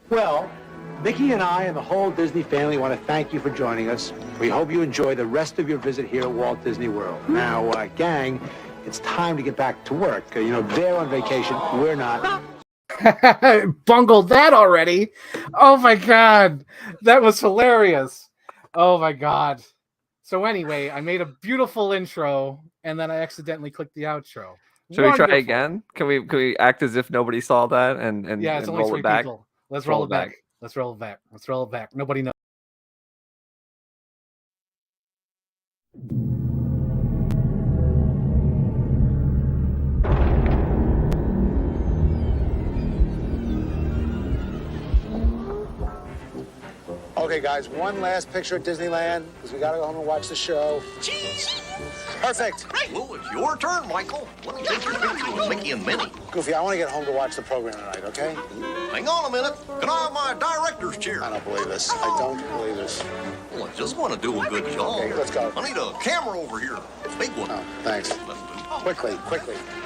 Well, Mickey and I and the whole Disney family want to thank you for joining us. We hope you enjoy the rest of your visit here at Walt Disney World. Now, gang, it's time to get back to work. They're on vacation. We're not. Bungled that already. Oh my God. That was hilarious. Oh my God. So anyway, I made a beautiful intro and then I accidentally clicked the outro. Should we try again? Can we act as if nobody saw that and yeah, it's and only roll three it back? people. Let's roll it back. Let's roll it back. Let's roll it back. Nobody knows. Okay, guys, one last picture at Disneyland, because we got to go home and watch the show. Cheese! Perfect. Hey, well, it's your turn, Michael. Let me take your picture with Mickey and Minnie. Goofy, I want to get home to watch the program tonight, okay? Hang on a minute. Can I have my director's chair? I don't believe this. I don't believe this. Well, I just want to do a good job. Okay, let's go. I need a camera over here. Big one. Oh, thanks. Quickly.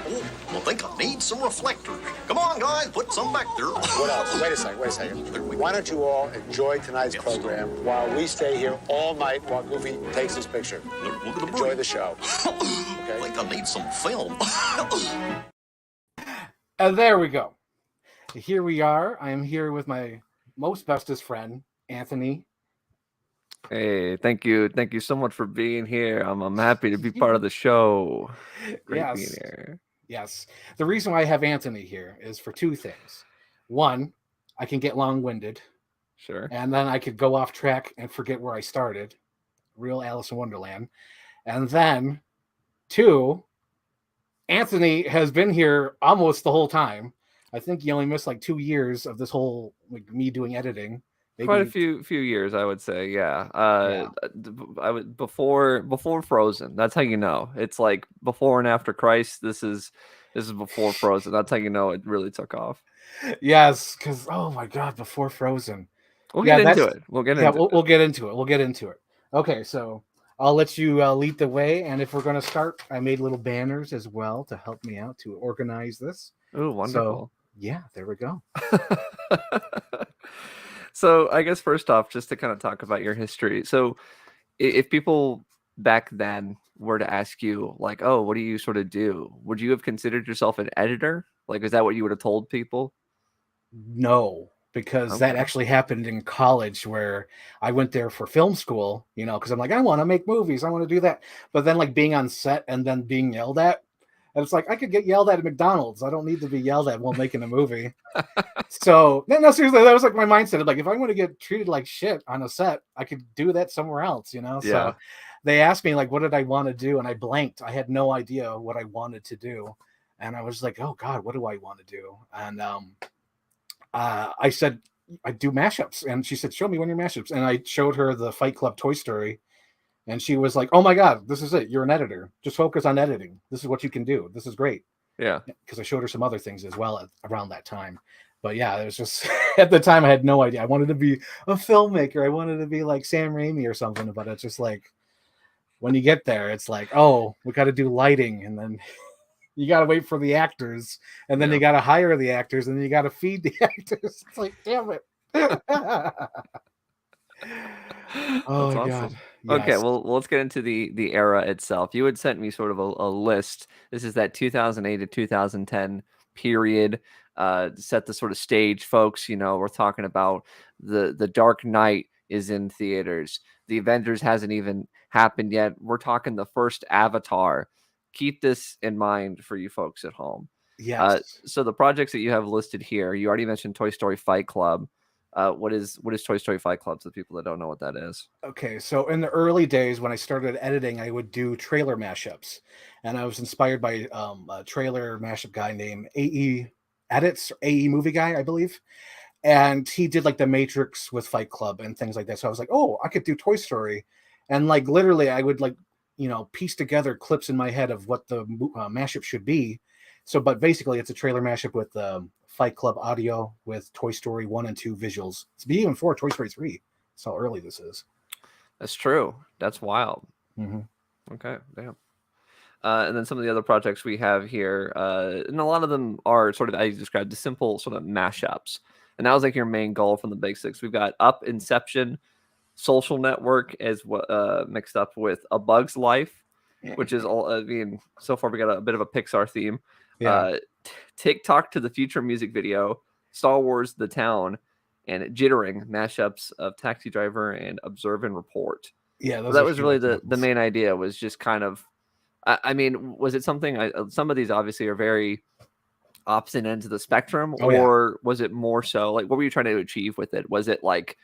Oh, I think I need some reflectors. Come on, guys, put some back there. What else? Wait a second. Why don't you all enjoy tonight's program while we stay here all night while Goofy takes his picture? Look at the Enjoy the show. Okay. I think I need some film. And there we go. Here we are. I am here with my most bestest friend, Anthony. Hey, thank you so much for being here. I'm happy to be part of the show. Great being here. Yes. The reason why I have Anthony here is for two things. One, I can get long-winded. Sure. And then I could go off track and forget where I started. Real Alice in Wonderland. And then, two, Anthony has been here almost the whole time. I think he only missed like 2 years of this whole, like, me doing editing. Maybe. Quite a few years, I would say. Yeah. I would before Frozen. That's how you know. It's like before and after Christ. This is before Frozen. That's how you know it really took off. Yes, because oh my God, before Frozen. We'll get into it. We'll get into it. Okay, so I'll let you lead the way, and if we're going to start, I made little banners as well to help me out to organize this. Oh, wonderful! So, yeah, there we go. So I guess first off, just to kind of talk about your history. So if people back then were to ask you like, oh, what do you sort of do? Would you have considered yourself an editor? Like, is that what you would have told people? No, because that actually happened in college where I went there for film school, because I'm like, I want to make movies. I want to do that. But then like being on set and then being yelled at. And it's like, I could get yelled at McDonald's. I don't need to be yelled at while making a movie. So, no, seriously, that was like my mindset. Like, if I want to get treated like shit on a set, I could do that somewhere else, Yeah. So they asked me, like, what did I want to do? And I blanked. I had no idea what I wanted to do. And I was like, oh, God, what do I want to do? And I said, I do mashups. And she said, show me one of your mashups. And I showed her the Fight Club Toy Story. And she was like, oh my God, this is it. You're an editor. Just focus on editing. This is what you can do. This is great. Yeah. Because I showed her some other things as well around that time. But yeah, it was just, at the time I had no idea. I wanted to be a filmmaker. I wanted to be like Sam Raimi or something. But it's just like, when you get there, it's like, oh, we got to do lighting. And then you got to wait for the actors. And then you got to hire the actors. And then you got to feed the actors. It's like, damn it. Oh, that's awesome. God. Yes. Okay, well, let's get into the era itself. You had sent me sort of a list. This is that 2008 to 2010 period. Set the sort of stage, folks. We're talking about the Dark Knight is in theaters. The Avengers hasn't even happened yet. We're talking the first Avatar. Keep this in mind for you folks at home. Yes. So the projects that you have listed here, you already mentioned Toy Story Fight Club. What is Toy Story Fight Club to the people that don't know what that is? Okay, so in the early days when I started editing, I would do trailer mashups, and I was inspired by a trailer mashup guy named AE Edits, or AE Movie Guy, I believe, and he did like The Matrix with Fight Club and things like that. So I was like, oh, I could do Toy Story, and like literally, I would like piece together clips in my head of what the mashup should be. So, but basically, it's a trailer mashup with Fight Club audio with Toy Story 1 and 2 visuals. It's even for Toy Story 3. That's how early this is. That's true. That's wild. Mm-hmm. Okay, damn. And then some of the other projects we have here, and a lot of them are sort of, as you described, the simple sort of mashups. And that was like your main goal from the Big Six. We've got Up, Inception, Social Network as mixed up with A Bug's Life, which is all. I mean, so far we got a bit of a Pixar theme. Yeah. TikTok to the Future music video, Star Wars: The Town, and Jittering mashups of Taxi Driver and Observe and Report. Yeah, So that was really the main idea. Was just kind of. I mean, was it something? Some of these obviously are very opposite ends of the spectrum, or was it more so like what were you trying to achieve with it? Was it like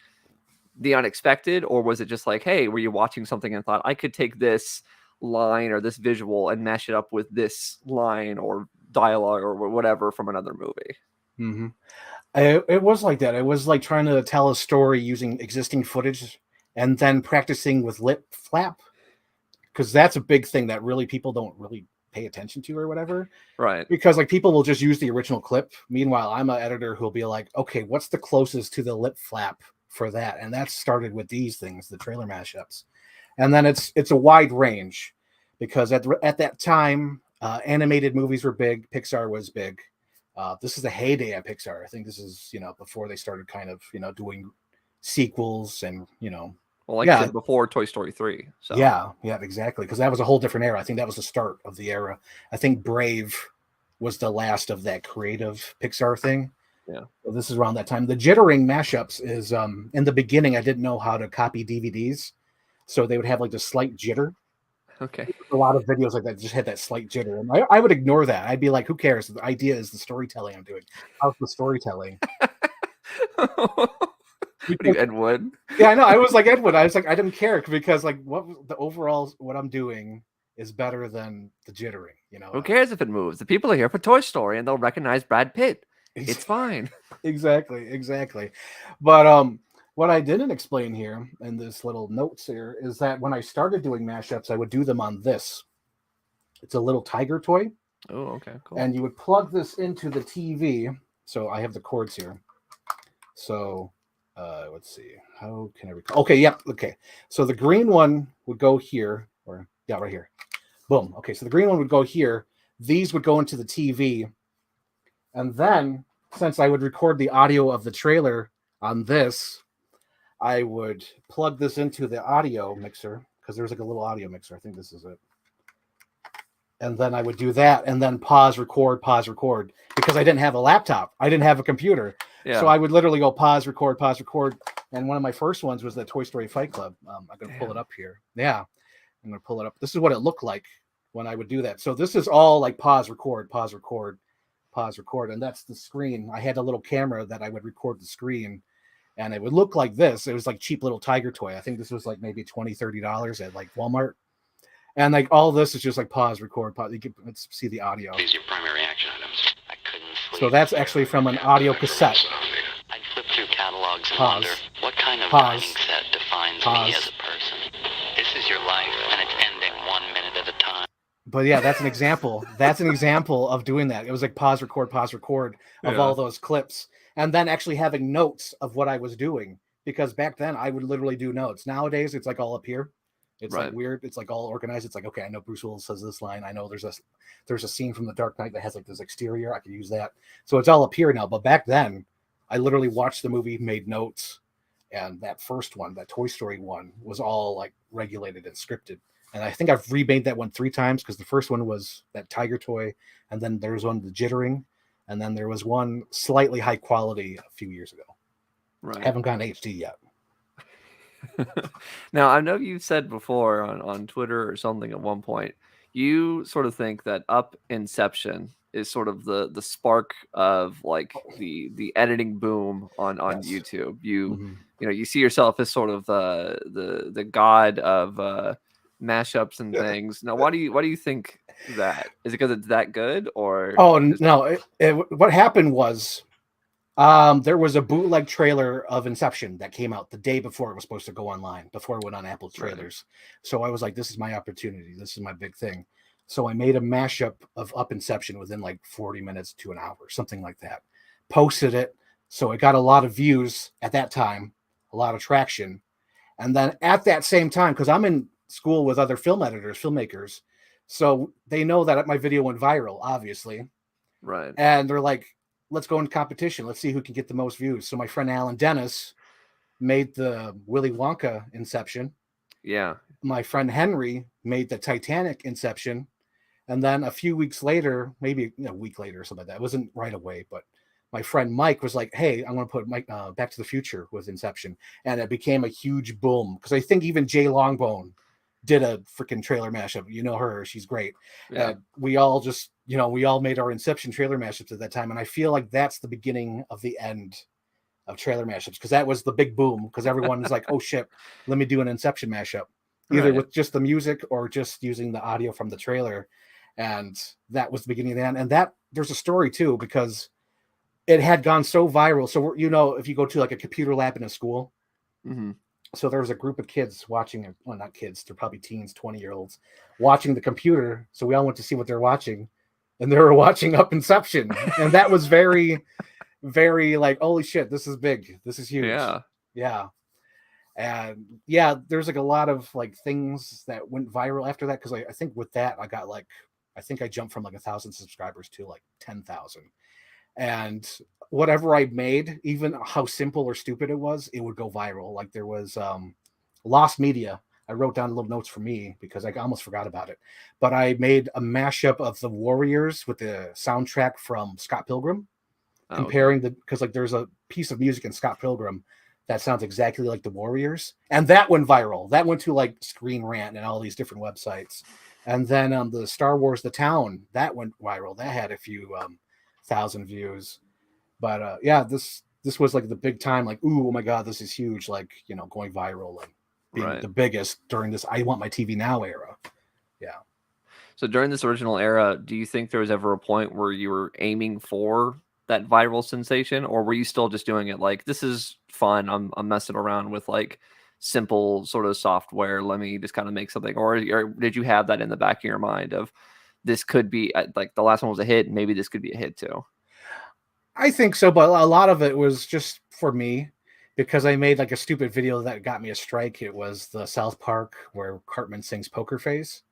the unexpected, or was it just like, hey, were you watching something and thought I could take this line or this visual and mash it up with this line or dialogue or whatever from another movie? Mm-hmm. It was like that. It was like trying to tell a story using existing footage and then practicing with lip flap, because that's a big thing that really people don't really pay attention to or whatever. Right. Because like people will just use the original clip. Meanwhile, I'm an editor who'll be like, okay, what's the closest to the lip flap for that? And that started with these things, the trailer mashups. And then it's a wide range because at that time, animated movies were big. Pixar was big. This is the heyday at Pixar. I think this is, before they started kind of, doing sequels and, well, like I said before Toy Story 3. So yeah, exactly. Because that was a whole different era. I think that was the start of the era. I think Brave was the last of that creative Pixar thing. Yeah. So this is around that time. The jittering mashups is in the beginning, I didn't know how to copy DVDs. So they would have like the slight jitter. Okay. A lot of videos like that just had that slight jitter. And I would ignore that. I'd be like, who cares? The idea is the storytelling I'm doing. How's the storytelling? What are you, Ed Wood? Yeah, I know. I was like Ed Wood. I was like, I didn't care because like what I'm doing is better than the jittering, Who cares if it moves? The people are here for Toy Story and they'll recognize Brad Pitt. It's fine. Exactly. But what I didn't explain here in this little notes here is that when I started doing mashups, I would do them on this. It's a little tiger toy. Oh, okay, cool. And you would plug this into the TV. So I have the cords here. So let's see. How can I recall? Okay, yep. Okay. So the green one would go here, right here. Boom. Okay, so the green one would go here. These would go into the TV. And then, since I would record the audio of the trailer on this, I would plug this into the audio mixer, because there's like a little audio mixer. I think this is it. And then I would do that and then pause, record, because I didn't have a laptop. I didn't have a computer. Yeah. So I would literally go pause, record. And one of my first ones was the Toy Story Fight Club. I'm going to pull it up here. Yeah, I'm going to pull it up. This is what it looked like when I would do that. So this is all like pause, record. And that's the screen. I had a little camera that I would record the screen. And it would look like this. It was like cheap little tiger toy. I think this was like maybe $20-$30 at like Walmart. And like all this is just like pause, record, pause. Let's see the audio. These are your primary action items. I couldn't sleep. So that's actually from an audio cassette. I'd flip through catalogs and pause. wonder what kind of Pause. dining set defines Pause. me as a person. This is your life, and it's ending 1 minute at a time. But yeah, that's an example. That's an example of doing that. It was like pause, record of all those clips. And then actually having notes of what I was doing. Because back then I would literally do notes. Nowadays it's like all up here. It's like weird. It's like all organized. It's like, okay, I know Bruce Willis says this line. I know there's a scene from The Dark Knight that has like this exterior. I could use that. So it's all up here now. But back then, I literally watched the movie, made notes, and that first one, that Toy Story one, was all like regulated and scripted. And I think I've remade that one 3 times because the first one was that tiger toy, and then there was one, the jittering, and then there was one slightly high quality a few years ago. Right. I haven't gone HD yet. Now, I know you've said before on Twitter or something at one point, you sort of think that Up Inception is sort of the spark of like the editing boom on YouTube. You you see yourself as sort of the god of mashups and things. Now, why do you think that? Is it because it's that good, or? Oh no! What happened was. There was a bootleg trailer of Inception that came out the day before it was supposed to go online, before it went on Apple trailers. Right. So I was like, this is my opportunity. This is my big thing. So I made a mashup of Up Inception within like 40 minutes to an hour, something like that. Posted it. So it got a lot of views at that time, a lot of traction. And then at that same time, because I'm in school with other film editors, filmmakers, so they know that my video went viral, obviously. Right. And they're like, let's go in competition. Let's see who can get the most views. So my friend Alan Dennis made the Willy Wonka Inception. Yeah. My friend Henry made the Titanic Inception. And then a few weeks later, maybe a week later or something like that, it wasn't right away, but my friend Mike was like, hey, I'm going to put Mike Back to the Future with Inception. And it became a huge boom because I think even Jay Longbone did a freaking trailer mashup. You know her, she's great. Yeah. And we all just, we all made our Inception trailer mashups at that time. And I feel like that's the beginning of the end of trailer mashups because that was the big boom because everyone was like, oh shit, let me do an Inception mashup, either with just the music or just using the audio from the trailer. And that was the beginning of the end. And that there's a story too, because it had gone so viral. So, if you go to like a computer lab in a school, so there was a group of kids watching, well, not kids, they're probably teens, 20-year-olds watching the computer. So we all went to see what they're watching, and they were watching Up Inception. And that was very, very like, holy shit, this is big. This is huge. Yeah. Yeah. And yeah, there's like a lot of like things that went viral after that. Cause I think with that, I think I jumped from like 1,000 subscribers to like 10,000. And whatever I made, even how simple or stupid it would go viral. Like there was Lost Media. I wrote down little notes for me because I almost forgot about it. But I made a mashup of the Warriors with the soundtrack from Scott Pilgrim, comparing because like there's a piece of music in Scott Pilgrim that sounds exactly like the Warriors. And that went viral. That went to like Screen Rant and all these different websites. And then the Star Wars The Town, that went viral. That had a few 1,000 views. But yeah, this was like the big time, like, ooh, oh my God, this is huge, like, going viral and being the biggest during this I Want My TV Now era. Yeah. So during this original era, do you think there was ever a point where you were aiming for that viral sensation, or were you still just doing it like, this is fun, I'm messing around with like simple sort of software, let me just kind of make something, or did you have that in the back of your mind of this could be like the last one was a hit, maybe this could be a hit too? I think so, but a lot of it was just for me because I made like a stupid video that got me a strike. It was the South Park where Cartman sings Poker Face.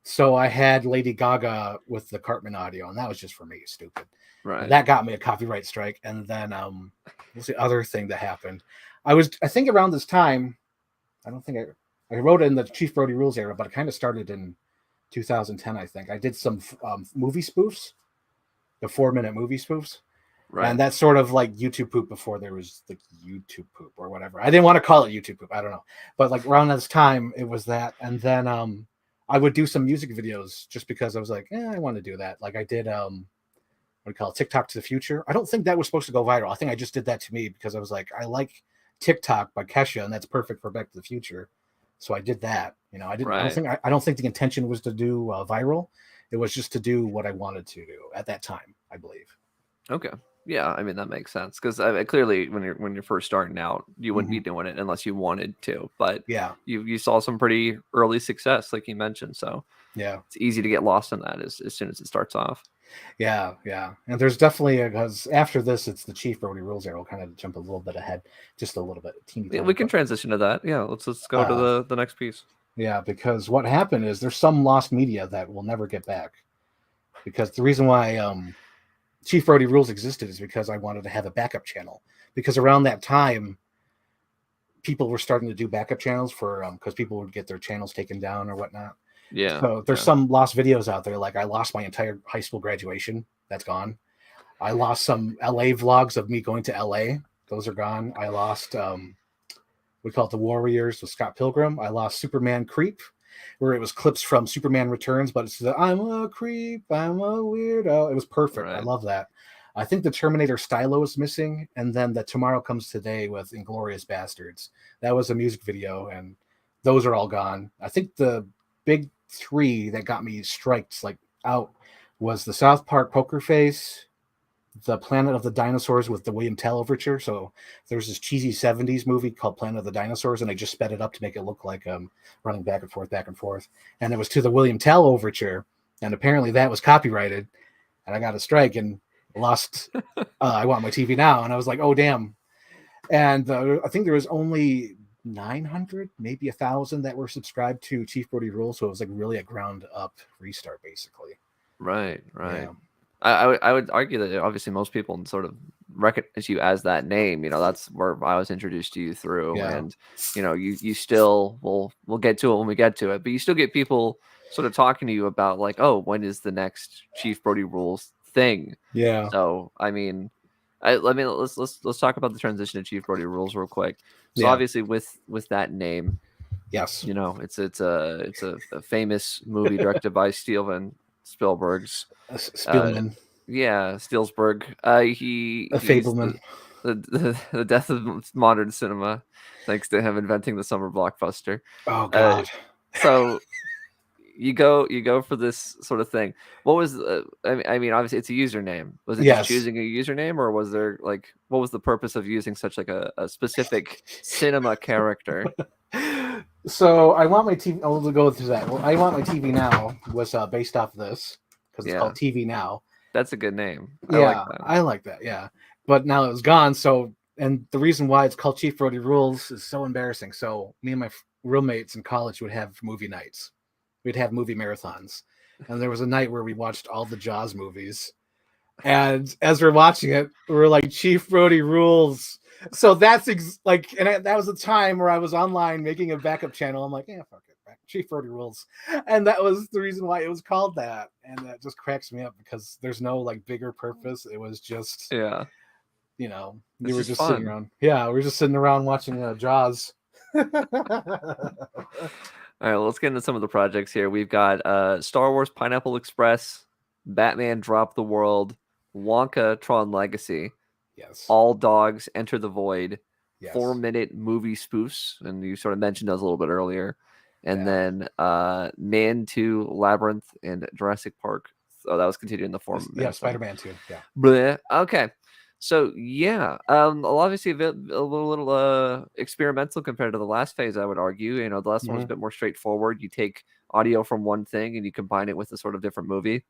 So I had Lady Gaga with the Cartman audio, and that was just for me, stupid. Right. And that got me a copyright strike. And then what's the other thing that happened? I think around this time, I don't think I wrote it in the Chief Brody Rules era, but it kind of started in 2010, I think. I did some movie spoofs, the 4-minute movie spoofs. Right. And that's sort of like YouTube poop before there was like YouTube poop or whatever. I didn't want to call it YouTube poop. I don't know. But like around this time, it was that. And then I would do some music videos just because I was like, I want to do that. Like I did, what do you call it? TikTok to the Future. I don't think that was supposed to go viral. I think I just did that to me because I was like, I like TikTok by Kesha, and that's perfect for Back to the Future. So I did that. I didn't. Right. I don't think the intention was to do viral. It was just to do what I wanted to do at that time, I believe. Okay. Yeah, I mean that makes sense because clearly when you're first starting out, you wouldn't be doing it unless you wanted to. But yeah, you saw some pretty early success, like you mentioned. So yeah, it's easy to get lost in that as soon as it starts off. Yeah, and there's definitely because after this, it's the Chief Brody Rules era. We'll kind of jump a little bit ahead, just a little bit. Yeah, we can transition to that. Yeah, let's go to the next piece. Yeah, because what happened is there's some lost media that we'll never get back. Because the reason why Chief Brody Rules existed is because I wanted to have a backup channel. Because around that time, people were starting to do backup channels for because people would get their channels taken down or whatnot. Yeah. So there's some lost videos out there. Like I lost my entire high school graduation. That's gone. I lost some LA vlogs of me going to LA. Those are gone. I lost we call it the Warriors with Scott Pilgrim. I lost Superman Creep, where it was clips from Superman Returns, but it's I'm a creep, I'm a weirdo. It was perfect. Right. I love that. I think the Terminator Stylo is missing, and then the Tomorrow Comes Today with Inglourious Bastards. That was a music video, and those are all gone. I think the big three that got me strikes like out was the South Park Poker Face, the Planet of the Dinosaurs with the William Tell overture. So there's this cheesy 70s movie called Planet of the Dinosaurs, and I just sped it up to make it look like running back and forth. And it was to the William Tell overture, and apparently that was copyrighted, and I got a strike and lost I Want My TV Now, and I was like, oh damn. And I think there was only 900, maybe 1,000 that were subscribed to Chief Brody Rules, so it was like really a ground up restart basically. Right. Yeah. I would argue that obviously most people sort of recognize you as that name. You know, that's where I was introduced to you through, Yeah. and you know, you still we'll get to it when we get to it, but you still get people sort of talking to you about like, oh, when is the next Chief Brody Rules thing? Yeah. So I mean, let's talk about the transition to Chief Brody Rules real quick. So Yeah. obviously with that name, Yes. you know, it's a famous movie directed by Steven Spielberg's. Spielman, Yeah, Spielberg. He's a fableman. the death of modern cinema, thanks to him inventing the summer blockbuster. Oh God. So you go for this sort of thing. What was I mean, obviously it's a username. Was it just Yes. choosing a username, or was there like what was the purpose of using such like a specific cinema character? So I want my TV. I'll go through that. Well, I want my TV now was based off this because it's Yeah. called TV Now. That's a good name. Yeah, I like that. Yeah, but now it was gone. So, and the reason why it's called Chief Brody Rules is so embarrassing. So, me and my roommates in college would have movie nights. We'd have movie marathons, and there was a night where we watched all the Jaws movies. And as we're watching it, we're like, Chief Brody Rules. So that's that was a time where I was online making a backup channel. I'm like, yeah, fuck it, Chief Brody Rules, and that was the reason why it was called that. And that just cracks me up because there's no like bigger purpose. It was just, Yeah. you know, It's we were just just fun. sitting around. Yeah, we were just sitting around watching Jaws. All right, well, let's get into some of the projects here. We've got Star Wars Pineapple Express, Batman Drop the World, Wonka Tron Legacy, Yes. All Dogs Enter the Void, Yes. 4-minute movie spoofs, and you sort of mentioned those a little bit earlier. And Yeah. then Man 2, Labyrinth, and Jurassic Park. So that was continuing the form. Yeah, Spider-Man 2. Yeah. Bleh. Okay. So yeah, obviously a little experimental compared to the last phase, I would argue. You know, the last one was a bit more straightforward. You take audio from one thing and you combine it with a sort of different movie.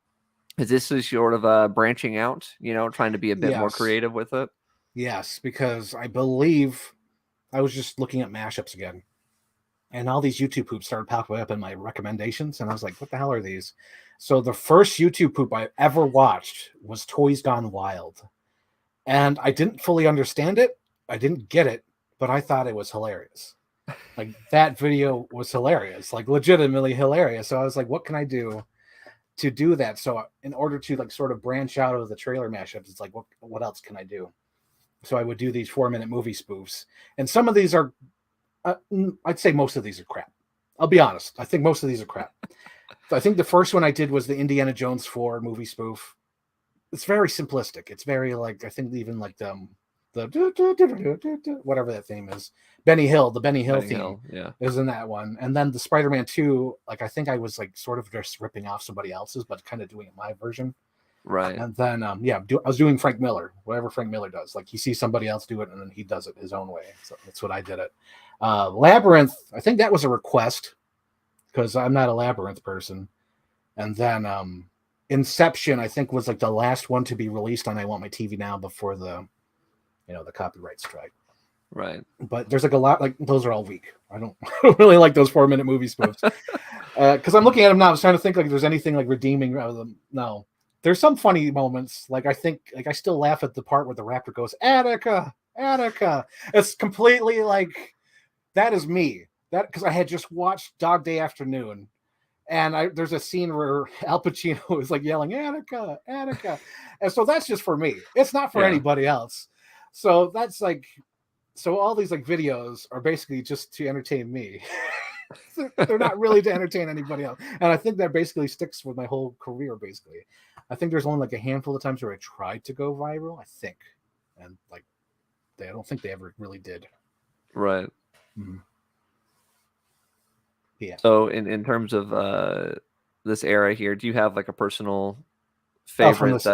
Is this sort of branching out? You know, trying to be a bit more Yes. creative with it. Yes, because I believe I was just looking at mashups again, and all these YouTube poops started popping up in my recommendations, and I was like, what the hell are these? So the first YouTube poop I ever watched was Toys Gone Wild. And I didn't fully understand it. I didn't get it, but I thought it was hilarious. Like that video was hilarious, like legitimately hilarious. So I was like, what can I do to do that? So in order to like sort of branch out of the trailer mashups, it's like, what else can I do? So I would do these 4-minute movie spoofs. And some of these are, I'd say most of these are crap. I'll be honest. I think most of these are crap. I think the first one I did was the Indiana Jones 4 movie spoof. It's very simplistic. It's very like, I think even like the whatever that theme is, the Benny Hill theme is in that one. And then the Spider-Man 2, like I think I was like sort of just ripping off somebody else's, but kind of doing my version. Right. And then I was doing Frank Miller, whatever Frank Miller does. Like he sees somebody else do it and then he does it his own way. So that's what I did it. Labyrinth, I think that was a request because I'm not a Labyrinth person. And then Inception, I think, was like the last one to be released on I Want My TV Now before the copyright strike. Right. But there's like a lot, like those are all weak. I don't really like those 4-minute movie spoofs. Because I'm looking at them now, I was trying to think like if there's anything like redeeming out of them. No. There's some funny moments. Like I think like I still laugh at the part where the raptor goes, Attica. It's completely like that is me. That because I had just watched Dog Day Afternoon. And there's a scene where Al Pacino is like yelling, Attica. And so that's just for me. It's not for anybody else. So that's like, so all these like videos are basically just to entertain me. They're not really to entertain anybody else. And I think that basically sticks with my whole career, basically. I think there's only like a handful of times where I tried to go viral, I think. And like, I don't think they ever really did. Right. Mm-hmm. Yeah. So in terms of this era here, do you have like a personal favorite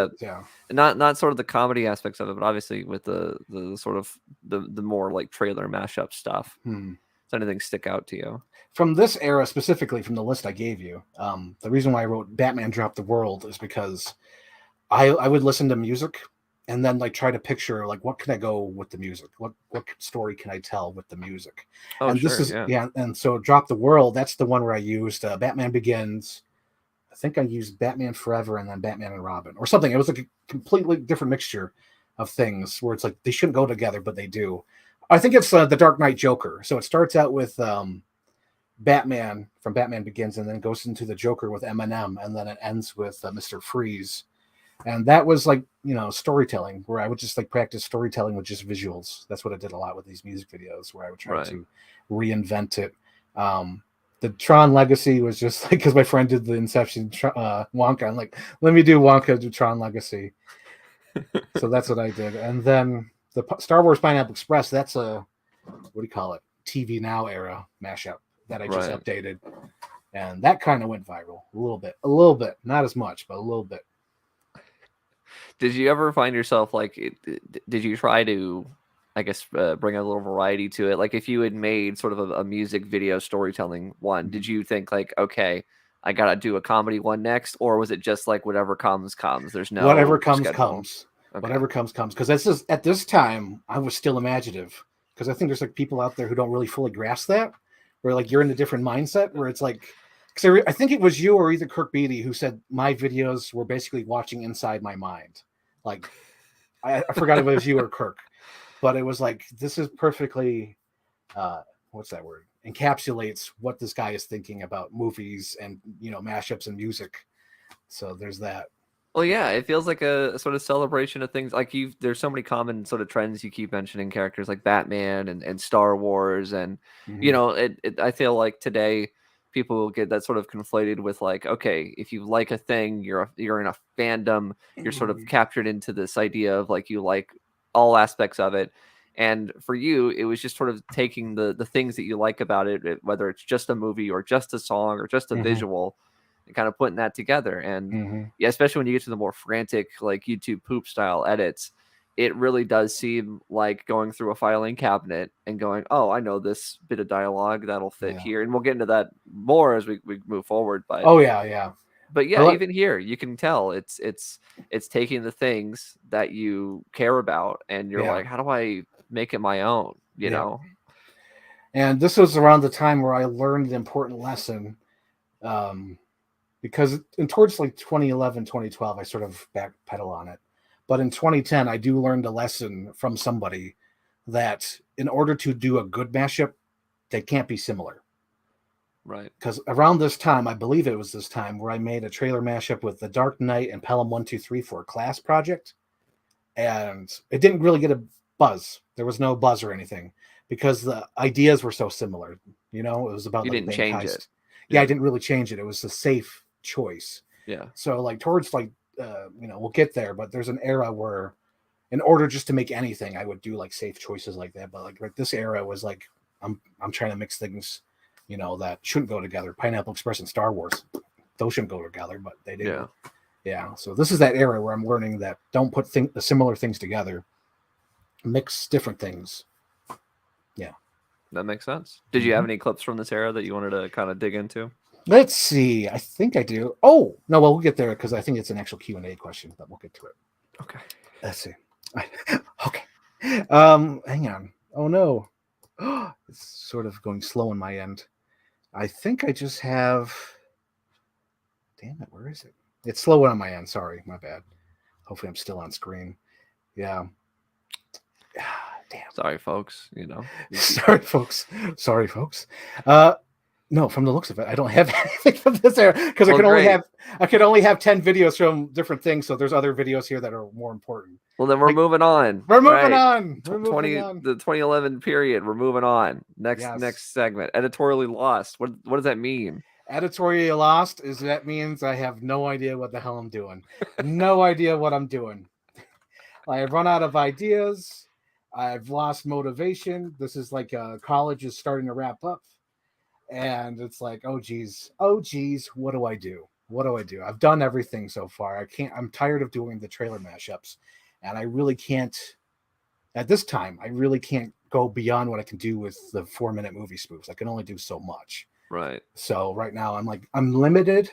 not sort of the comedy aspects of it, but obviously with the sort of the more like trailer mashup stuff? Does anything stick out to you? From this era, specifically from the list I gave you, the reason why I wrote Batman Drop the World is because I would listen to music and then like try to picture like what can I go with the music? What story can I tell with the music? Oh, and sure, this is and so Drop the World, that's the one where I used Batman Begins, I think I used Batman Forever and then Batman and Robin or something. It was like a completely different mixture of things where it's like they shouldn't go together, but they do. I think it's the Dark Knight Joker. So it starts out with Batman from Batman Begins, and then goes into the Joker with Eminem, and then it ends with Mr. Freeze. And that was like, storytelling, where I would just like practice storytelling with just visuals. That's what I did a lot with these music videos, where I would try to reinvent it. The Tron Legacy was just like, because my friend did the Inception Wonka. I'm like, let me do Wonka to Tron Legacy. So that's what I did. And then the Star Wars Pineapple Express, that's a, what do you call it? TV Now era mashup that I just updated. And that kind of went viral a little bit, not as much, but a little bit. Did you ever find yourself like, did you try to, I guess, bring a little variety to it? Like if you had made sort of a music video storytelling one, did you think like, okay, I got to do a comedy one next? Or was it just like whatever comes? There's no whatever comes, schedule? comes. Okay. Whatever comes. Because at this time, I was still imaginative. Because I think there's like people out there who don't really fully grasp that. Where like you're in a different mindset where it's like, because I think it was you or either Kirk Beatty who said my videos were basically watching inside my mind. Like, I forgot if it was you or Kirk, but it was like, this is perfectly, what's that word? Encapsulates what this guy is thinking about movies and, mashups and music. So there's that. Well, yeah, it feels like a sort of celebration of things. Like there's so many common sort of trends you keep mentioning, characters like Batman and Star Wars, and I feel like today people will get that sort of conflated with like, okay, if you like a thing, you're in a fandom, you're sort of captured into this idea of like you like all aspects of it. And for you, it was just sort of taking the things that you like about it, whether it's just a movie or just a song or just a visual, and kind of putting that together. And yeah, especially when you get to the more frantic, like YouTube poop style edits, it really does seem like going through a filing cabinet and going, oh, I know this bit of dialogue that'll fit here. And we'll get into that more as we move forward. But But yeah, even here you can tell it's taking the things that you care about and you're like, how do I make it my own? You know? And this was around the time where I learned the important lesson. Because towards like 2011, 2012, I sort of backpedal on it. But in 2010, I do learn a lesson from somebody that in order to do a good mashup, they can't be similar. Right. Because around this time, I believe it was this time, where I made a trailer mashup with The Dark Knight and Pelham 123 for a class project. And it didn't really get a buzz. There was no buzz or anything because the ideas were so similar. It was about you like didn't change heist. it. Yeah, I didn't really change it. It was a safe choice. Yeah. So like towards like we'll get there, but there's an era where in order just to make anything, I would do like safe choices like that. But like this era was like I'm trying to mix things, that shouldn't go together. Pineapple Express and Star Wars, those shouldn't go together, but they do. Yeah. So this is that era where I'm learning that don't put similar things together. Mix different things. Yeah. That makes sense. Did you have any clips from this era that you wanted to kind of dig into? Let's see. I think I do. Oh, no, well, we'll get there because I think it's an actual Q&A question, but we'll get to it. Okay. Let's see. Okay. Hang on. Oh, no. It's sort of going slow on my end. I think I just have... Damn it, where is it? It's slow on my end. Sorry, my bad. Hopefully I'm still on screen. Yeah. Damn. Sorry, folks. Sorry, folks. No, from the looks of it, I don't have anything from this era because I could only have 10 videos from different things. So there's other videos here that are more important. Well, then we're moving on. We're moving on. The 2011 period. We're moving on. Next segment. Editorially lost. What does that mean? Editorially lost that means I have no idea what the hell I'm doing. No idea what I'm doing. I've run out of ideas. I've lost motivation. This is like college is starting to wrap up. And it's like, oh geez, what do I do? I've done everything so far. I'm tired of doing the trailer mashups. And I really can't, at this time, go beyond what I can do with the 4-minute movie spoofs. I can only do so much. Right. So right now I'm limited.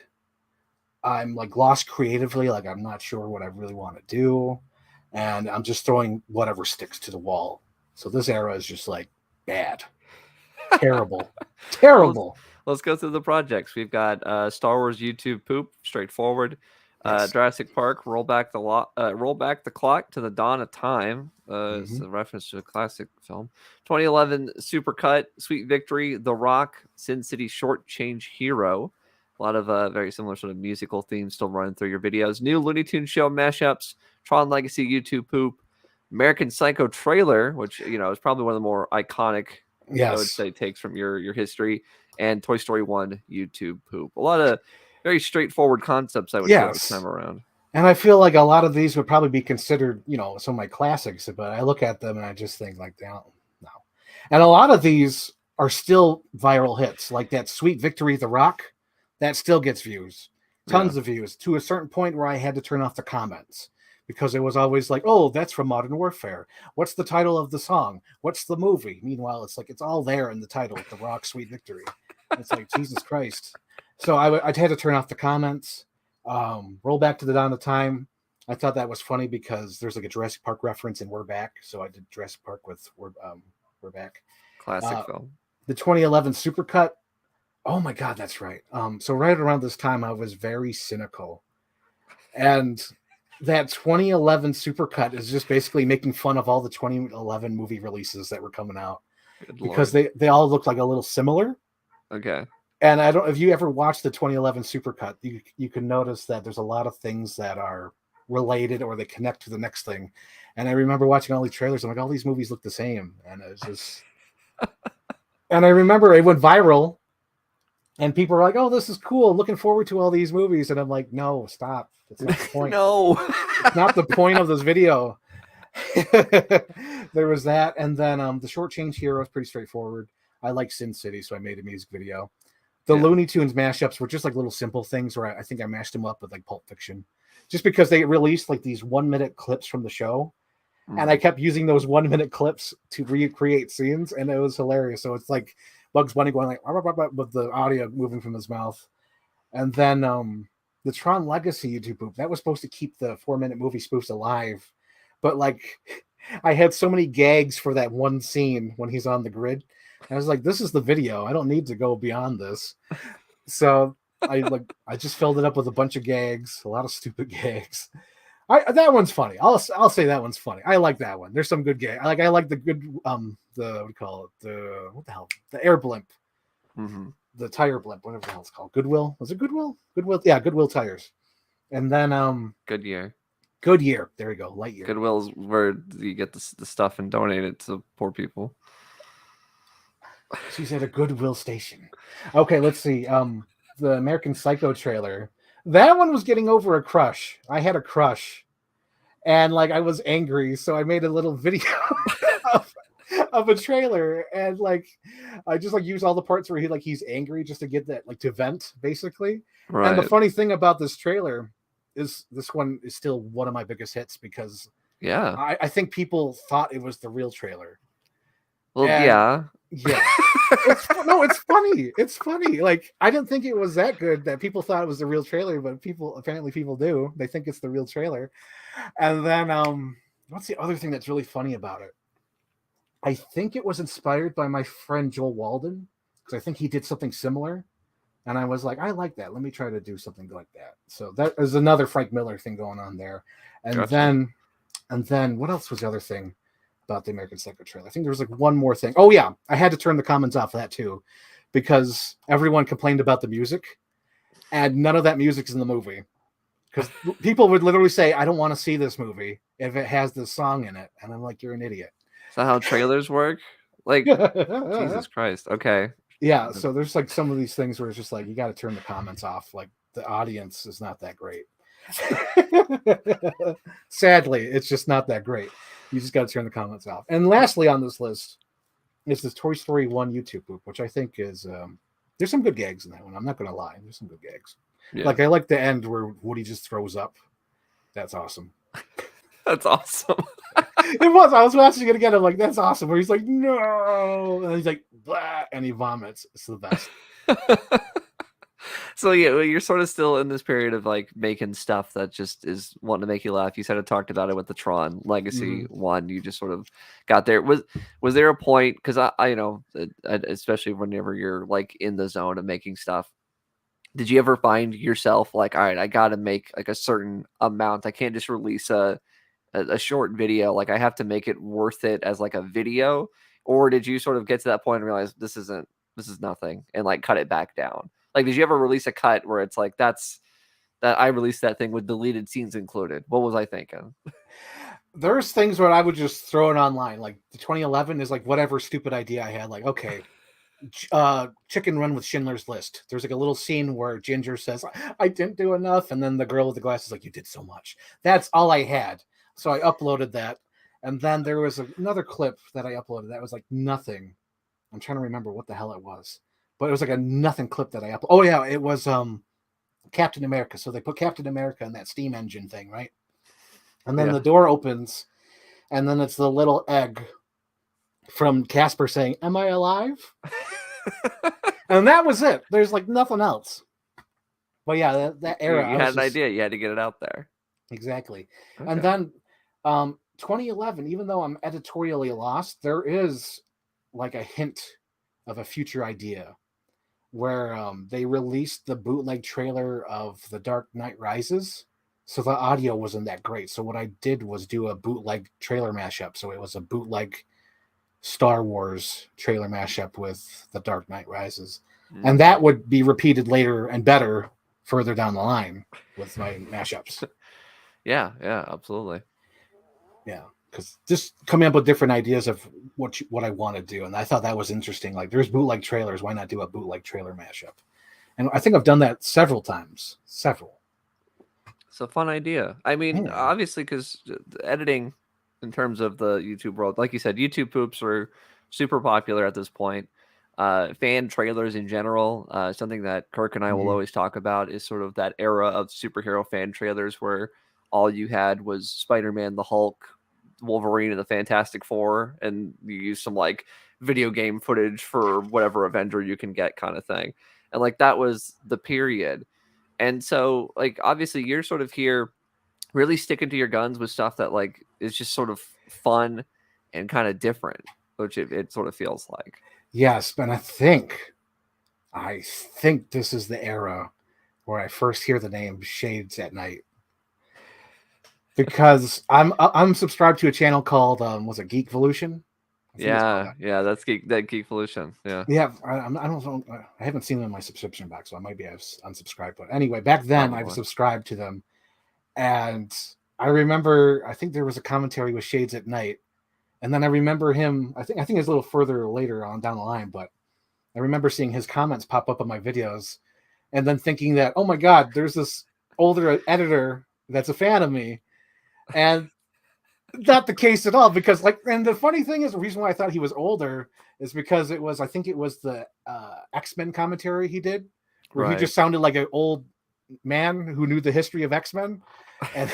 I'm like lost creatively. Like I'm not sure what I really want to do. And I'm just throwing whatever sticks to the wall. So this era is just like bad. Terrible. Well, let's go through the projects. We've got Star Wars YouTube poop, straightforward. Yes. Jurassic Park, roll back the clock to the dawn of time. It's Mhm. a reference to a classic film. 2011 Supercut, Sweet Victory, The Rock, Sin City Short Change Hero. A lot of very similar sort of musical themes still running through your videos. New Looney Tunes show mashups, Tron Legacy YouTube poop, American Psycho trailer, which is probably one of the more iconic, I would Yes. say, takes from your history, and Toy Story 1 YouTube poop. A lot of very straightforward concepts, I would say, this Yes. time around. And I feel like a lot of these would probably be considered, some of my classics, but I look at them and I just think like, no. And a lot of these are still viral hits, like that Sweet Victory, The Rock, that still gets views, tons of views, to a certain point where I had to turn off the comments because it was always like, oh, that's from Modern Warfare. What's the title of the song? What's the movie? Meanwhile, it's like, it's all there in the title, The Rock, Sweet Victory. It's like, Jesus Christ. So I had to turn off the comments. Roll back to the dawn of time. I thought that was funny because there's like a Jurassic Park reference in We're Back. So I did Jurassic Park with We're Back. Classic film. The 2011 Supercut. Oh my God, that's right. So right around this time, I was very cynical. And that 2011 Supercut is just basically making fun of all the 2011 movie releases that were coming out. Good Because Lord. they all look like a little similar. Okay. And I don't, if you ever watched the 2011 Supercut, you can notice that there's a lot of things that are related or they connect to the next thing. And I remember watching all these trailers. I'm like, all these movies look the same. And it was just, and I remember it went viral and people were like, oh, this is cool. Looking forward to all these movies. And I'm like, no, stop. That's not the point. No. It's not the point of this video. There was that. And then the Short Change Hero is pretty straightforward. I like Sin City, so I made a music video. The Looney Tunes mashups were just like little simple things where I think I mashed them up with like Pulp Fiction, just because they released like these 1-minute clips from the show. And I kept using those 1-minute clips to recreate scenes, and it was hilarious. So it's like Bugs Bunny going like with the audio moving from his mouth. And then the Tron Legacy YouTube poop, that was supposed to keep the 4-minute movie spoofs alive. But like I had so many gags for that one scene when he's on the grid. I was like, this is the video. I don't need to go beyond this. So I just filled it up with a bunch of gags, a lot of stupid gags. That one's funny. I'll say that one's funny. I like that one. There's some good gags. I like the good the what do you call it? The air blimp. The tire blimp, whatever the hell it's called. Goodwill. Was it Goodwill? Goodwill, yeah, Goodwill tires. And then Goodyear. There we go. Lightyear. Goodwill's where you get the stuff and donate it to poor people. She's at a Goodwill station. Okay, let's see. The American Psycho trailer. That one was getting over a crush. I had a crush. And like I was angry, so I made a little video of a trailer, and like I just like use all the parts where he's angry just to get that, like, to vent, basically. Right. And the funny thing about this trailer is this one is still one of my biggest hits because I think people thought it was the real trailer. Well, and, yeah. It's funny. It's funny. Like, I didn't think it was that good that people thought it was the real trailer, but apparently people do. They think it's the real trailer. And then what's the other thing that's really funny about it? I think it was inspired by my friend Joel Walden, because I think he did something similar. And I was like, I like that. Let me try to do something like that. So that is another Frank Miller thing going on there. And Gotcha. then what else was the other thing about the American Psycho trailer? I think there was like one more thing. Oh yeah, I had to turn the comments off for that too, because everyone complained about the music, and none of that music is in the movie. Because people would literally say, I don't want to see this movie if it has this song in it. And I'm like, you're an idiot. Is that how trailers work? Like, Jesus Christ. Okay. Yeah, so there's like some of these things where it's just like, you got to turn the comments off. Like, the audience is not that great. Sadly, it's just not that great. You just got to turn the comments off. And lastly on this list is this Toy Story 1 YouTube poop, which I think is, there's some good gags in that one. I'm not going to lie. There's some good gags. Yeah. Like, I like the end where Woody just throws up. That's awesome. That's awesome. It was. I was watching it again. I'm like, that's awesome. Where he's like, no. And he's like, blah, and he vomits. It's the best. So yeah, you're sort of still in this period of like making stuff that just is wanting to make you laugh. You said I talked about it with the Tron Legacy one. You just sort of got there. Was there a point? Because I especially whenever you're like in the zone of making stuff. Did you ever find yourself like, all right, I got to make like a certain amount. I can't just release a short video. Like I have to make it worth it as like a video. Or did you sort of get to that point and realize this is nothing and like cut it back down? Like, did you ever release a cut where it's like, that I released that thing with deleted scenes included? What was I thinking? There's things where I would just throw it online. Like the 2011 is like whatever stupid idea I had. Like, okay, Chicken Run with Schindler's List. There's like a little scene where Ginger says, I didn't do enough. And then the girl with the glasses is like, you did so much. That's all I had. So I uploaded that. And then there was another clip that I uploaded that was like nothing. I'm trying to remember what the hell it was. But it was like a nothing clip that I uploaded. Oh, yeah, it was Captain America. So they put Captain America in that steam engine thing, right? And then the door opens, and then it's the little egg from Casper saying, am I alive? And that was it. There's like nothing else. But yeah, that era. You had an idea. You had to get it out there. Exactly. Okay. And then 2011, even though I'm editorially lost, there is like a hint of a future idea where they released the bootleg trailer of The Dark Knight Rises. So the audio wasn't that great. So what I did was do a bootleg trailer mashup. So it was a bootleg Star Wars trailer mashup with The Dark Knight Rises. And that would be repeated later and better further down the line with my mashups. Yeah, absolutely. Yeah, because just coming up with different ideas of what I want to do. And I thought that was interesting. Like, there's bootleg trailers. Why not do a bootleg trailer mashup? And I think I've done that several times. It's a fun idea. I mean, obviously, because editing in terms of the YouTube world, like you said, YouTube poops are super popular at this point. Fan trailers in general, something that Kirk and I will always talk about is sort of that era of superhero fan trailers where all you had was Spider-Man, the Hulk, Wolverine, and the Fantastic Four, and you use some like video game footage for whatever Avenger you can get kind of thing. And like that was the period. And so like obviously you're sort of here really sticking to your guns with stuff that like is just sort of fun and kind of different, which it sort of feels like. Yes, but I think this is the era where I first hear the name Shades at Night. Because I'm subscribed to a channel called was it Geekvolution? Yeah, that's Geekvolution. Yeah, I don't know. I haven't seen them in my subscription box, so I might be unsubscribed. But anyway, back then I was subscribed to them, and I remember I think there was a commentary with Shades at Night, and then I remember him. I think it's a little further later on down the line, but I remember seeing his comments pop up on my videos, and then thinking that, oh my God, there's this older editor that's a fan of me. And not the case at all, because and the funny thing is, the reason why I thought he was older is because I think it was the X-Men commentary he did, where he just sounded like an old man who knew the history of X-Men, and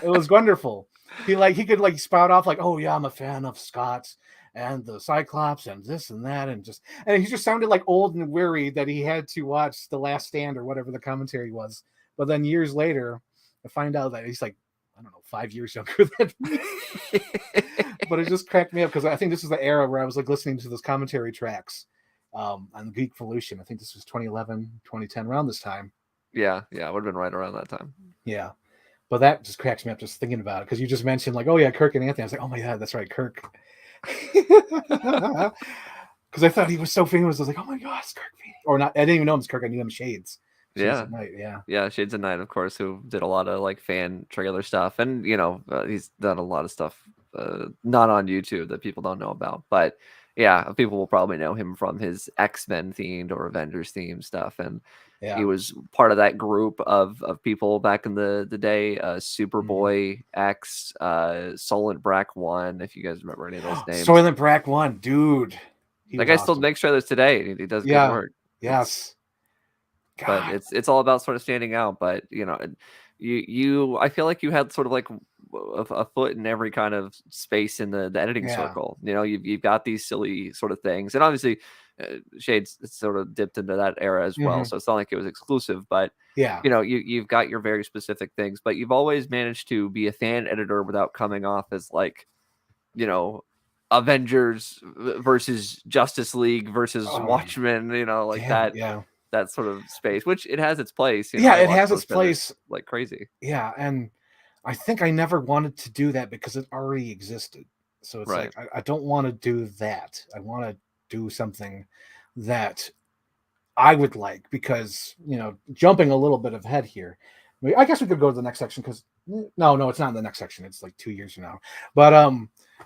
it was wonderful. He could spout off like, oh yeah, I'm a fan of Scott's and the Cyclops and this and that, and he just sounded like old and weary that he had to watch The Last Stand or whatever the commentary was. But then years later, I find out that he's like, I don't know, 5 years younger than me. But it just cracked me up because I think this is the era where I was like listening to those commentary tracks on Geekvolution. I think this was 2011, 2010, around this time. Yeah, it would have been right around that time. Yeah. But that just cracks me up just thinking about it, because you just mentioned like, oh yeah, Kirk and Anthony. I was like, oh my God, that's right, Kirk. Because I thought he was so famous. I was like, oh my God, it's Kirk. Or not, I didn't even know him as Kirk. I knew him Shades. Shades at Night, yeah, Shades at Night, of course, who did a lot of like fan trailer stuff, and he's done a lot of stuff not on YouTube that people don't know about, but yeah, people will probably know him from his X-Men themed or Avengers themed stuff, and he was part of that group of people back in the day. Superboy X, Soylent Brack 1, if you guys remember any of those names. Soylent Brack 1, dude, that guy still makes trailers today. He does good work. Yes. God. But it's all about sort of standing out. But you I feel like you had sort of like a foot in every kind of space in the editing Yeah. circle. You know, you've got these silly sort of things, and obviously Shades sort of dipped into that era as well. So it's not like it was exclusive, but Yeah. you know, you've got your very specific things, but you've always managed to be a fan editor without coming off as like, you know, Avengers versus Justice League versus Oh, Watchmen, you know, like damn, yeah. that sort of space, which it has its place. You know, Yeah, I it watch has those its trailers place. like crazy. Yeah, and I think I never wanted to do that because it already existed. So it's Right. like I don't want to do that. I want to do something that I would like because, you know, jumping a little bit ahead here. I guess we could go to the next section because no, it's not in the next section. It's like 2 years from now. But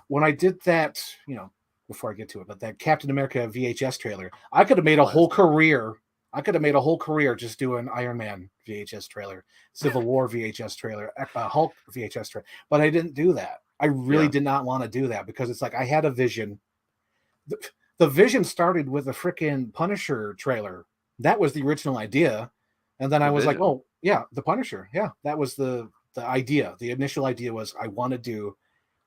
when I did that, you know, before I get to it, but that Captain America VHS trailer, I could have made a whole career. I could have made a whole career just doing Iron Man VHS trailer, Civil War VHS trailer, Hulk VHS trailer, but I didn't do that. I really did not want to do that because it's like I had a vision. The vision started with a freaking Punisher trailer. That was the original idea. And then I was like, oh, yeah, the Punisher. Yeah, that was the idea. The initial idea was I want to do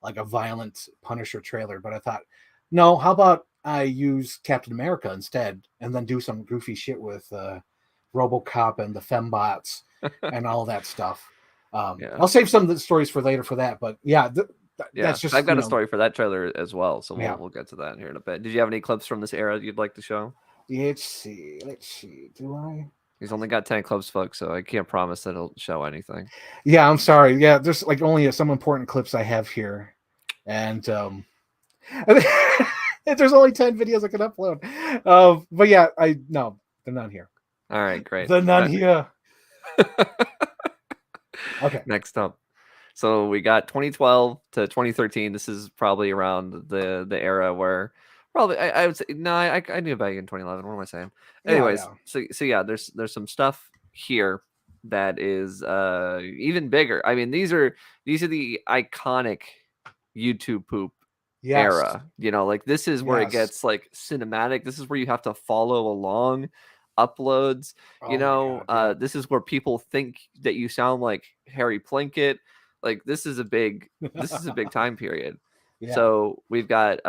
like a violent Punisher trailer. But I thought, no, how about I use Captain America instead and then do some goofy shit with RoboCop and the Fembots and all that stuff. I'll save some of the stories for later for that. But yeah, that's just, I've got a story for that trailer as well, so Yeah. we'll get to that here in a bit. Did you have any clips from this era you'd like to show? Let's see. Do I? He's only got 10 clips, folks, so I can't promise that he'll show anything. Yeah, I'm sorry. Yeah, there's like only some important clips I have here, and there's only 10 videos I can upload. But yeah, no, they're not here. All right, great. They're not here. Okay. Next up. So we got 2012 to 2013. This is probably around the era where probably I would say no, I knew about you in 2011. What am I saying? Anyways, so yeah, there's some stuff here that is even bigger. I mean, these are the iconic YouTube poop era. You know, like this is where it gets like cinematic. This is where you have to follow along uploads. You know, this is where people think that you sound like Harry Plinkett. Like this is a big time period. Yeah. So we've got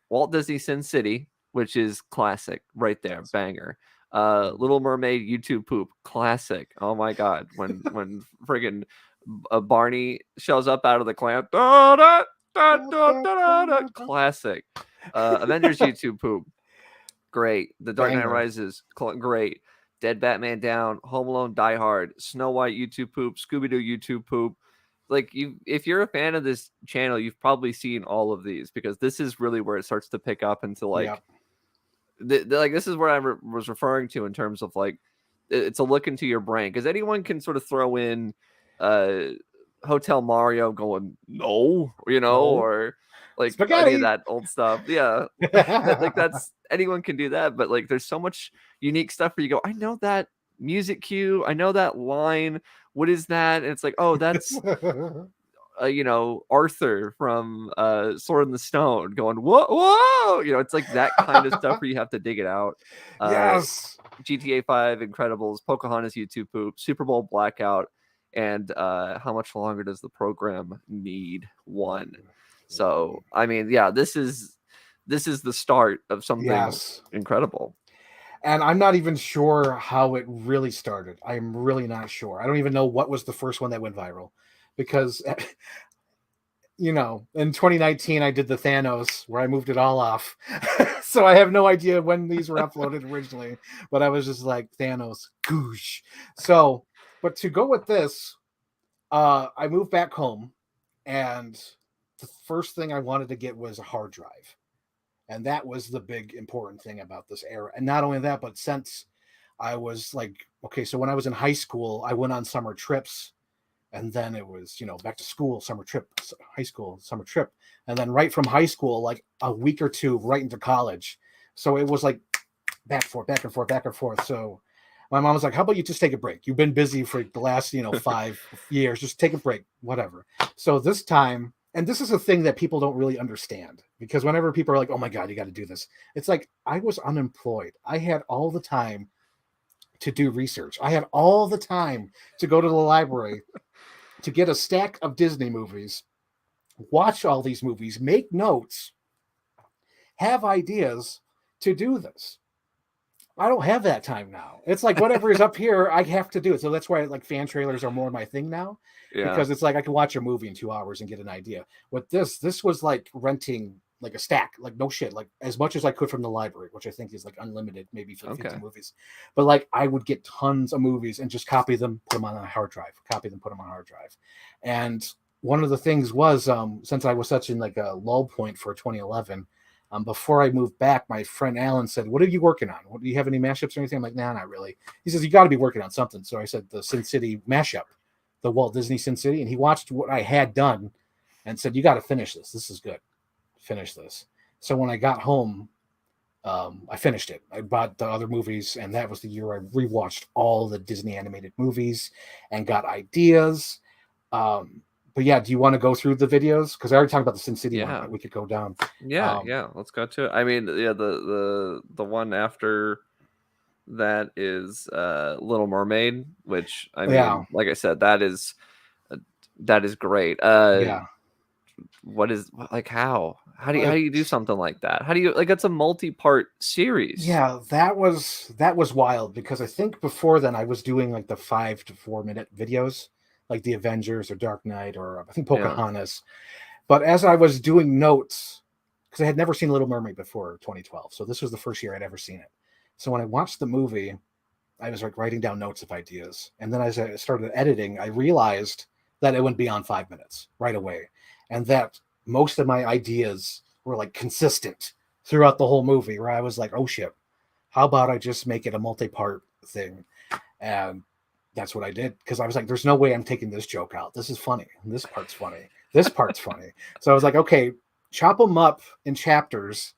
Walt Disney Sin City, which is classic right there, banger. Little Mermaid YouTube poop, classic. Oh my god, when friggin' Barney shows up out of the clam, classic. Avengers YouTube poop, great. The Dark Knight Rises, great. Dead Batman Down, Home Alone, Die Hard, Snow White YouTube poop, Scooby Doo YouTube poop. Like if you're a fan of this channel, you've probably seen all of these because this is really where it starts to pick up into like, like this is where I was referring to in terms of like, it's a look into your brain because anyone can sort of throw in Hotel Mario going no, you know, or like Spaghetti. any of that old stuff. Yeah, like that's anyone can do that, but like there's so much unique stuff where you go, I know that music cue, I know that line. What is that? And it's like, oh, that's you know, Arthur from Sword in the Stone going, whoa, you know, it's like that kind of stuff where you have to dig it out. Yes. GTA 5, Incredibles, Pocahontas YouTube poop, Super Bowl blackout, and how much longer does the program need? One. So I mean, yeah, this is the start of something incredible. And I'm not even sure how it really started. I'm really not sure. I don't even know what was the first one that went viral because, you know, in 2019, I did the Thanos where I moved it all off. So I have no idea when these were uploaded originally, but I was just like, Thanos, goosh. So, but to go with this, I moved back home and the first thing I wanted to get was a hard drive. And that was the big important thing about this era. And not only that, but since I was like, okay, so when I was in high school, I went on summer trips. And then it was, you know, back to school, summer trip, high school, summer trip. And then right from high school, like a week or two right into college. So it was like back and forth, back and forth, back and forth. So my mom was like, how about you just take a break? You've been busy for the last, you know, 5 years. Just take a break, whatever. So this time, and this is a thing that people don't really understand because whenever people are like, oh my God, you got to do this. It's like, I was unemployed. I had all the time to do research. I had all the time to go to the library, to get a stack of Disney movies, watch all these movies, make notes, have ideas to do this. I don't have that time now. It's like whatever is up here, I have to do it. So that's why like fan trailers are more my thing now, Yeah. because it's like I can watch a movie in 2 hours and get an idea. With this was like renting like a stack, like no shit, like as much as I could from the library, which I think is like unlimited, maybe for 50 movies. But like I would get tons of movies and just copy them, put them on a hard drive, copy them, put them on a hard drive. And one of the things was since I was such in like a lull point for 2011. Before I moved back, my friend Alan said, "What are you working on? Do you have any mashups or anything?" I'm like, "Nah, not really." He says, "You got to be working on something." So I said, "The Sin City mashup, the Walt Disney Sin City," and he watched what I had done and said, "You got to finish this. This is good. Finish this." So when I got home, I finished it. I bought the other movies, and that was the year I rewatched all the Disney animated movies and got ideas. But yeah, do you want to go through the videos? Because I already talked about the Sin City one, but we could go down. Yeah, let's go to it. I mean, yeah, the one after that is Little Mermaid, which I mean, like I said, that is great. What is like how do you do something like that? How do you like it's a multi-part series? Yeah, that was wild because I think before then I was doing like the 5 to 4 minute videos, like the Avengers or Dark Knight or I think Pocahontas. But as I was doing notes, because I had never seen Little Mermaid before 2012, so this was the first year I'd ever seen it. So when I watched the movie, I was like writing down notes of ideas, and then as I started editing, I realized that it went beyond 5 minutes right away, and that most of my ideas were like consistent throughout the whole movie. Where I was like, "Oh shit, how about I just make it a multi-part thing?" And that's what I did because I was like, "There's no way I'm taking this joke out. This is funny. This part's funny. This part's funny." So I was like, "Okay, chop them up in chapters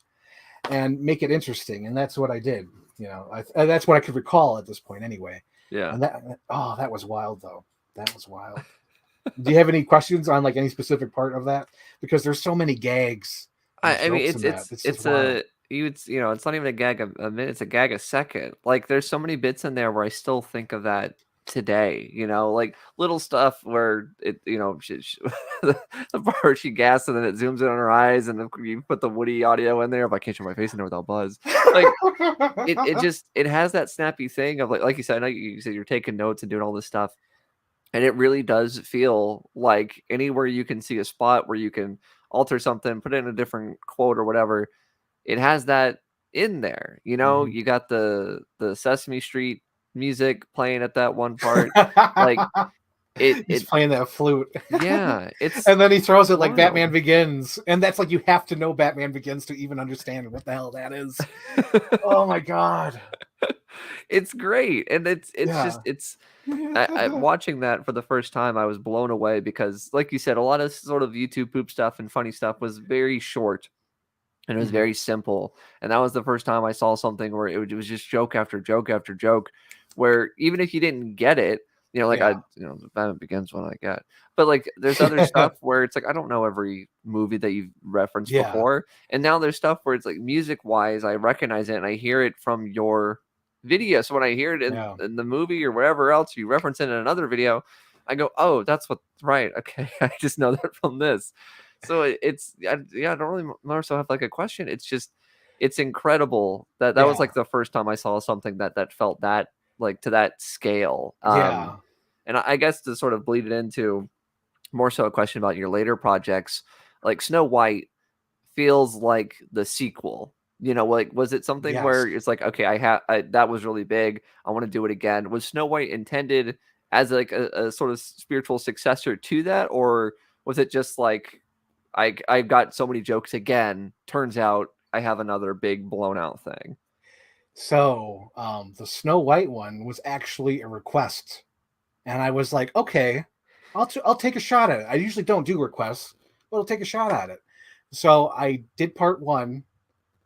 and make it interesting." And that's what I did. You know, that's what I could recall at this point, anyway. Yeah. And that was wild, though. That was wild. Do you have any questions on like any specific part of that? Because there's so many gags. I mean, it's not even a gag a minute, it's a gag a second. Like there's so many bits in there where I still think of that today, like little stuff where it, the part she gasps and then it zooms in on her eyes and then you put the Woody audio in there. If I can't show my face in there without buzz, like it has that snappy thing of like you said, I know you said you're taking notes and doing all this stuff. And it really does feel like anywhere you can see a spot where you can alter something, put it in a different quote or whatever, it has that in there. You got the Sesame Street music playing at that one part. Like he's playing that flute. Yeah. And then he throws it like Batman Begins. And that's like you have to know Batman Begins to even understand what the hell that is. Oh my God. It's great. And I'm watching that for the first time. I was blown away because, like you said, a lot of sort of YouTube poop stuff and funny stuff was very short and it was very simple. And that was the first time I saw something where it was just joke after joke after joke, where even if you didn't get it, Batman Begins one I get, but like there's other stuff where it's like I don't know every movie that you've referenced before, and now there's stuff where it's like music wise I recognize it and I hear it from your video. So when I hear it in the movie or wherever else you reference it in another video, I go, "Oh, that's what right? Okay, I just know that from this." So I don't really more so have like a question. It's just it's incredible that was like the first time I saw something that felt that like to that scale. And I guess to sort of bleed it into more so a question about your later projects, like Snow White feels like the sequel. Like was it something where it's like, okay, that was really big, I want to do it again? Was Snow White intended as like a sort of spiritual successor to that, or was it just like I got so many jokes again, turns out I have another big blown out thing? So the Snow White one was actually a request, and I was like, okay, I'll take a shot at it. I usually don't do requests, but I'll take a shot at it. So I did part 1,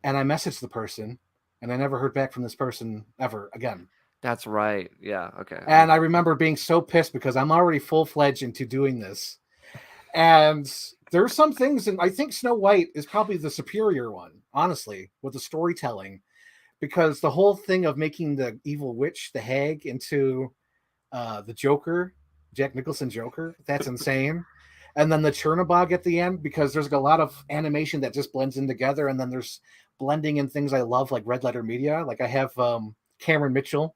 and I messaged the person, and I never heard back from this person ever again. That's right. Yeah. Okay. And I remember being so pissed because I'm already full-fledged into doing this. And there's some things, and I think Snow White is probably the superior one, honestly, with the storytelling, because the whole thing of making the evil witch, the hag, into the Joker Jack Nicholson Joker. That's insane. And then the Chernobog at the end, because there's a lot of animation that just blends in together, and then there's blending in things I love, like Red Letter Media. Like I have Cameron Mitchell.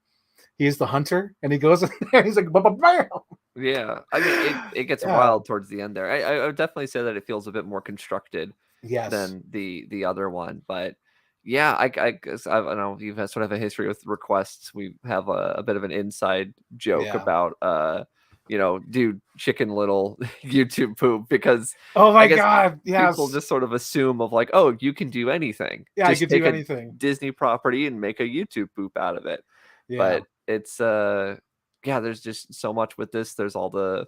He's the hunter, and he goes in there. He's like, bam. Yeah, I mean, it gets wild towards the end there. I would definitely say that it feels a bit more constructed than the other one, but yeah, I guess I don't know. You've had sort of a history with requests. We have a bit of an inside joke about dude, Chicken Little YouTube poop, because oh my I guess god, yes, people just sort of assume of like, oh, you can do anything. Yeah, just I could do anything. Disney property and make a YouTube poop out of it. Yeah. But it's there's just so much with this. There's all the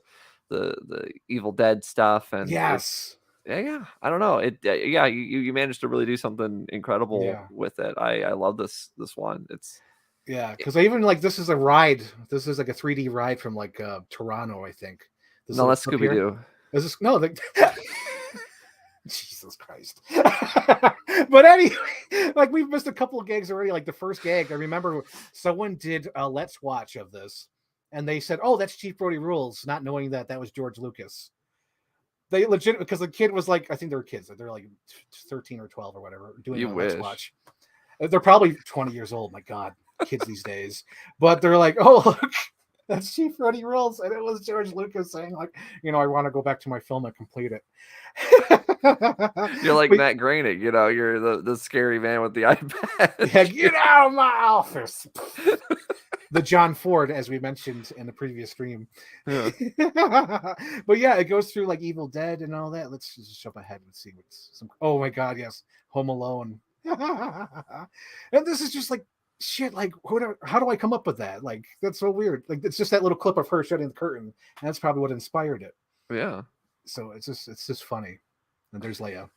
Evil Dead stuff, and yes, I don't know. You managed to really do something incredible with it. I love this one. It's because I even like this is a ride. This is like a 3D ride from like Toronto, I think. This no, that's Scooby Doo. Is this no? Jesus Christ. But anyway, like we've missed a couple of gags already. Like the first gag, I remember someone did a Let's Watch of this, and they said, "Oh, that's Chief Brody Rules," not knowing that was George Lucas. They legit, because the kid was like, I think they were kids. They're like 13 or 12 or whatever, doing a Let's Watch. They're probably 20 years old. My God, kids these days. But they're like, "Oh, look, that's Chief Brody Rules," and it was George Lucas saying, like, I want to go back to my film and complete it. You're like Matt Groening, you're the scary man with the iPad. Yeah, get out of my office. The John Ford, as we mentioned in the previous stream. Yeah. But yeah, it goes through like Evil Dead and all that. Let's just jump ahead and see what's some. Oh my God, yes, Home Alone. And this is just like shit. Like, how do I come up with that? Like, that's so weird. Like, it's just that little clip of her shutting the curtain, and that's probably what inspired it. Yeah. So it's just funny. And there's Leia.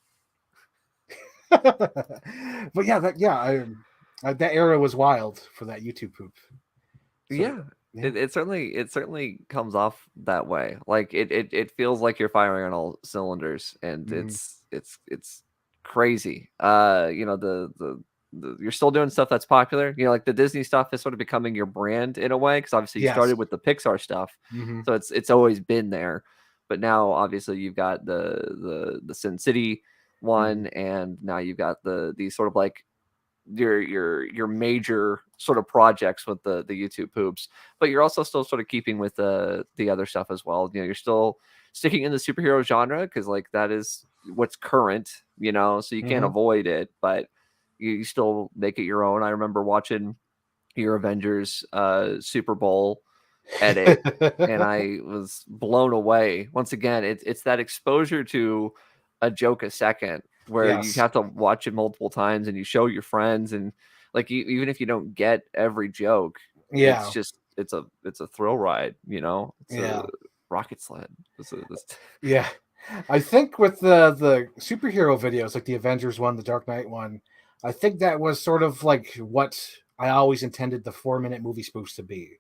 But yeah, that era was wild for that YouTube poop. So, it certainly comes off that way. Like it feels like you're firing on all cylinders, and it's crazy. You're still doing stuff that's popular. Like the Disney stuff is sort of becoming your brand in a way, because obviously you started with the Pixar stuff, so it's always been there. But now obviously you've got the Sin City one, and now you've got these sort of like your major sort of projects with the YouTube poops, but you're also still sort of keeping with the other stuff as well. You're still sticking in the superhero genre, because like that is what's current, so you can't avoid it, but you still make it your own. I remember watching your Avengers Super Bowl edit, and I was blown away. Once again, it's that exposure to a joke a second, where you have to watch it multiple times, and you show your friends, and like even if you don't get every joke, it's just it's a thrill ride, it's a rocket sled. Yeah, I think with the superhero videos, like the Avengers one, the Dark Knight one, I think that was sort of like what I always intended the 4-minute movie spoofs to be.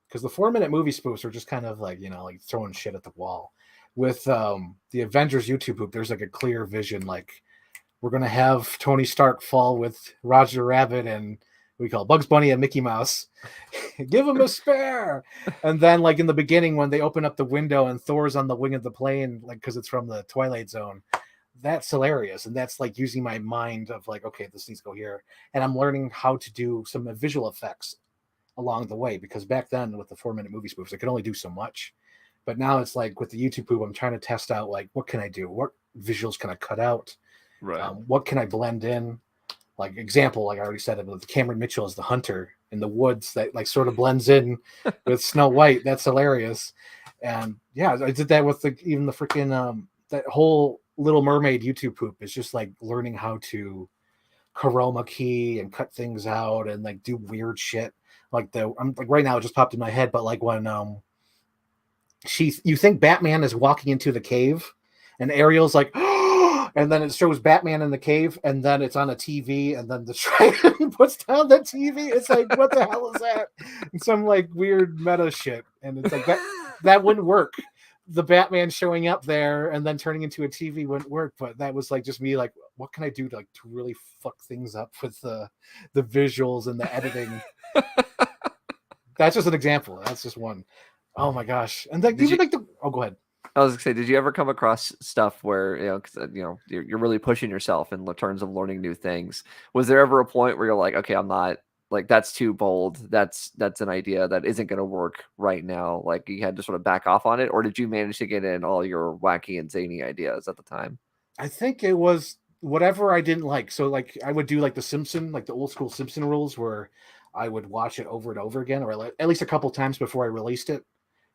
Because the 4-minute movie spoofs are just kind of like, like throwing shit at the wall. With the Avengers YouTube poop, there's like a clear vision. Like, we're going to have Tony Stark fall with Roger Rabbit and we call Bugs Bunny and Mickey Mouse. Give him a spare. And then like in the beginning, when they open up the window and Thor's on the wing of the plane, like, because it's from the Twilight Zone, that's hilarious. And that's like using my mind of like, okay, this needs to go here. And I'm learning how to do some visual effects along the way, because back then with the 4-minute movie spoofs, I could only do so much. But now it's like with the YouTube poop, I'm trying to test out like, what can I do? What visuals can I cut out? Right. What can I blend in? Like example, like I already said, with Cameron Mitchell as the hunter in the woods, that like sort of blends in with Snow White. That's hilarious. And yeah, I did that with even the freaking that whole Little Mermaid YouTube poop is just like learning how to chroma key and cut things out and like do weird shit. Like I'm like right now it just popped in my head, but like when you think Batman is walking into the cave and Ariel's like, and then it shows Batman in the cave, and then it's on a TV, and then the Trident puts down the TV. It's like, what the hell is that? And some like weird meta shit. And it's like that wouldn't work. The Batman showing up there and then turning into a TV wouldn't work. But that was like just me like, what can I do to really fuck things up with the visuals and the editing? That's just an example. That's just one. Oh my gosh. And like Did even you? like go ahead. I was gonna say, did you ever come across stuff where, 'cause, you're really pushing yourself in terms of learning new things? Was there ever a point where you're like, okay, I'm not like that's too bold. That's an idea that isn't gonna work right now. Like you had to sort of back off on it, or did you manage to get in all your wacky and zany ideas at the time? I think it was whatever I didn't like. So like I would do like the old school Simpson rules where I would watch it over and over again, or like, at least a couple times before I released it,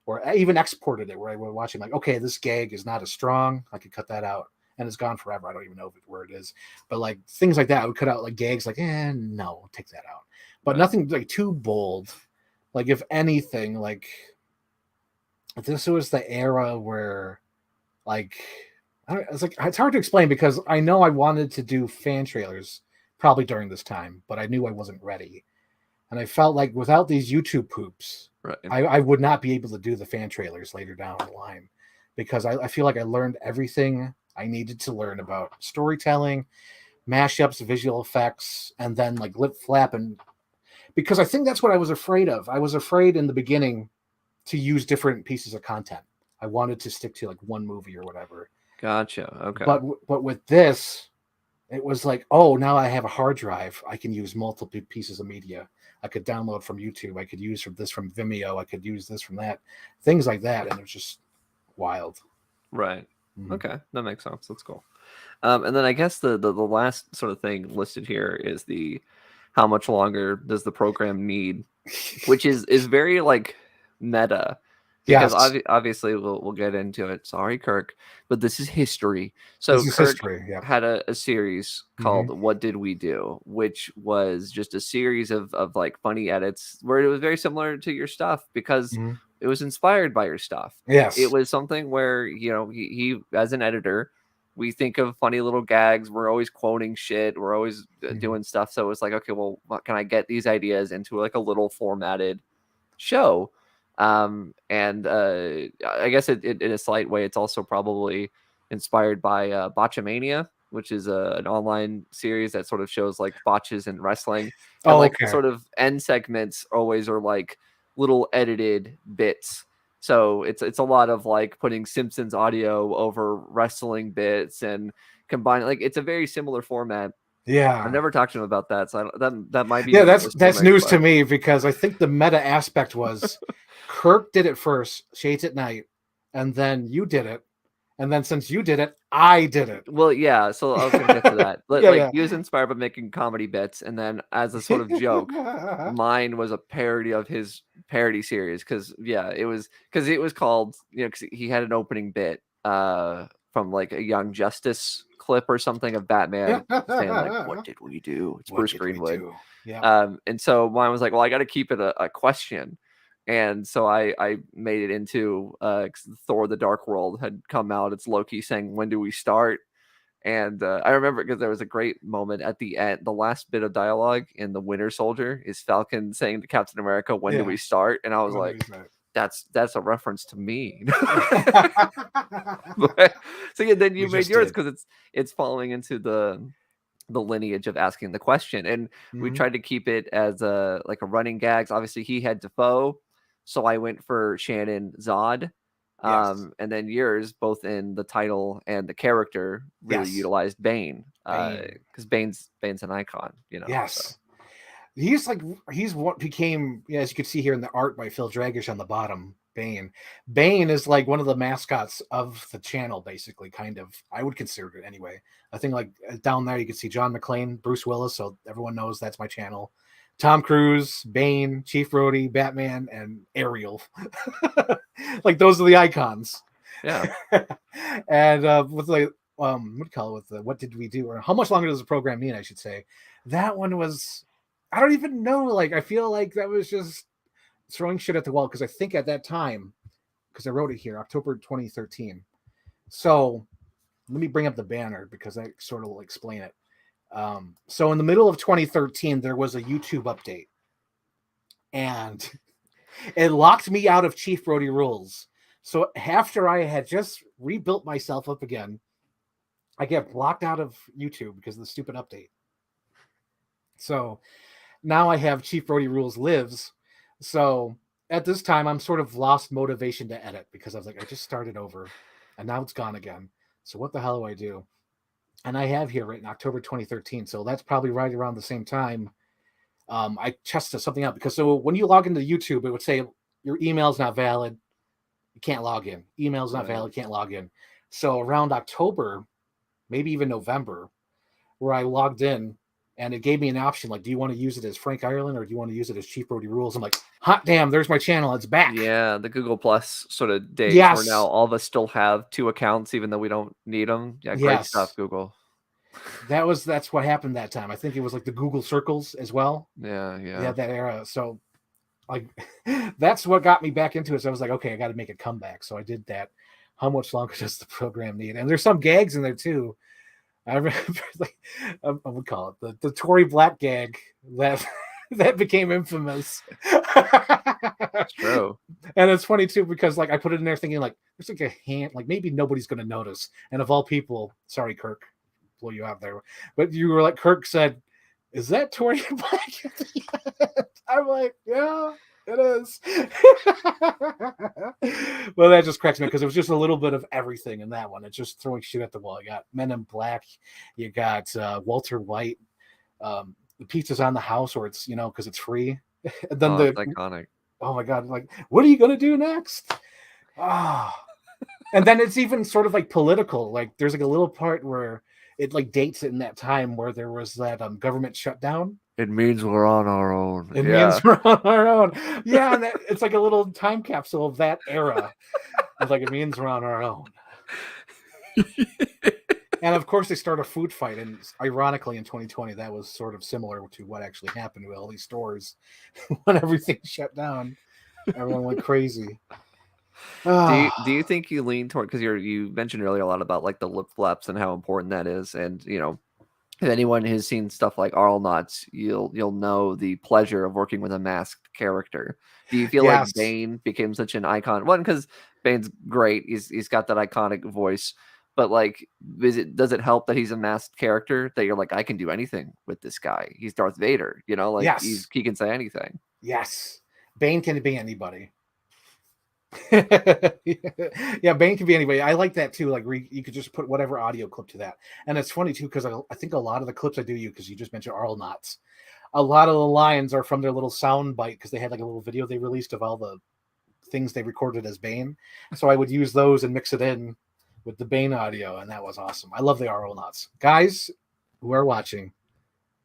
or I even exported it where I would watch it like, okay, this gag is not as strong. I could cut that out. And it's gone forever. I don't even know where it is. But like things like that, I would cut out like gags like, no, take that out. But Right. nothing like too bold. Like if anything, like this was the era where like it's hard to explain because I know I wanted to do fan trailers probably during this time, but I knew I wasn't ready. And I felt like without these YouTube poops, Right. I would not be able to do the fan trailers later down the line because I feel like I learned everything I needed to learn about storytelling, mashups, visual effects, and then like lip flap. And because I think that's what I was afraid of. I was afraid in the beginning to use different pieces of content. I wanted to stick to like one movie or whatever. Gotcha. Okay. But with this, it was like, oh, now I have a hard drive. I can use multiple pieces of media. I could download from YouTube. I could use from Vimeo. I could use this from that. Things like that. And it was just wild. Right. Mhm. Okay. That makes sense. That's cool. And then I guess the last sort of thing listed here is the how much longer does the program need, which is very like meta because Yes. obviously we'll get into it. Sorry, Kirk, but this is history. So This is Kirk history. Yeah. had a series called What Did We Do, which was just a series of like funny edits where it was very similar to your stuff because Mhm. it was inspired by your stuff. Yes. It was something where, he as an editor, we think of funny little gags. We're always quoting shit. We're always doing stuff. So it's like, okay, well, can I get these ideas into like a little formatted show? And I guess it in a slight way, it's also probably inspired by Botchamania, which is an online series that sort of shows like botches in wrestling. And Oh, like okay. sort of end segments always are like little edited bits. So it's a lot of like putting Simpsons audio over wrestling bits and combining like it's a very similar format. Yeah. I've never talked to him about that, so that might be Yeah, news that's to make, news to but me because I think the meta aspect was Kirk did it first, Shades at Night, and then you did it, and then since you did it, I did it. well, yeah. So I was gonna get to that. Yeah, Like yeah. he was inspired by making comedy bits, and then as a sort of joke, mine was a parody of his parody series because it was called because he had an opening bit from like a Young Justice clip or something of Batman saying like, "What did we do?" It's What Bruce did we Greenwood. do? Yeah. And so mine was like, well, I got to keep it a question. And so I made it into Thor: The Dark World had come out. It's Loki saying, "When do we start?" And I remember because there was a great moment at the end. The last bit of dialogue in The Winter Soldier is Falcon saying to Captain America, "When do Yeah. we start?" And I was When do like, we start? that's a reference to me. So yeah, then you We made just yours did. because it's following into the lineage of asking the question, and we Mhm. tried to keep it as a like a running gags. Obviously he had Defoe, so I went for Shannon Zod. Yes. And then yours, both in the title and the character, really Yes. utilized Bane, Bane. because Bane's an icon, So Yes. He's what became, as you can see here in the art by Phil Dragish on the bottom, Bane. Bane is like one of the mascots of the channel, basically, kind of. I would consider it anyway. I think like down there you can see John McClane, Bruce Willis, so everyone knows that's my channel. Tom Cruise, Bane, Chief Brody, Batman, and Ariel. Like those are the icons. yeah. And with like what do you call it, with the what did we do, or how much longer does the program need, I should say. That one was, I don't even know, like I feel like that was just throwing shit at the wall because I think at that time, because I wrote it here, October 2013. So let me bring up the banner because that sort of will explain it. So in the middle of 2013 there was a YouTube update and it locked me out of Chief Brody Rules. So after I had just rebuilt myself up again, I get blocked out of YouTube because of the stupid update. So now I have Chief Brody Rules lives. So at this time, I'm sort of lost motivation to edit because I was like, I just started over, and now it's gone again. So what the hell do I do? And I have here written October 2013, so that's probably right around the same time. I tested something out because so when you log into YouTube, it would say your email's not valid, you can't log in. Email's not valid, can't log in. So around October, maybe even November, where I logged in and it gave me an option like, do you want to use it as Frank Ireland or do you want to use it as ChiefBrodyRules? I'm like, hot damn, there's my channel. It's back. Yeah, the Google Plus sort of days Yes. where now all of us still have 2 accounts, even though we don't need them. Yeah, great Yes. stuff, Google. That's what happened that time. I think it was like the Google Circles as well. Yeah. Yeah, that era. So like that's what got me back into it. So I was like, okay, I got to make a comeback. So I did that. How much longer does the program need? And there's some gags in there too. I remember, like, I would call it the Tory Black gag that that became infamous. That's true. And it's funny too because like I put it in there thinking like there's like a hand, like maybe nobody's gonna notice. And of all people, sorry, Kirk, blow you out there, but you were like Kirk said, "Is that Tory Black?" I'm like, yeah. It is. Well, that just cracks me because it was just a little bit of everything in that one. It's just throwing shit at the wall. You got Men in Black, you got Walter White, the pizza's on the house, or it's because it's free. And then it's iconic. Oh my god! Like, what are you gonna do next? And then it's even sort of like political. Like, there's like a little part where it like dates it in that time where there was that government shutdown. It means we're on our own. It means we're on our own. Yeah, and it's like a little time capsule of that era. It's like, it means we're on our own. And of course, they start a food fight. And ironically, in 2020, that was sort of similar to what actually happened with all these stores when everything shut down. Everyone went crazy. Do you think you lean toward, because you mentioned earlier a lot about like the lip flaps and how important that is, and if anyone has seen stuff like Arlnauts, you'll know the pleasure of working with a masked character. Do you feel like Bane became such an icon? One, because Bane's great, he's got that iconic voice, but like, does it help that he's a masked character that you're like, I can do anything with this guy? He's Darth Vader, like he can say anything. Yes, Bane can be anybody. Yeah, Bane can be anybody. I like that too. Like, you could just put whatever audio clip to that. And it's funny too because I think a lot of the clips I do because you just mentioned Arlnauts, a lot of the lines are from their little sound bite because they had like a little video they released of all the things they recorded as Bane. So I would use those and mix it in with the Bane audio, and that was awesome. I love the Arlnauts. Guys who are watching,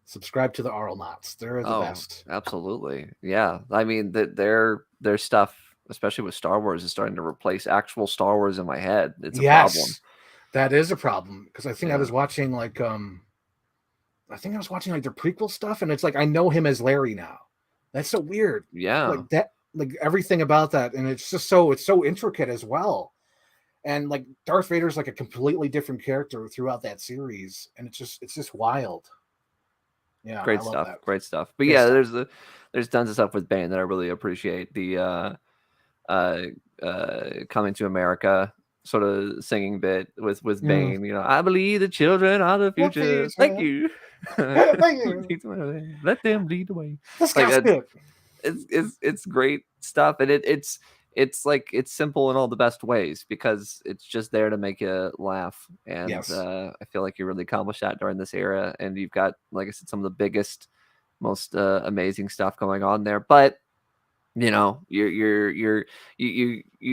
subscribe to the Arlnauts. They're the best. Absolutely. Yeah. I mean, their stuff, especially with Star Wars, is starting to replace actual Star Wars in my head. It's a problem. That is a problem because I think I was watching like their prequel stuff, and it's like I know him as Larry now. That's so weird. Yeah, like that, like everything about that, and it's just so intricate as well. And like Darth Vader's like a completely different character throughout that series, and it's just wild. Yeah, great stuff. But yeah, there's tons of stuff with Bane that I really appreciate. The Coming to America sort of singing bit with Bane, I believe the children are the future. Thank you. Thank you. Let them lead the way. Like, it's great stuff, and it's like it's simple in all the best ways because it's just there to make you laugh, and I feel like you really accomplished that during this era, and you've got, like I said, some of the biggest, most amazing stuff going on there, but you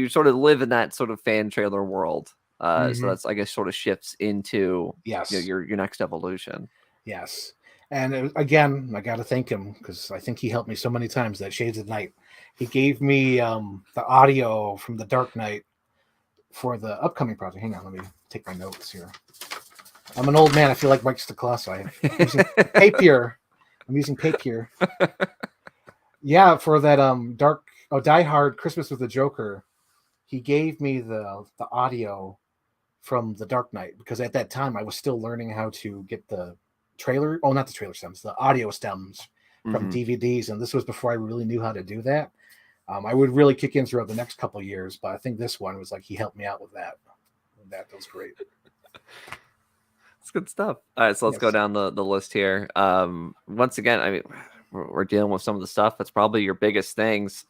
sort of live in that sort of fan trailer world. So that's, I guess, sort of shifts into your next evolution. Yes. And again, I got to thank him because I think he helped me so many times. That Shades of Night, he gave me the audio from The Dark Knight for the upcoming project. Hang on, let me take my notes here. I'm an old man. I feel like Mike Stoklosa. I'm using papier. I'm using papier. Yeah, for that Die Hard Christmas with the Joker, he gave me the audio from The Dark Knight because at that time I was still learning how to get the trailer. Oh, not the trailer stems, the audio stems from DVDs, and this was before I really knew how to do that. I would really kick in throughout the next couple of years, but I think this one was like he helped me out with that. That was great. It's good stuff. All right, so let's go down the list here. Once again, I mean, we're dealing with some of the stuff that's probably your biggest things.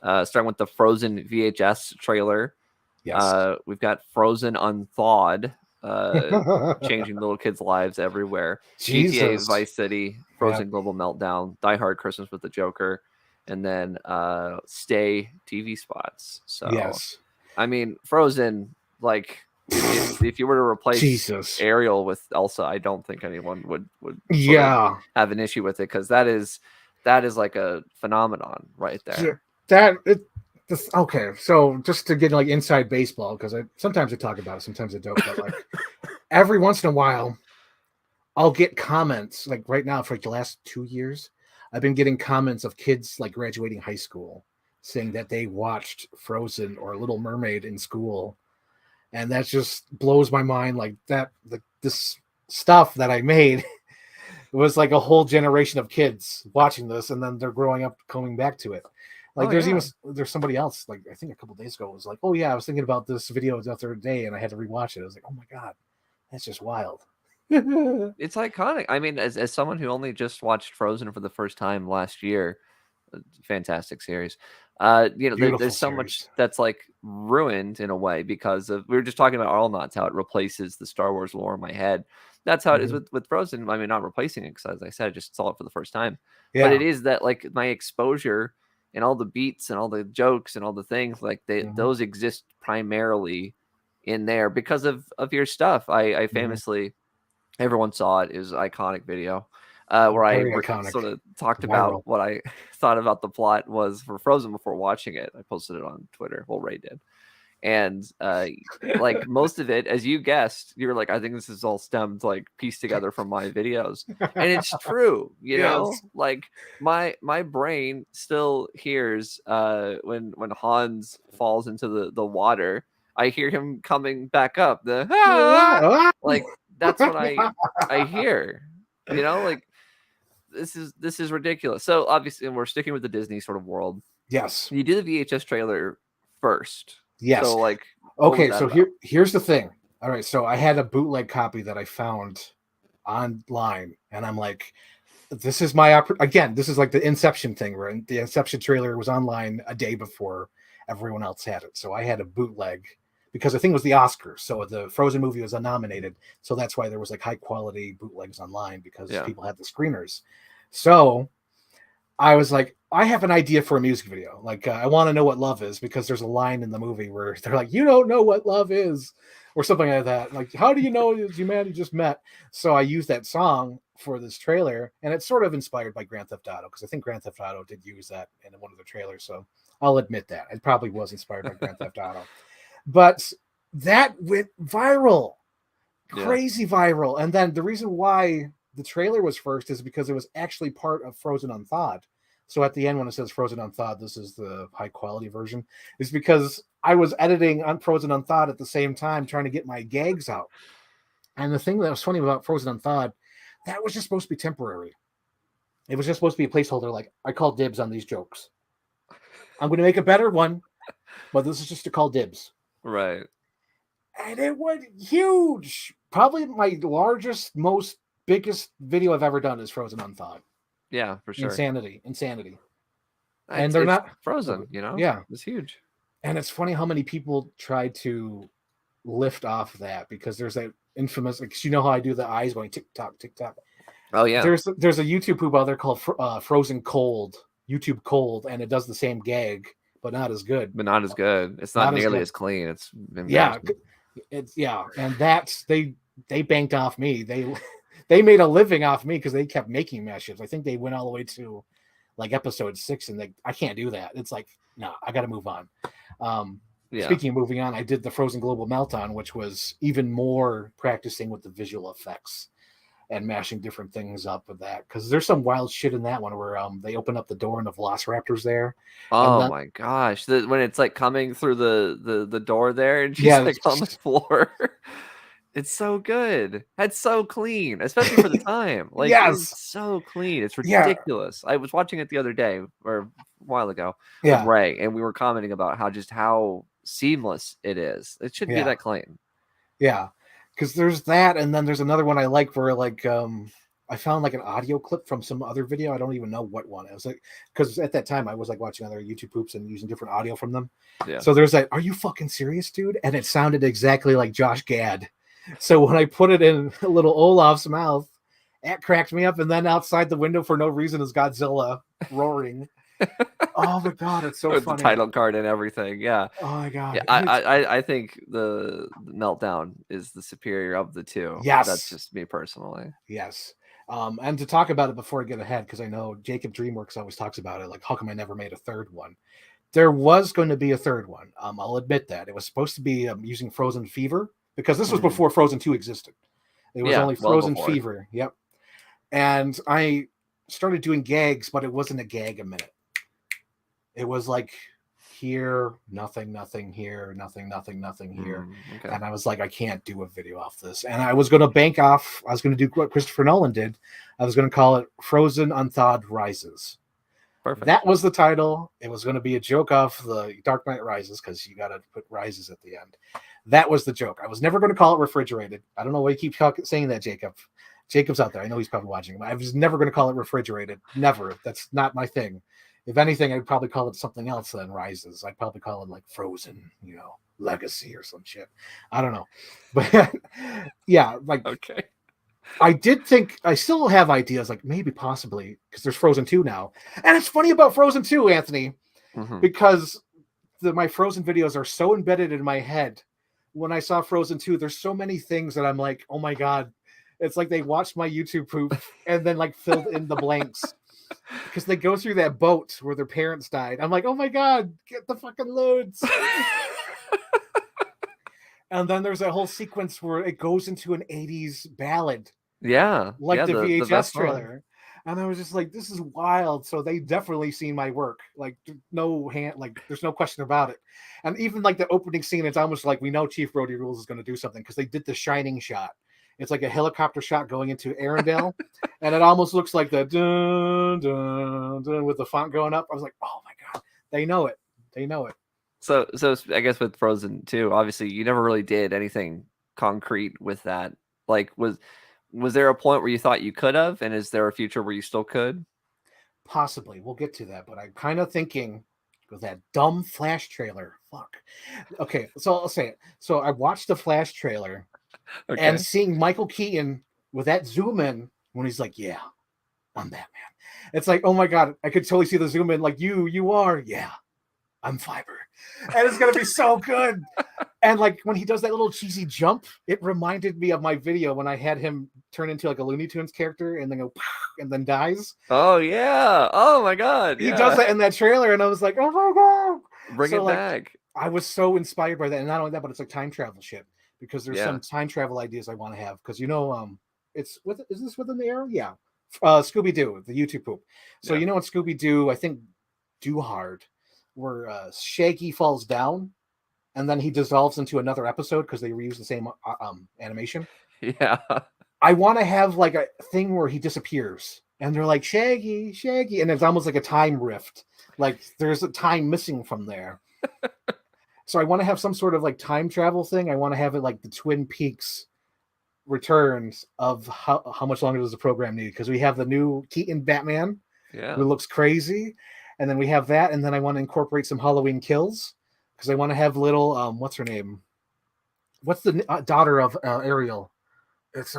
starting with the Frozen VHS trailer. Yes. We've got Frozen Unthawed, changing little kids' lives everywhere. GTA Jesus. Vice City, Frozen Global Meltdown, Die Hard Christmas with the Joker, and then Stay TV spots. So, Yes. I mean, Frozen, like, if you were to replace Jesus. Ariel with Elsa, I don't think anyone would sort of Yeah. have an issue with it, because that is like a phenomenon right there. Okay, so just to get like inside baseball, because sometimes I talk about it, sometimes I don't, but like every once in a while I'll get comments, like right now for like the last 2 years I've been getting comments of kids like graduating high school saying that they watched Frozen or Little Mermaid in school, and that just blows my mind. Like this stuff that I made it was like a whole generation of kids watching this, and then they're growing up coming back to it. Like there's somebody else, like I think a couple days ago, was like, oh yeah, I was thinking about this video the other day and I had to rewatch it. I was like, oh my god, that's just wild. It's iconic. I mean, as someone who only just watched Frozen for the first time last year, fantastic series. There's so much that's like ruined in a way because of, we were just talking about Arlenauts, how it replaces the Star Wars lore in my head. That's how it is with Frozen. I mean, not replacing it, because as I said, I just saw it for the first time. But it is that like my exposure and all the beats and all the jokes and all the things, like those exist primarily in there because of your stuff. I famously, everyone saw it, is iconic video where iconic. Sort of talked about what I thought about the plot was for Frozen before watching it. I posted it on Twitter. Well, Ray did. And like most of it, as you guessed, you were like, I think this is all stemmed, like pieced together from my videos. And it's true, you know, like my brain still hears when Hans falls into the water, I hear him coming back up. Like that's what I hear, you know, like this is ridiculous. So obviously, and we're sticking with the Disney sort of world. Yes. You do the VHS trailer first. Yes. So like, okay, so here's the thing. All right, so I had a bootleg copy that I found online, and I'm like, this is my again, this is like the Inception thing, where the Inception trailer was online a day before everyone else had it. So I had a bootleg because I think it was the Oscars. So the Frozen movie was unnominated. So that's why there was like high quality bootlegs online, because people had the screeners. So I was like, I have an idea for a music video. Like, I want to know what love is, because there's a line in the movie where they're like, you don't know what love is, or something like that. Like, how do you know humanity just met? So I used that song for this trailer, and it's sort of inspired by Grand Theft Auto, because I think Grand Theft Auto did use that in one of the trailers. So I'll admit that. It probably was inspired by Grand Theft Auto. But that went viral. Crazy viral. And then the reason why the trailer was first is because it was actually part of Frozen Unthawed. So at the end, when it says Frozen Unthawed, this is the high quality version, is because I was editing on Frozen Unthawed at the same time, trying to get my gags out. And the thing that was funny about Frozen Unthawed, that was just supposed to be temporary. It was just supposed to be a placeholder. Like, I call dibs on these jokes. I'm going to make a better one, but this is just to call dibs. Right. And it went huge. Probably my largest, biggest video I've ever done is Frozen Unthawed. Yeah, for sure. Insanity. And they're not Frozen, you know? Yeah. It's huge. And it's funny how many people try to lift off that, because there's that infamous, like, you know how I do the eyes going tick tock, tick tock. Oh yeah. There's a YouTube poop out there called Frozen Cold, YouTube Cold, and it does the same gag, but not as good. It's not nearly as clean. It's and that's they banked off me. They made a living off me because they kept making mashups. I think they went all the way to like episode 6, and I can't do that. It's like, no, I got to move on. Speaking of moving on, I did the Frozen Global Meltdown, which was even more practicing with the visual effects and mashing different things up with that, because there's some wild shit in that one where they open up the door and the Velociraptor's there. Oh my gosh! When it's like coming through the door there, and she's like on the floor. It's so good. That's so clean, especially for the time. Like, it's so clean. It's ridiculous. I was watching it the other day, or a while ago, with Ray, and we were commenting about how seamless it is. It should be that clean. Yeah, because there's that, and then there's another one I like where like I found like an audio clip from some other video. I don't even know what one. It was like, because at that time I was like watching other YouTube poops and using different audio from them. Yeah. So there's like, are you fucking serious, dude? And it sounded exactly like Josh Gad. So when I put it in little Olaf's mouth, it cracked me up. And then outside the window for no reason is Godzilla roaring. Oh my god, it's so With funny. the title card and everything. Yeah. Oh my god. Yeah, I think the Meltdown is the superior of the two. Yes. That's just me personally. Yes. And to talk about it before I get ahead, because I know Jacob Dreamworks always talks about it, like, how come I never made a third one? There was going to be a third one. I'll admit that. It was supposed to be using Frozen Fever, because this was before Frozen 2 existed. It was only Frozen Fever. Yep. And I started doing gags, but it wasn't a gag a minute. It was like, here, nothing here, nothing here. Okay. And I was like, I can't do a video off this. And I was going to bank off, I was going to do what Christopher Nolan did. I was going to call it Frozen Unthawed Rises. Perfect. That was the title. It was going to be a joke off the Dark Knight Rises, because you got to put Rises at the end. That was the joke. I was never going to call it Refrigerated. I don't know why you keep saying that, Jacob. Jacob's out there. I know he's probably watching. I was never going to call it Refrigerated. Never. That's not my thing. If anything, I'd probably call it something else than Rises. I'd probably call it like Frozen, Legacy or some shit. I don't know. But yeah, like, okay. I did think, I still have ideas, like maybe possibly, because there's Frozen 2 now. And it's funny about Frozen 2, Anthony, because my Frozen videos are so embedded in my head. When I saw Frozen 2, there's so many things that I'm like, oh my God. It's like they watched my YouTube poop and then like filled in the blanks. Because they go through that boat where their parents died. I'm like, oh my God, get the fucking loads. And then there's that whole sequence where it goes into an 80s ballad. Yeah. Like the VHS the trailer. And I was just like, this is wild. So they definitely seen my work. Like, there's no question about it. And even like the opening scene, it's almost like we know ChiefBrodyRules is going to do something, because they did the Shining shot. It's like a helicopter shot going into Arendelle, and it almost looks like the dun, dun, dun, with the font going up. I was like, oh my God, they know it. They know it. So I guess with Frozen 2, obviously you never really did anything concrete with that. Like, was there a point where you thought you could have, and is there a future where you still could? Possibly. We'll get to that, but I'm kind of thinking with that dumb Flash trailer. Fuck. Okay, so I'll say it. So I watched the Flash trailer. Okay. And seeing Michael Keaton with that zoom in when he's like, yeah, I'm Batman. It's like, oh my God, I could totally see the zoom in, like, you are, yeah, I'm Fiber. And it's going to be so good. And like when he does that little cheesy jump, it reminded me of my video when I had him turn into like a Looney Tunes character and then go and then dies. Oh yeah. Oh my God. He does that in that trailer. And I was like, oh my God. Bring it back. I was so inspired by that. And not only that, but it's like time travel shit. Because there's some time travel ideas I want to have. Because is this within the era? Yeah. Scooby-Doo, the YouTube poop. So in Scooby-Doo, I think Do Hard, where Shaggy falls down and then he dissolves into another episode because they reuse the same animation. Yeah. I want to have like a thing where he disappears and they're like, Shaggy, and it's almost like a time rift. Like there's a time missing from there. So I want to have some sort of like time travel thing. I want to have it like the Twin Peaks returns of how much longer does the program need? Because we have the new Keaton Batman, who looks crazy. And then we have that. And then I want to incorporate some Halloween kills because I want to have little, what's her name? What's the daughter of Ariel? It's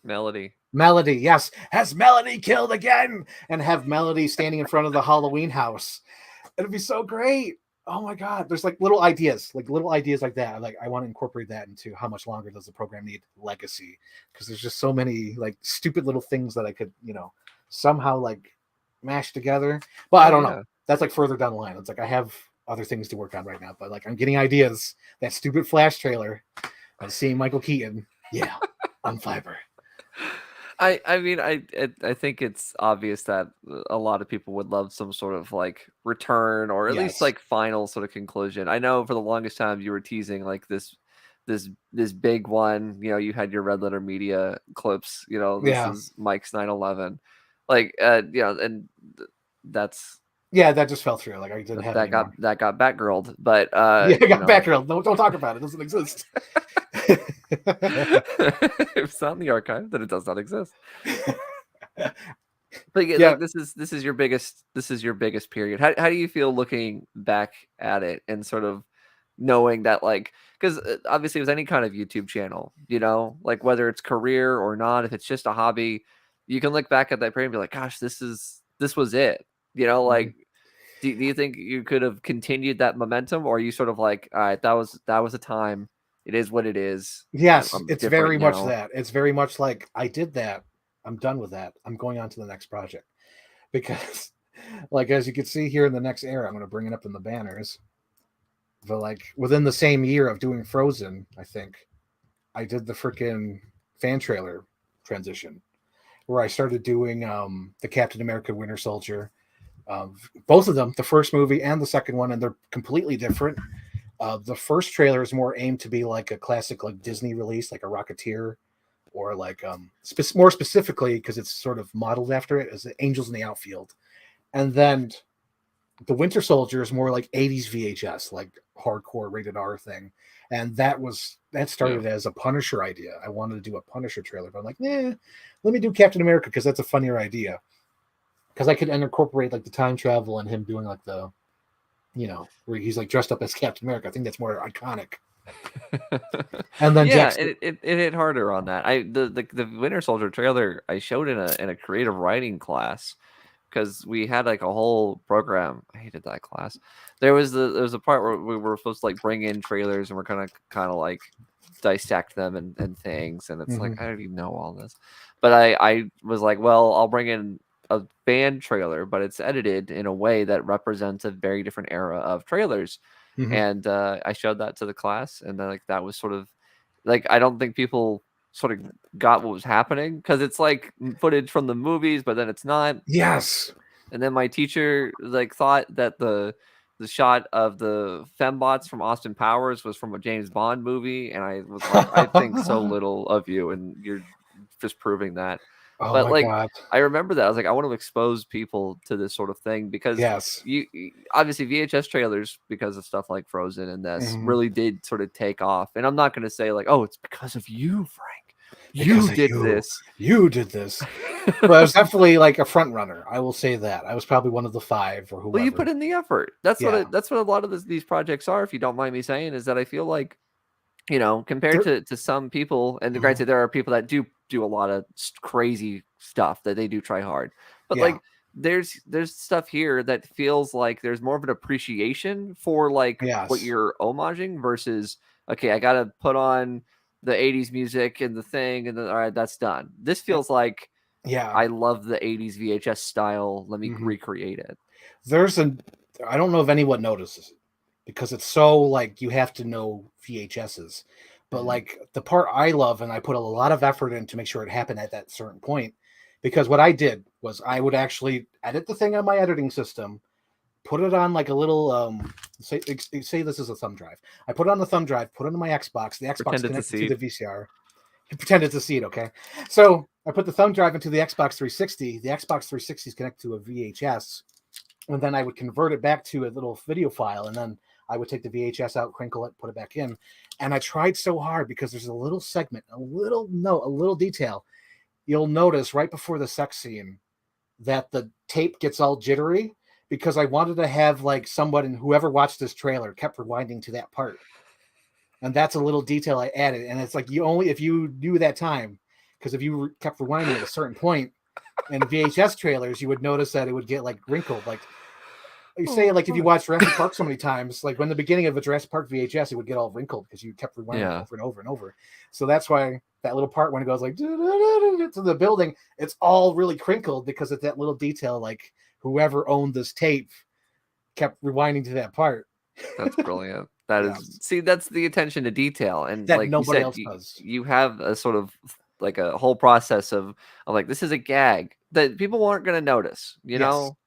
Melody. Melody, yes. Has Melody killed again? And have Melody standing in front of the Halloween house. It'd be so great. Oh my God, there's like little ideas like that. Like I want to incorporate that into how much longer does the program need legacy? Because there's just so many like stupid little things that I could, somehow like mash together. But I don't know. That's like further down the line. It's like I have other things to work on right now. But like I'm getting ideas. That stupid Flash trailer. I'm seeing Michael Keaton. Yeah, I'm Fiber. I mean, I think it's obvious that a lot of people would love some sort of like return or at least like final sort of conclusion. I know for the longest time you were teasing like this big one. You had your Red Letter Media clips. This is Mike's 9/11. Like, and that's that just fell through. Like I didn't have that got Batgirled, but it got Batgirled. Don't talk about it. It doesn't exist. If it's not in the archive, then it does not exist. But yeah, Yeah. like this is your biggest period. How do you feel looking back at it and sort of knowing that, like, because obviously with any kind of YouTube channel, like whether it's career or not, if it's just a hobby, you can look back at that period and be like, gosh, this was it. Mhm. Like, do you think you could have continued that momentum, or are you sort of like, all right, that was a time. It is what it is. Yes, I'm it's different very much now. that. It's very much like I did that. I'm done with that. I'm going on to the next project because, like, as you can see here in the next era, I'm going to bring it up in the banners. But like within the same year of doing Frozen, I think I did the freaking fan trailer transition where I started doing the Captain America Winter Soldier. Both of them, the first movie and the second one, and they're completely different. The first trailer is more aimed to be like a classic, like Disney release, like a Rocketeer, or like more specifically because it's sort of modeled after it, as the Angels in the Outfield. And then the Winter Soldier is more like 80s VHS, like hardcore rated R thing. And that started as a Punisher idea. I wanted to do a Punisher trailer, but I'm like, let me do Captain America because that's a funnier idea. Because I could incorporate like the time travel and him doing like the, where he's like dressed up as Captain America. I think that's more iconic. And then Yeah, Jackson. it hit harder on that. The Winter Soldier trailer I showed in a creative writing class, because we had like a whole program. I hated that class. There was a part where we were supposed to like bring in trailers and we're kind of like dissect them and things, and it's like, I don't even know all this. But I was like, well, I'll bring in a band trailer, but it's edited in a way that represents a very different era of trailers. And I showed that to the class, and then like that was sort of like, I don't think people sort of got what was happening, because it's like footage from the movies, but then it's not. Yes. And then my teacher like thought that the shot of the fembots from Austin Powers was from a James Bond movie, and I was like, I think so little of you, and you're just proving that. Oh But my like, God. I remember that I was like, I want to expose people to this sort of thing, because Yes. obviously VHS trailers, because of stuff like Frozen and this, Mhm. really did sort of take off. And I'm not going to say like, oh, it's because of you, Frank. Because You of did you. this. You did this. But I was definitely like a front runner. I will say that. I was probably one of the 5 or whoever. Well, you put in the effort. That's Yeah. what a lot of these projects are, if you don't mind me saying, is that I feel like, compared to some people, and granted, there are people that do a lot of crazy stuff, that they do try hard, but Yeah. like there's stuff here that feels like there's more of an appreciation for like what Yes. you're homaging, versus, okay, I gotta put on the 80s music and the thing, and then all right, that's done. This feels like, Yeah. I love the 80s VHS style, let me recreate it. I don't know if anyone notices it because it's so like you have to know VHSs. But like the part I love, and I put a lot of effort in to make sure it happened at that certain point, because what I did was I would actually edit the thing on my editing system, put it on like a little say this is a thumb drive. I put it on the thumb drive, put it on my Xbox, the Xbox Pretend it's a connected to seed. the VCR. Pretend it's a seed, okay? So I put the thumb drive into the Xbox 360. The Xbox 360 is connected to a VHS, and then I would convert it back to a little video file, and then I would take the VHS out, crinkle it, put it back in. And I tried so hard because there's a little segment, a little detail. You'll notice right before the sex scene that the tape gets all jittery, because I wanted to have like someone, and whoever watched this trailer kept rewinding to that part. And that's a little detail I added. And it's like, if you knew that time, because if you kept rewinding at a certain point in VHS trailers, you would notice that it would get like wrinkled. Like you say, like if you watch Jurassic Park so many times, like when the beginning of a Jurassic Park VHS, it would get all wrinkled because you kept rewinding over and over and over. So that's why that little part when it goes like to the building, it's all really crinkled because of that little detail. Like whoever owned this tape kept rewinding to that part. That's brilliant. That is, see, that's the attention to detail, and that like nobody you else said, does. you have a sort of like a whole process of like, this is a gag that people aren't going to notice.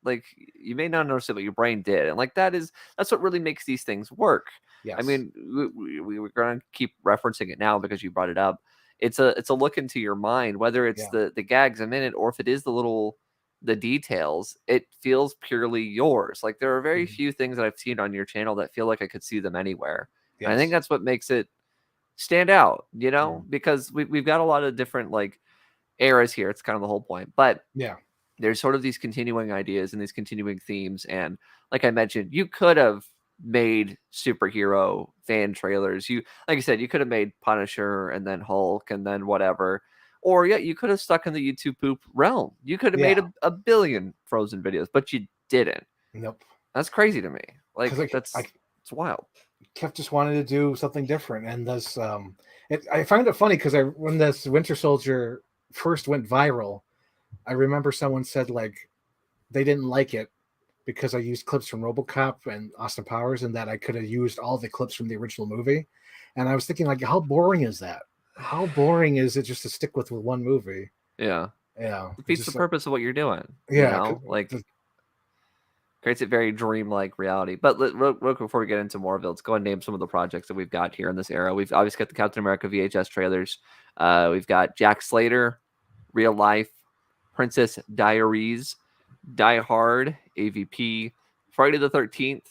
Like you may not notice it, but your brain did, and like that's what really makes these things work. Yes. I mean, we were going to keep referencing it now because you brought it up. It's a look into your mind, whether it's the gags a minute, or if it is the details. It feels purely yours. Like there are very few things that I've seen on your channel that feel like I could see them anywhere. Yes. And I think that's what makes it stand out, because we've got a lot of different like eras here. It's kind of the whole point. But Yeah. there's sort of these continuing ideas and these continuing themes. And like I mentioned, you could have made superhero fan trailers. Like I said, you could have made Punisher and then Hulk and then whatever. Or yeah, you could have stuck in the YouTube poop realm. You could have made a billion Frozen videos, but you didn't. Nope. That's crazy to me. Like it's wild. Kept just wanted to do something different, and this I find it funny because when this Winter Soldier first went viral, I remember someone said like they didn't like it because I used clips from RoboCop and Austin Powers, and that I could have used all the clips from the original movie. And I was thinking, like, how boring is that? How boring is it just to stick with one movie? Yeah. Yeah. Defeats the purpose of what you're doing. Yeah. You know? Like creates a very dreamlike reality. But real quick before we get into more of it, let's go and name some of the projects that we've got here in this era. We've obviously got the Captain America VHS trailers. We've got Jack Slater, Real Life, Princess Diaries, Die Hard, AVP, Friday the 13th,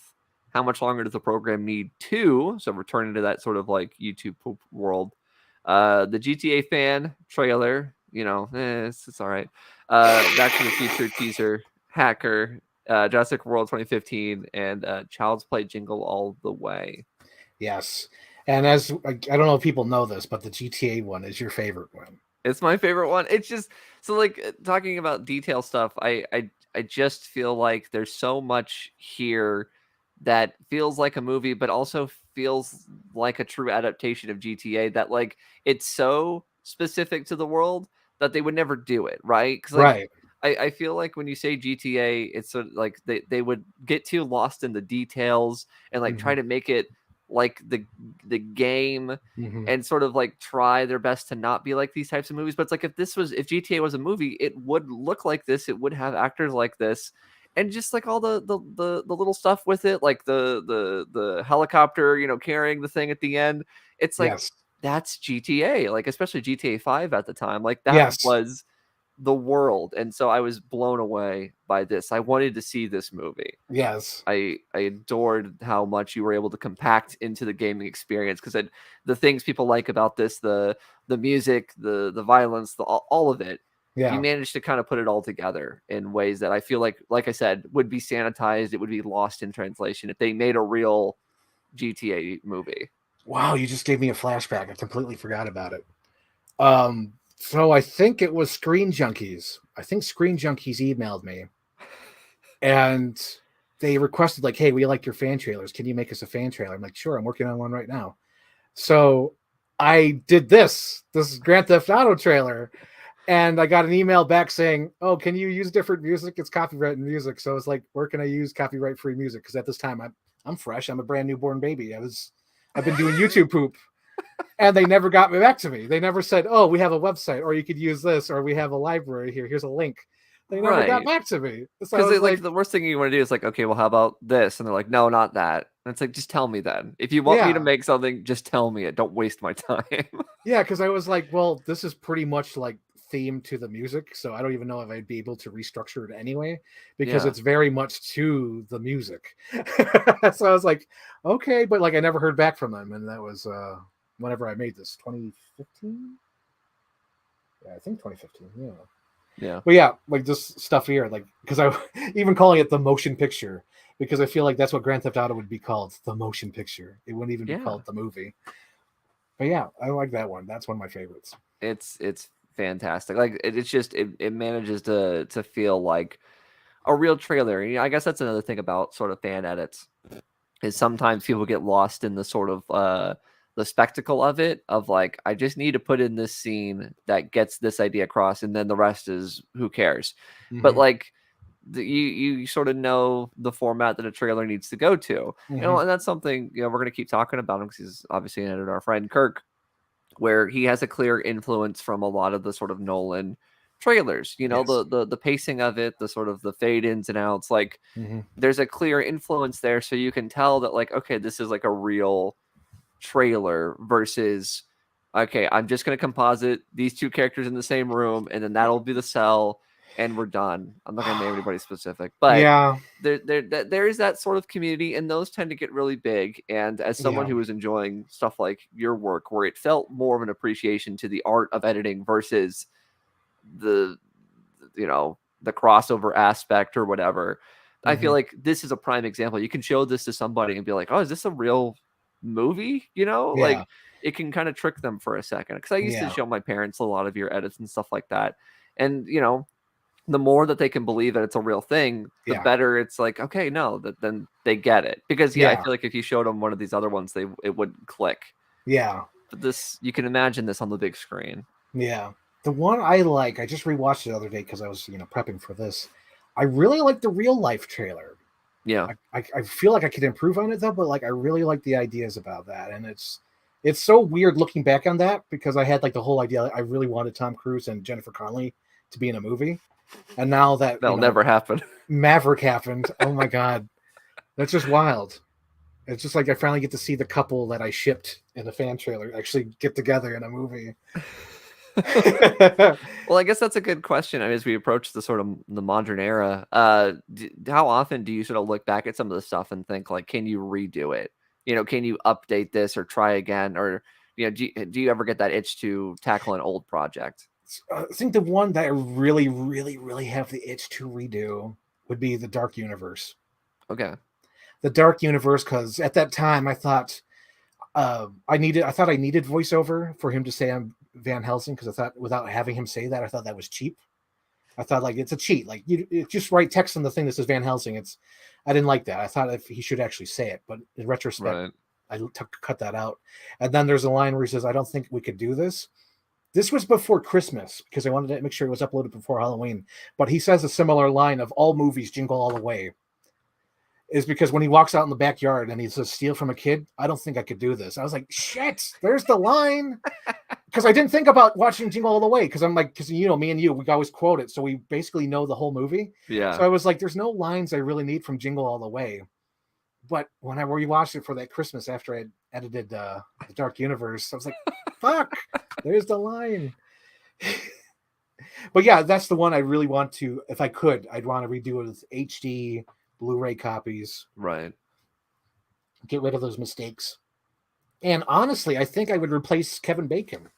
How Much Longer Does the Program Need 2? So returning to that sort of like YouTube poop world. The GTA fan trailer, it's all right. Back to the Future teaser, Hacker, Jurassic World 2015, and Child's Play Jingle All the Way. Yes. And as I don't know if people know this, but the GTA one is your favorite one. It's my favorite one. It's just so like talking about detail stuff. I just feel like there's so much here that feels like a movie, but also feels like a true adaptation of GTA. That like it's so specific to the world that they would never do it, right? Because right. I feel like when you say GTA, it's sort of like they would get too lost in the details and like try to make it like the game and sort of like try their best to not be like these types of movies. But it's like if GTA was a movie, it would look like this. It would have actors like this, and just like all the little stuff with it, like the helicopter, carrying the thing at the end. It's like that's GTA, like especially GTA 5 at the time. Like that was the world, and so I was blown away by this. I wanted to see this movie. Yes, I adored how much you were able to compact into the gaming experience, because the things people like about this, the music, the violence, all of it, you managed to kind of put it all together in ways that I feel like I said, would be sanitized. It would be lost in translation if they made a real GTA movie. Wow, you just gave me a flashback. I completely forgot about it. So I think it was Screen Junkies. I think Screen Junkies emailed me, and they requested like, "Hey, we like your fan trailers. Can you make us a fan trailer?" I'm like, "Sure, I'm working on one right now." So I did this Grand Theft Auto trailer, and I got an email back saying, "Oh, can you use different music? It's copyrighted music." So it's like, where can I use copyright-free music? Because at this time, I'm fresh. I'm a brand newborn baby. I've been doing YouTube poop. And they never got me back to me. They never said, "Oh, we have a website, or you could use this, or we have a library here. Here's a link." They never got back to me. Because like the worst thing you want to do is like, okay, well, how about this? And they're like, no, not that. And it's like, just tell me then. If you want me to make something, just tell me it. Don't waste my time. Yeah, because I was like, well, this is pretty much like themed to the music, so I don't even know if I'd be able to restructure it anyway, because it's very much to the music. So I was like, okay, but like I never heard back from them, and that was whenever I made this, 2015. Yeah, I think 2015. Yeah. But yeah, like this stuff here, like, because I even calling it the motion picture, because I feel like that's what Grand Theft Auto would be called, the motion picture. It wouldn't even be called the movie. But yeah, I like that one. That's one of my favorites. It's fantastic. Like it's just it manages to feel like a real trailer. I guess that's another thing about sort of fan edits, is sometimes people get lost in the sort of the spectacle of it, of like, I just need to put in this scene that gets this idea across, and then the rest is who cares. But like you sort of know the format that a trailer needs to go to, and that's something we're going to keep talking about him, because he's obviously an editor, our friend Kirk, where he has a clear influence from a lot of the sort of Nolan trailers, the pacing of it, the sort of the fade ins and outs, like there's a clear influence there, so you can tell that like, okay, this is like a real trailer versus, okay, I'm just going to composite these two characters in the same room, and then that'll be the cell, and we're done. I'm not going to name anybody specific, but there is that sort of community, and those tend to get really big. And as someone who was enjoying stuff like your work, where it felt more of an appreciation to the art of editing versus the the crossover aspect or whatever. I feel like this is a prime example. You can show this to somebody and be like, oh, is this a real movie? Like it can kind of trick them for a second. Because I used to show my parents a lot of your edits and stuff like that. And, the more that they can believe that it's a real thing, the better it's like, okay, no, then they get it. Because, I feel like if you showed them one of these other ones, it wouldn't click. Yeah. But this, you can imagine this on the big screen. Yeah. The one I just rewatched it the other day because I was, prepping for this. I really like the real life trailer. Yeah. I feel like I could improve on it though, but like I really like the ideas about that. And it's so weird looking back on that because I had like the whole idea. I really wanted Tom Cruise and Jennifer Connelly to be in a movie. And now that'll never happen. Maverick happened. Oh my God. That's just wild. It's just like I finally get to see the couple that I shipped in the fan trailer actually get together in a movie. Well, I guess that's a good question. I mean, as we approach the sort of the modern era, how often do you sort of look back at some of the stuff and think like, can you redo it? Can you update this or try again? Or, do you ever get that itch to tackle an old project? I think the one that I really, really, really have the itch to redo would be the Dark Universe. Okay. The Dark Universe, because at that time I thought I needed voiceover for him to say I'm Van Helsing, because I thought without having him say that, I thought that was cheap. I thought like it's a cheat. Like you just write text on the thing that says Van Helsing. I didn't like that. I thought if he should actually say it, but in retrospect, I cut that out. And then there's a line where he says, "I don't think we could do this." This was before Christmas because I wanted to make sure it was uploaded before Halloween. But he says a similar line of all movies jingle all the way. Is because when he walks out in the backyard and he says steal from a kid, I don't think I could do this. I was like, shit, there's the line. Because I didn't think about watching Jingle All the Way because I'm like, because me and you, we always quote it. So we basically know the whole movie. Yeah. So I was like, there's no lines I really need from Jingle All the Way. But when I rewatched it for that Christmas after I edited the Dark Universe, I was like, fuck, there's the line. But yeah, that's the one I really want to, if I could, I'd want to redo it with HD Blu-ray copies. Right. Get rid of those mistakes. And honestly, I think I would replace Kevin Bacon.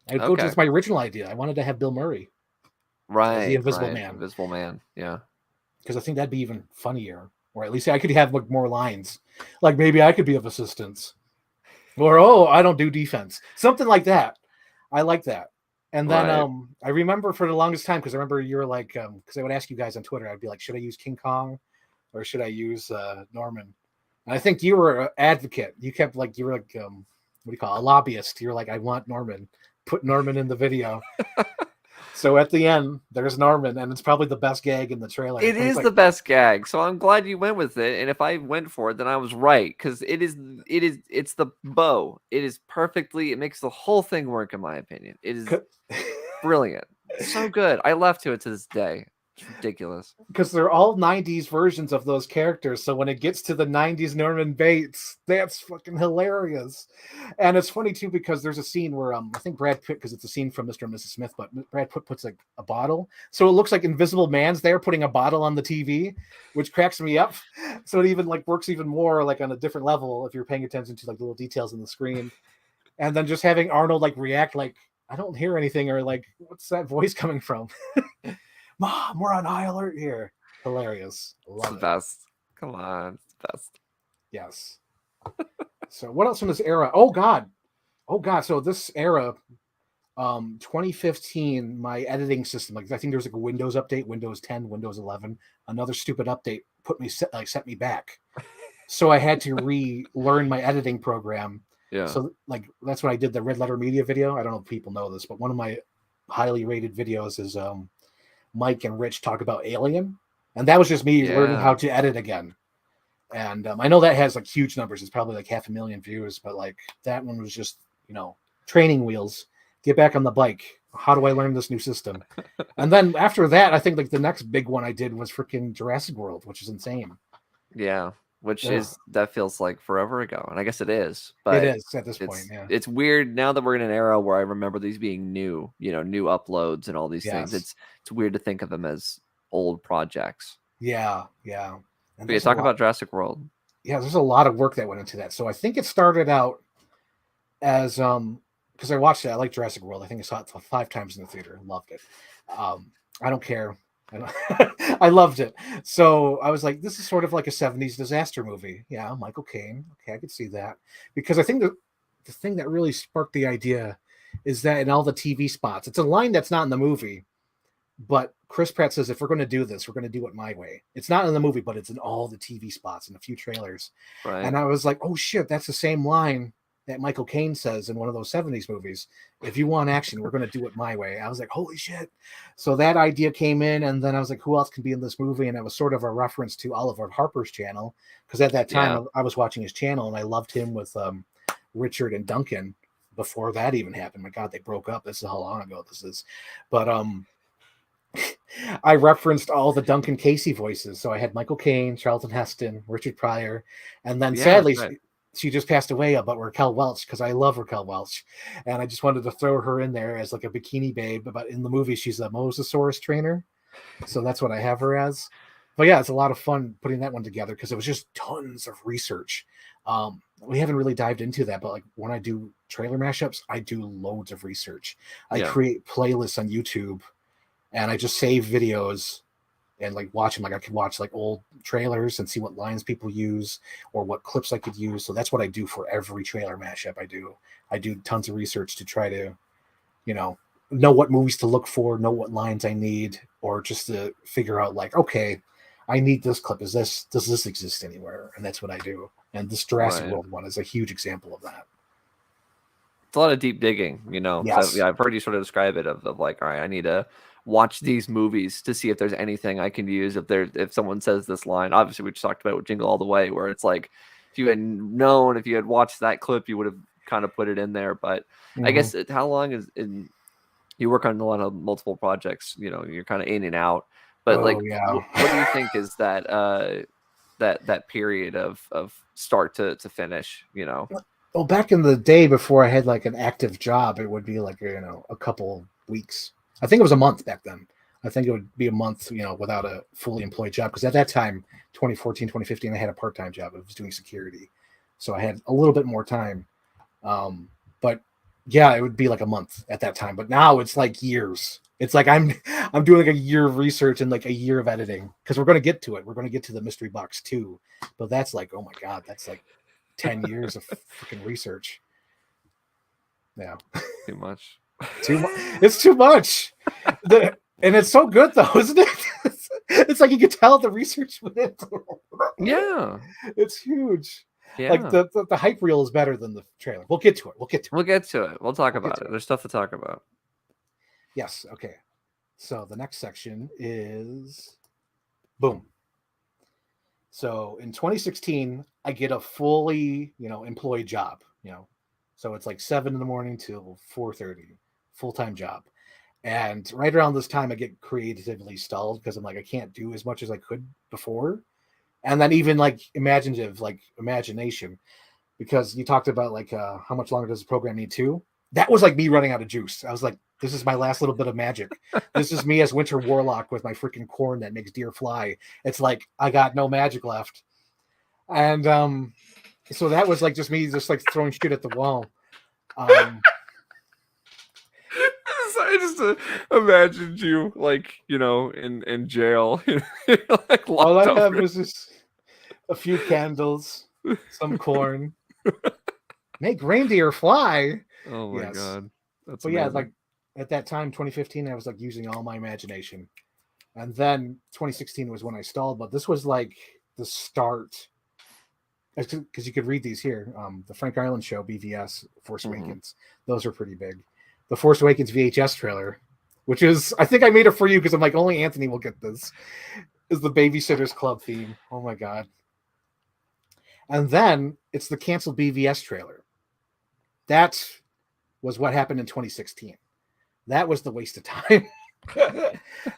I'd go to my original idea. I wanted to have Bill Murray. Right. The Invisible Man. Invisible Man. Yeah. Because I think that'd be even funnier. Or at least I could have like more lines. Like maybe I could be of assistance. Or, I don't do defense. Something like that. I like that. And then I remember for the longest time, because I remember you were like, because I would ask you guys on Twitter, I'd be like, should I use King Kong or should I use Norman? And I think you were an advocate. You kept like, you were like, what do you call it? A lobbyist. You're like, I want Norman. Put Norman in the video. So at the end, there's Norman, and it's probably the best gag in the trailer. It is the best gag. So I'm glad you went with it. And if I went for it, then I was right. Because it's the bow. It is perfectly, it makes the whole thing work, in my opinion. It is brilliant. So good. I laugh to it to this day. It's ridiculous. Because they're all 90s versions of those characters. So when it gets to the 90s Norman Bates, that's fucking hilarious. And it's funny too, because there's a scene where I think Brad Pitt, because it's a scene from Mr. and Mrs. Smith, but Brad Pitt puts like a bottle. So it looks like Invisible Man's there putting a bottle on the TV, which cracks me up. So it even like works even more like on a different level if you're paying attention to like the little details in the screen. And then just having Arnold like react like, I don't hear anything, or like, what's that voice coming from? Mom, we're on high alert here. Hilarious. It's the best. Come on. It's the best. Yes. So what else from this era? Oh God. So this era, 2015, my editing system, like I think there was like a Windows update, Windows 10, Windows 11, another stupid update set me back. So I had to relearn my editing program. Yeah. So like that's when I did the Red Letter Media video. I don't know if people know this, but one of my highly rated videos is Mike and Rich talk about Alien, and that was just me learning how to edit again. And I know that has like huge numbers. It's probably like 500,000 views, but like that one was just, training wheels. Get back on the bike. How do I learn this new system? And then after that, I think like the next big one I did was freaking Jurassic World, which is insane. Yeah. Which that feels like forever ago. And I guess it is. But it is at this point, yeah. It's weird now that we're in an era where I remember these being new, new uploads and all these things. It's weird to think of them as old projects. Yeah. But you talk about Jurassic World. Yeah, there's a lot of work that went into that. So I think it started out as because I watched it. I like Jurassic World. I think I saw it 5 times in the theater. Loved it. I don't care. I loved it. So I was like, this is sort of like a 70s disaster movie. Yeah, Michael Caine. Okay, I could see that. Because I think the thing that really sparked the idea is that in all the TV spots, it's a line that's not in the movie, but Chris Pratt says, if we're going to do this, we're going to do it my way. It's not in the movie, but it's in all the TV spots and a few trailers. Right. And I was like, oh shit, that's the same line that Michael Caine says in one of those 70s movies. If you want action, we're going to do it my way. I was like, holy shit. So that idea came in, and then I was like, who else can be in this movie? And it was sort of a reference to Oliver Harper's channel, because at that time I was watching his channel, and I loved him with Richard and Duncan before that even happened. My God, they broke up. This is how long ago this is. But I referenced all the Duncan Casey voices. So I had Michael Caine, Charlton Heston, Richard Pryor, and then sadly she just passed away, but Raquel Welch, because I love Raquel Welch, and I just wanted to throw her in there as like a bikini babe. But in the movie, she's a Mosasaurus trainer, so that's what I have her as. But yeah, it's a lot of fun putting that one together because it was just tons of research. We haven't really dived into that, but like when I do trailer mashups, I do loads of research. I create playlists on YouTube, and I just save videos and like watch them. Like I could watch like old trailers and see what lines people use or what clips I could use. So that's what I do for every trailer mashup I do tons of research to try to, know what movies to look for, know what lines I need, or just to figure out like, okay, I need this clip. Does this exist anywhere? And that's what I do. And this Jurassic World one is a huge example of that. It's a lot of deep digging, Yes. So, I've heard you sort of describe it of like, all right, I need to watch these movies to see if there's anything I can use. If someone says this line, obviously we just talked about with Jingle All the Way, where it's like, if you had watched that clip, you would have kind of put it in there. But I guess how long you work on a lot of multiple projects, you're kind of in and out. But what do you think is that that period of start to finish? Well, back in the day before I had like an active job, it would be like a couple weeks. I think it was a month back then. I think it would be a month, without a fully employed job. Because at that time, 2014, 2015, I had a part-time job. I was doing security. So I had a little bit more time. But yeah, it would be like a month at that time. But now it's like years. It's like I'm doing like a year of research and like a year of editing. Because we're going to get to it. We're going to get to the mystery box too. But that's like, oh my God, that's like 10 years of freaking research. Yeah. Too much. It's too much. And it's so good though, isn't it? It's like you can tell the research with it. Yeah. It's huge. Yeah. Like the hype reel is better than the trailer. We'll get to it. We'll talk about it. There's stuff to talk about. Yes. Okay. So the next section is boom. So in 2016, I get a fully, employed job, so it's like 7 a.m. till 4:30, full-time job. And right around this time, I get creatively stalled because I'm like, I can't do as much as I could before. And then even like imagination, because you talked about like, how much longer does the program need to? That was like me running out of juice. I was like, this is my last little bit of magic. This is me as Winter Warlock with my freaking corn that makes deer fly. It's like, I got no magic left. And so that was like just me just like throwing shit at the wall. I just imagined you like, in jail. Like all I have is just a few candles, some corn. Make reindeer fly. Oh my God. That's but amazing. Yeah, like at that time, 2015, I was like using all my imagination. And then 2016 was when I stalled, but this was like the start. Because you could read these here. The Frank Ireland Show, BVS, Force Awakens. Those are pretty big. The Force Awakens VHS trailer, which is, I think I made it for you because I'm like, only Anthony will get this, is the Babysitters Club theme. Oh my God. And then it's the canceled BVS trailer. That was what happened in 2016. That was the waste of time.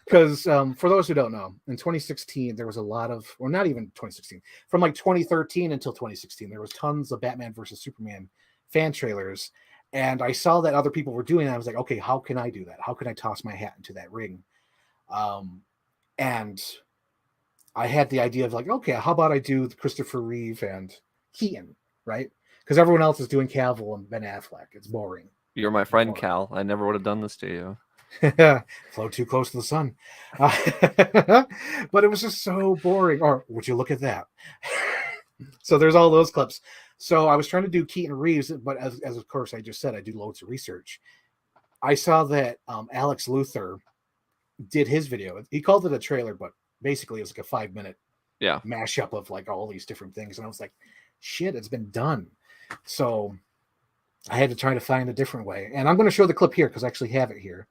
Because for those who don't know, in 2016 there was a lot of, or not even 2016, from like 2013 until 2016 there was tons of Batman versus Superman fan trailers, and I saw that other people were doing it. I was like, okay, how can I do that? How can I toss my hat into that ring? And I had the idea of like, okay, how about I do Christopher Reeve and Keaton, right? Because everyone else is doing Cavill and Ben Affleck. It's boring. You're my friend, Cal. I never would have done this to you. Flow too close to the sun. But it was just so boring. Or would you look at that? So there's all those clips. So I was trying to do Keaton Reeves, but as of course I just said, I do loads of research. I saw that Alex Luthor did his video. He called it a trailer, but basically it was like a 5-minute mashup of like all these different things. And I was like, shit, it's been done. So I had to try to find a different way. And I'm going to show the clip here because I actually have it here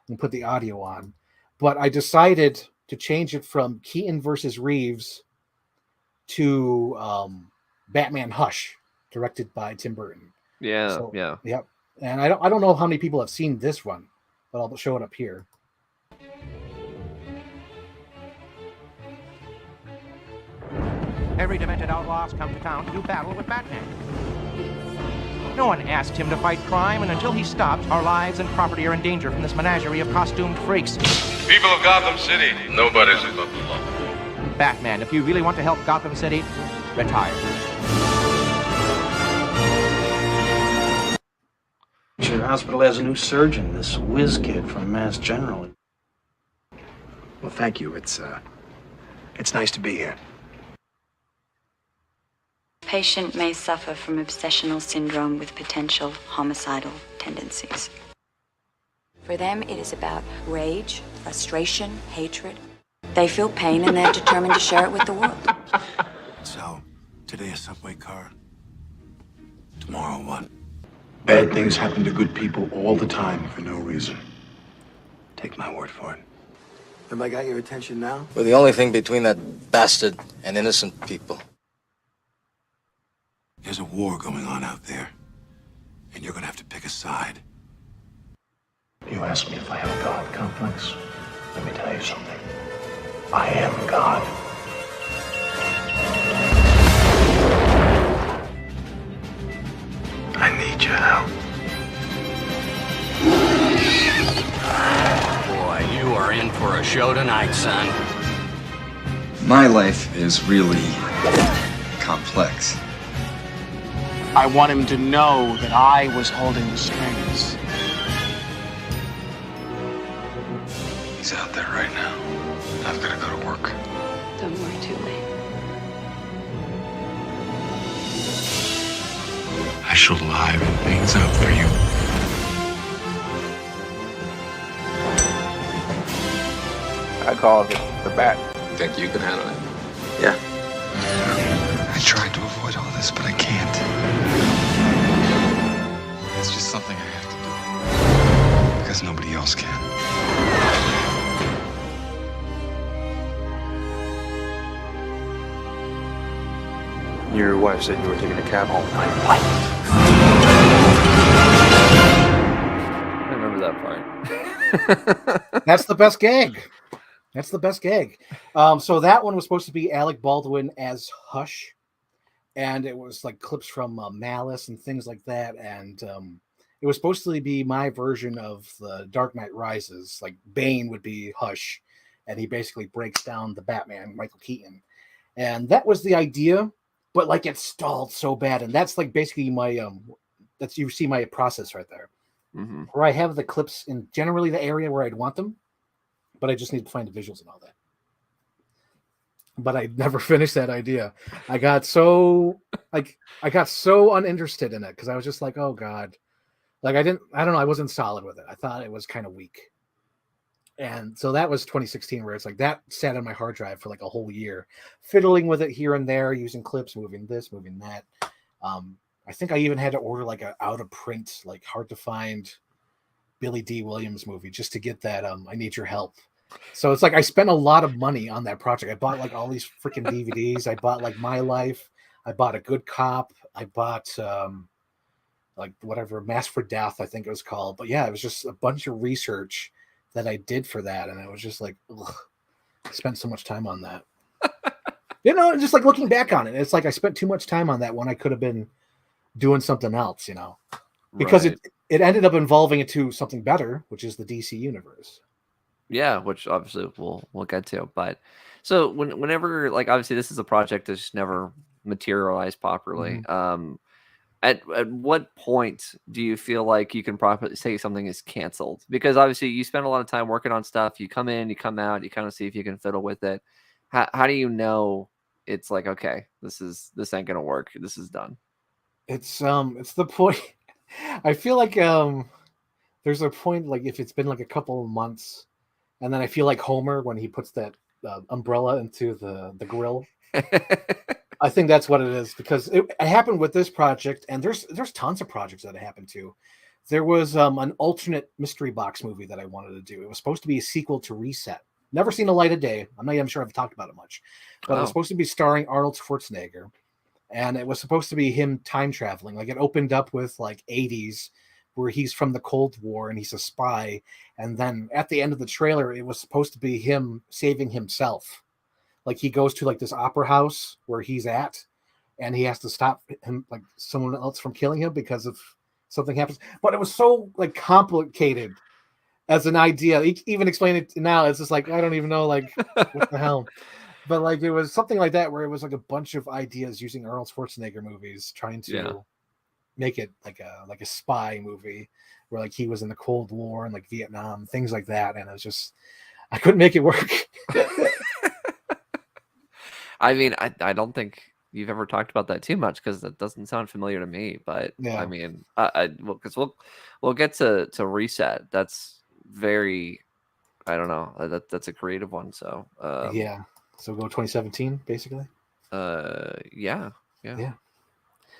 and put the audio on. But I decided to change it from Keaton versus Reeves to Batman Hush, directed by Tim Burton. Yeah. Yep. And I don't know how many people have seen this one, but I'll show it up here. Every demented outlaw has come to town to do battle with Batman. No one asked him to fight crime, and until he stops, our lives and property are in danger from this menagerie of costumed freaks. People of Gotham City, nobody's above the law. Batman, if you really want to help Gotham City, retire. Your hospital has a new surgeon, this whiz kid from Mass General. Well, thank you. It's nice to be here. Patient may suffer from obsessional syndrome with potential homicidal tendencies. For them, it is about rage, frustration, hatred. They feel pain and they're determined to share it with the world. So, today a subway car, tomorrow what? Bad things happen to good people all the time for no reason. Take my word for it. Have I got your attention now? We're the only thing between that bastard and innocent people. There's a war going on out there, and you're gonna have to pick a side. You asked me if I have a God complex. Let me tell you something. I am God. I need your help. Boy, you are in for a show tonight, son. My life is really complex. I want him to know that I was holding the strings. He's out there right now. I've got to go to work. Don't worry, too late. I shall liven things up for you. I call it the bat. Think you can handle it? Yeah. I tried to avoid all this, but I can't. It's just something I have to do. Because nobody else can. Your wife said you were taking a cab home. I remember that part. That's the best gag. That's the best gag. So that one was supposed to be Alec Baldwin as Hush. And it was like clips from Malice and things like that. And it was supposed to be my version of the Dark Knight Rises. Like Bane would be Hush. And he basically breaks down the Batman, Michael Keaton. And that was the idea. But like it stalled so bad. And that's like basically my, that's, you see my process right there. Mm-hmm. Where I have the clips in generally the area where I'd want them. But I just need to find the visuals and all that. But I never finished that idea. I got so uninterested in it because I was just like, oh God. Like I don't know, I wasn't solid with it. I thought it was kind of weak. And so that was 2016 where it's like that sat on my hard drive for like a whole year, fiddling with it here and there, using clips, moving this, moving that. I think I even had to order like a out of print, like hard to find Billy D. Williams movie just to get that I Need Your Help. So it's like I spent a lot of money on that project. I bought like all these freaking DVDs. I bought like My Life. I bought A Good Cop. I bought like whatever Mask for Death, I think it was called. But yeah, it was just a bunch of research that I did for that, and it was just like, ugh, I spent so much time on that. You know, just like looking back on it, it's like I spent too much time on that when I could have been doing something else, you know, because Right. it ended up evolving into something better, which is the DC universe. Yeah, which obviously we'll get to. But so whenever, like, obviously this is a project that's just never materialized properly. At what point do you feel like you can properly say something is canceled? Because obviously you spend a lot of time working on stuff. You come in, you come out, you kind of see if you can fiddle with it. How do you know it's like, okay, this ain't gonna work. This is done. It's the point. I feel like there's a point, like if it's been like a couple of months, and then I feel like Homer when he puts that umbrella into the grill. I think that's what it is, because it happened with this project, and there's tons of projects that it happened to. There was an alternate mystery box movie that I wanted to do. It was supposed to be a sequel to Reset. Never seen the light of day. I'm not even sure I've talked about it much, but it was supposed to be starring Arnold Schwarzenegger, and it was supposed to be him time traveling. Like, it opened up with like 80s, where he's from the Cold War and he's a spy, and then at the end of the trailer, it was supposed to be him saving himself. Like, he goes to like this opera house where he's at, and he has to stop him, like someone else, from killing him because of something happens. But it was so like complicated as an idea. Even explain it now, it's just like, I don't even know, like, what the hell. But like, it was something like that, where it was like a bunch of ideas using Arnold Schwarzenegger movies, trying to make it like a spy movie, where like he was in the Cold War and like Vietnam, things like that. And it was just, I couldn't make it work. I mean, I don't think you've ever talked about that too much, because that doesn't sound familiar to me. But yeah. I mean, because we'll get to Reset. That's very, I don't know. That's a creative one. So yeah. So go 2017, basically. Yeah.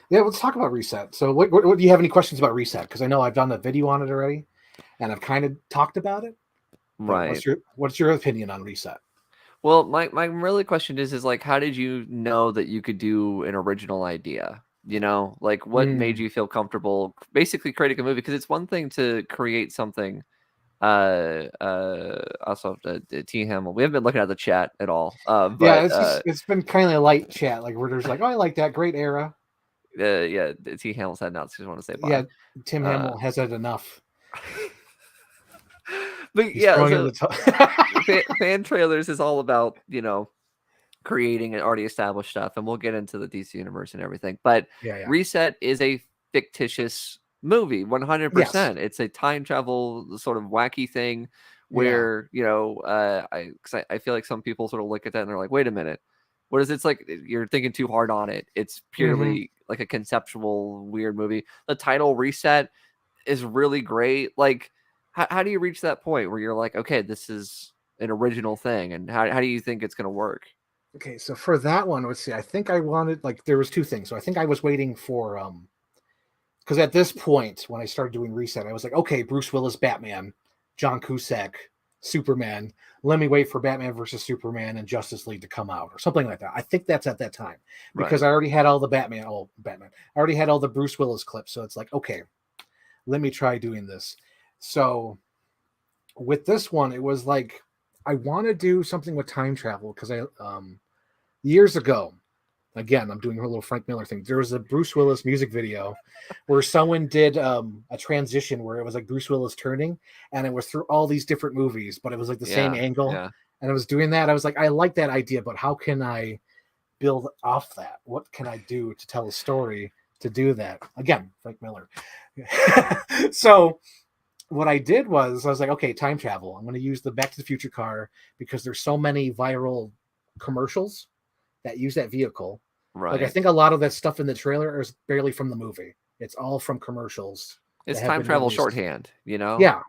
Let's talk about Reset. So what do you have any questions about Reset? Because I know I've done a video on it already, and I've kind of talked about it. Right. What's your opinion on Reset? Well, my really question is like, how did you know that you could do an original idea? You know, like, what made you feel comfortable basically creating a movie? Because it's one thing to create something. Also, T Hamill, we haven't been looking at the chat at all. But yeah, it's been kind of a light chat, like, where there's like, oh, I like that, great era. Yeah, T Hamill's heading out, so just want to say bye. Yeah, Tim Hamill has had enough. But He's yeah, so fan trailers is all about, you know, creating already established stuff, and we'll get into the DC universe and everything. But Reset is a fictitious movie, 100%. Yes. It's a time travel sort of wacky thing where you know, I feel like some people sort of look at that and they're like, wait a minute, what is it? It's like you're thinking too hard on it. It's purely like a conceptual weird movie. The title Reset is really great. Like, how do you reach that point where you're like, okay, this is an original thing, and how do you think it's going to work? Okay, so for that one, let's see. I think I wanted, like, there was two things. So I think I was waiting for because at this point when I started doing Reset, I was like, okay, Bruce Willis Batman, John Cusack Superman. Let me wait for Batman versus Superman and Justice League to come out, or something like that. I think that's at that time, because I already had all the Batman. I already had all the Bruce Willis clips, so it's like, okay, let me try doing this. So with this one, it was like, I want to do something with time travel, because I years ago, again, I'm doing a little Frank Miller thing. There was a Bruce Willis music video where someone did a transition where it was like Bruce Willis turning, and it was through all these different movies, but it was like the same angle. Yeah. And I was doing that. I was like, I like that idea, but how can I build off that? What can I do to tell a story to do that? Again, Frank Miller. So what I did was, I was like, okay, time travel. I'm going to use the Back to the Future car, because there's so many viral commercials that use that vehicle. Right. Like, I think a lot of that stuff in the trailer is barely from the movie. It's all from commercials. It's time travel shorthand, you know? Yeah.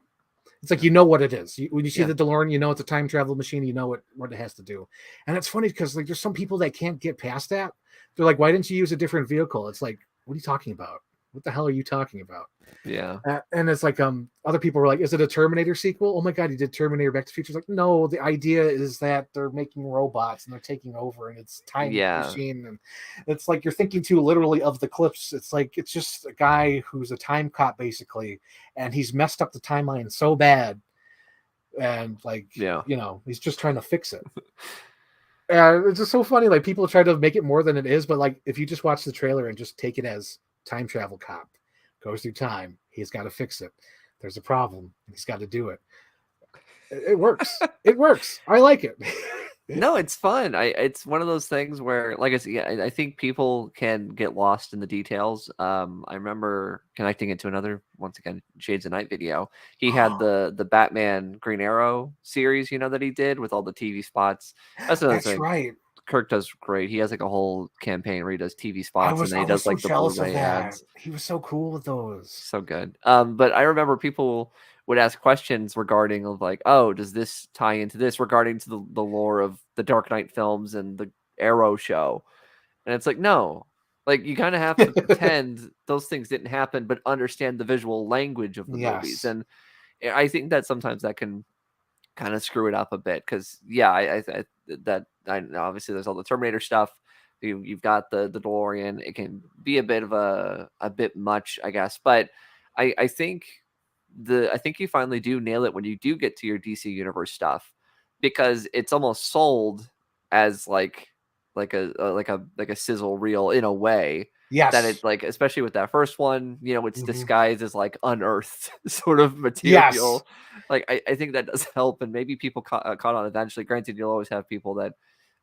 It's like, you know what it is. When you see the DeLorean, you know it's a time travel machine. You know what it has to do. And it's funny, because like, there's some people that can't get past that. They're like, why didn't you use a different vehicle? It's like, what are you talking about? What the hell are you talking about? Yeah. And it's like, other people were like, is it a Terminator sequel? Oh my God, you did Terminator Back to the Future. It's like, no, the idea is that they're making robots and they're taking over, and it's time machine. And it's like, you're thinking too literally of the clips. It's like, it's just a guy who's a time cop, basically, and he's messed up the timeline so bad. And like, you know, he's just trying to fix it. And it's just so funny. Like, people try to make it more than it is, but like, if you just watch the trailer and just take it as time travel cop goes through time, he's got to fix it. There's a problem, he's got to do it. It works. It works. I like it. No, it's fun. It's one of those things where, like I said, yeah, I think people can get lost in the details. I remember connecting it to another, once again, Shades of Night video. He had the Batman Green Arrow series, that he did with all the TV spots. That's another That's thing. right. Kirk does great. He has like a whole campaign where he does TV I spots, and was then he I was does so like the jealous of Blu-ray that. ads. He was so cool with those. So good. But I remember people would ask questions regarding of like, oh, does this tie into this regarding to the lore of the Dark Knight films and the Arrow show? And it's like, no, like you kind of have to pretend those things didn't happen, but understand the visual language of the movies. Yes. And I think that sometimes that can kind of screw it up a bit because I know obviously there's all the Terminator stuff. You've got the DeLorean. It can be a bit of a bit much, I guess, but I think you finally do nail it when you do get to your DC Universe stuff, because it's almost sold as like a sizzle reel in a way. Yes. That it's like, especially with that first one, it's disguised as like unearthed sort of Yes. material. Like I think that does help, and maybe people caught on eventually. Granted, you'll always have people that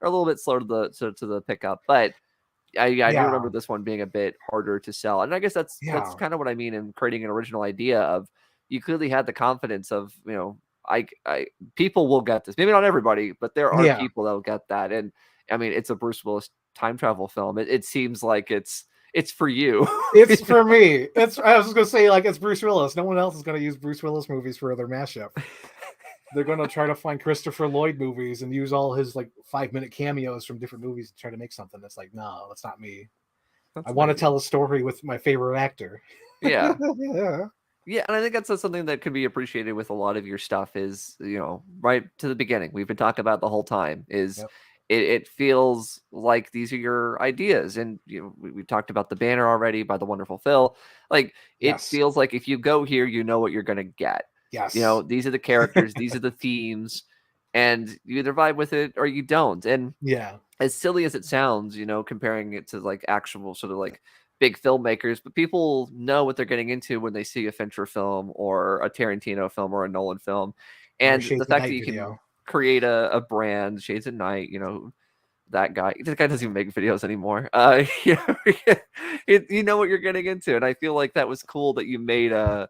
are a little bit slow to the pickup, but I do remember this one being a bit harder to sell, and I guess that's kind of what I mean in creating an original idea of. You clearly had the confidence of, I people will get this. Maybe not everybody, but there are people that will get that. And I mean, it's a Bruce Willis time travel film. It seems like it's for you. It's for me. I was just gonna say, like, it's Bruce Willis. No one else is gonna use Bruce Willis movies for their mashup. They're gonna try to find Christopher Lloyd movies and use all his like 5-minute cameos from different movies to try to make something that's like, no, that's not me. I want to tell a story with my favorite actor. Yeah. Yeah. Yeah, and I think that's something that could be appreciated with a lot of your stuff is, right to the beginning, we've been talking about the whole time, is it feels like these are your ideas. And we talked about the banner already by the wonderful Phil. Like, it feels like if you go here, you know what you're going to get. Yes. These are the characters, these are the themes, and you either vibe with it or you don't. And as silly as it sounds, comparing it to like actual sort of like big filmmakers, but people know what they're getting into when they see a Fincher film or a Tarantino film or a Nolan film. And the fact that you can create a brand, Shades at Night, that guy doesn't even make videos anymore. You know what you're getting into. And I feel like that was cool that you made a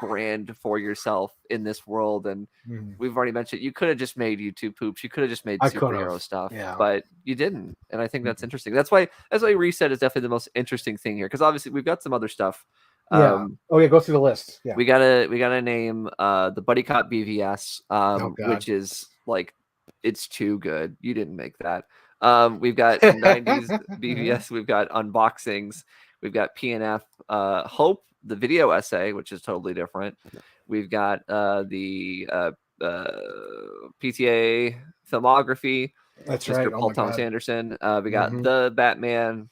brand for yourself in this world. And we've already mentioned, you could have just made YouTube poops. You could have just made superhero stuff, but you didn't. And I think that's interesting. That's why Reset is definitely the most interesting thing here. Cause obviously we've got some other stuff. Go through the list. Yeah. We gotta name the Buddy Cop BVS, which is like, it's too good. You didn't make that. We've got 90s BVS. We've got unboxings. We've got PNF, Hope, the video essay, which is totally different. We've got the PTA filmography. That's Mr. right. Paul Thomas Anderson. We got the Batman,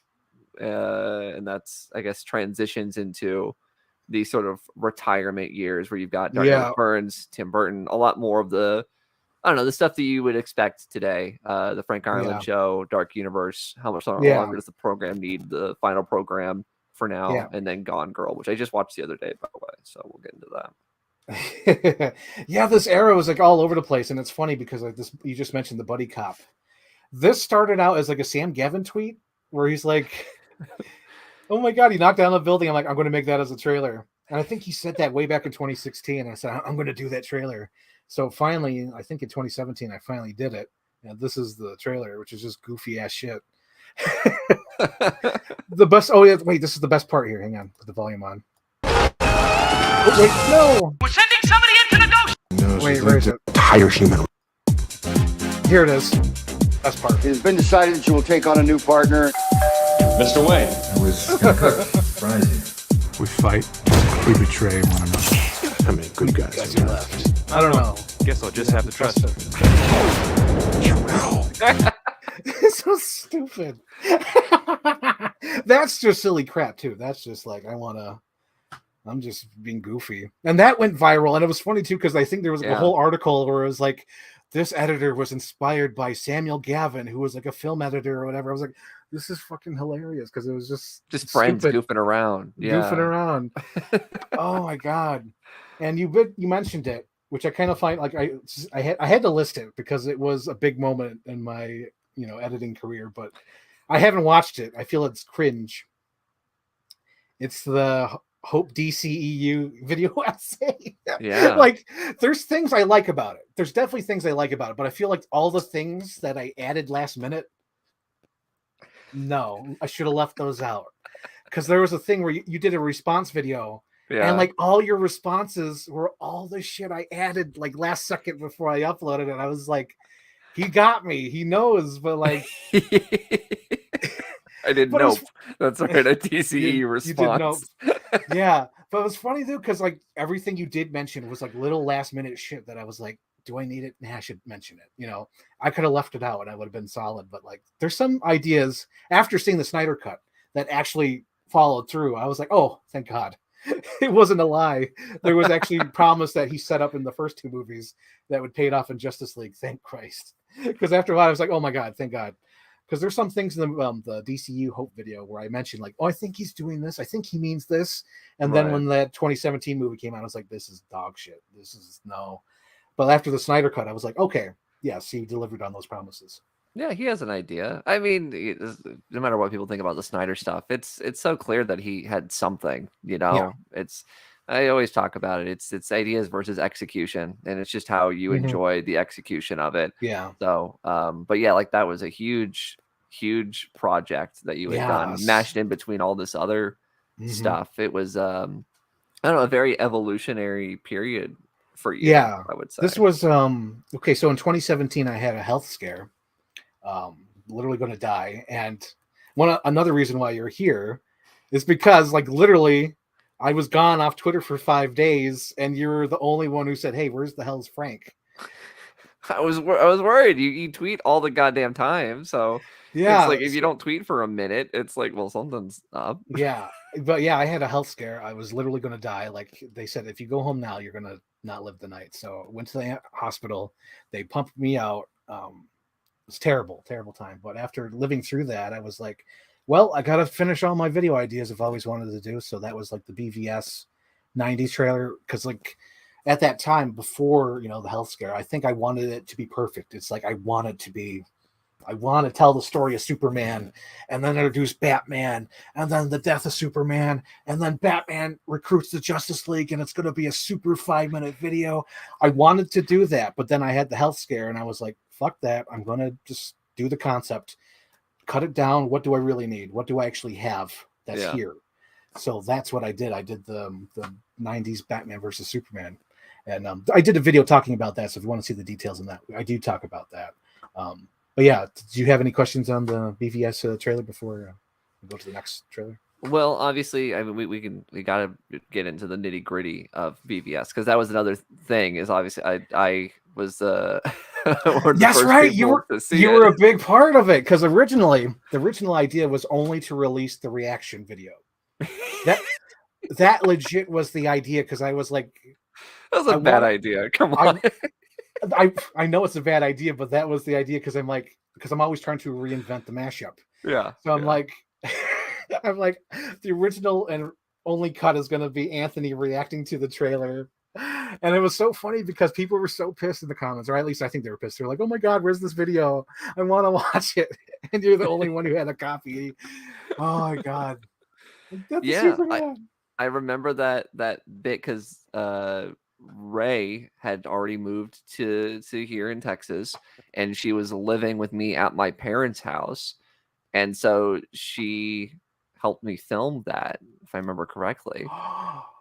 and that's, I guess, transitions into the sort of retirement years where you've got Dark Knight Returns, Tim Burton, a lot more of the, I don't know, the stuff that you would expect today. The Frank Ireland Show, Dark Universe. How much longer does the program need? The final program for now, and then Gone Girl, which I just watched the other day, by the way. So we'll get into that. This era was like all over the place, and it's funny because like this, you just mentioned the Buddy Cop. This started out as like a Sam Gavin tweet where he's like, "Oh my God, he knocked down the building." I'm like, "I'm going to make that as a trailer." And I think he said that way back in 2016. I said, "I'm going to do that trailer." So finally, I think in 2017, I finally did it. And this is the trailer, which is just goofy ass shit. The best. Oh yeah, wait. This is the best part here. Hang on, put the volume on. Oh, wait, no. We're sending somebody into the ghost. Wait, where is it? Entire human. Here it is. Best part. It has been decided that you will take on a new partner, Mr. Wayne. I was gonna cook fries here. We fight. We betray one another. I mean, good guys. Left. I don't know. Guess I'll just have to trust him. It's so stupid. That's just silly crap too. That's just like, I'm just being goofy. And that went viral. And it was funny too, because I think there was a whole article where it was like, this editor was inspired by Samuel Gavin, who was like a film editor or whatever. I was like, this is fucking hilarious, because it was just friends goofing around. Goofing around. Oh my God. And you mentioned it. which I kind of find like I had to list it because it was a big moment in my editing career, but I haven't watched it. I feel it's cringe. It's the Hope DCEU video essay. Yeah. Like, there's things I like about it. There's definitely things I like about it, but I feel like all the things that I added last minute, no, I should have left those out. Because there was a thing where you did a response video, and like all your responses were all the shit I added like last second before I uploaded it. I was like, he got me. He knows, but like I didn't know. That's right, a DCE response. You did nope. Yeah, but it was funny though, because like everything you did mention was like little last minute shit that I was like, do I need it? Nah, I should mention it. I could have left it out and I would have been solid. But like, there's some ideas after seeing the Snyder Cut that actually followed through. I was like, oh, thank God. It wasn't a lie. There was actually promise that he set up in the first two movies that would pay it off in Justice League. Thank Christ. Because after a while, I was like, oh my God, thank God. Because there's some things in the DCU Hope video where I mentioned like, oh, I think he's doing this. I think he means this. And then when that 2017 movie came out, I was like, this is dog shit. This is no. But after the Snyder Cut, I was like, okay, yes, he delivered on those promises. Yeah, he has an idea. I mean, no matter what people think about the Snyder stuff, it's so clear that he had something. I always talk about it. It's ideas versus execution, and it's just how you enjoy the execution of it. Yeah. So, but yeah, like that was a huge project that you had done, mashed in between all this other stuff. It was, I don't know, a very evolutionary period for you. Yeah, I would say this was okay. So in 2017, I had a health scare. Literally going to die, and another reason why you're here is because like literally I was gone off Twitter for 5 days, and you're the only one who said, hey, where's the hell's Frank? I was worried. You tweet all the goddamn time, so yeah, it's like if you don't tweet for a minute, it's like, well, something's up. Yeah, but yeah, I had a health scare. I was literally going to die. Like they said, if you go home now, you're going to not live the night. So I went to the hospital. They pumped me out. It was terrible time. But after living through that, I was like, well, I got to finish all my video ideas I've always wanted to do. So that was like the BVS 90s trailer. Because like at that time, before, the health scare, I think I wanted it to be perfect. It's like I want to tell the story of Superman and then introduce Batman and then the death of Superman and then Batman recruits the Justice League and it's going to be a super 5-minute video. I wanted to do that, but then I had the health scare and I was like, fuck that. I'm going to just do the concept, cut it down. What do I really need? What do I actually have that's here? So that's what I did. I did the 90s Batman versus Superman. And I did a video talking about that. So if you want to see the details on that, I do talk about that. But yeah, do you have any questions on the BVS trailer before we go to the next trailer? Well, obviously, I mean, we got to get into the nitty gritty of BVS because that was another thing. Is obviously I was that's right. You were a big part of it because originally the original idea was only to release the reaction video. That legit was the idea because I was like, that was a bad idea. Come on. I know it's a bad idea, but that was the idea because I'm always trying to reinvent the mashup. Yeah. So I'm like, the original and only cut is going to be Anthony reacting to the trailer. And it was so funny because people were so pissed in the comments, or at least I think they were pissed. They're like, oh my God, where's this video? I want to watch it. And you're the only one who had a copy. Oh my God. Yeah. I remember that bit because Ray had already moved to here in Texas, and she was living with me at my parents' house, and so she helped me film that, if I remember correctly.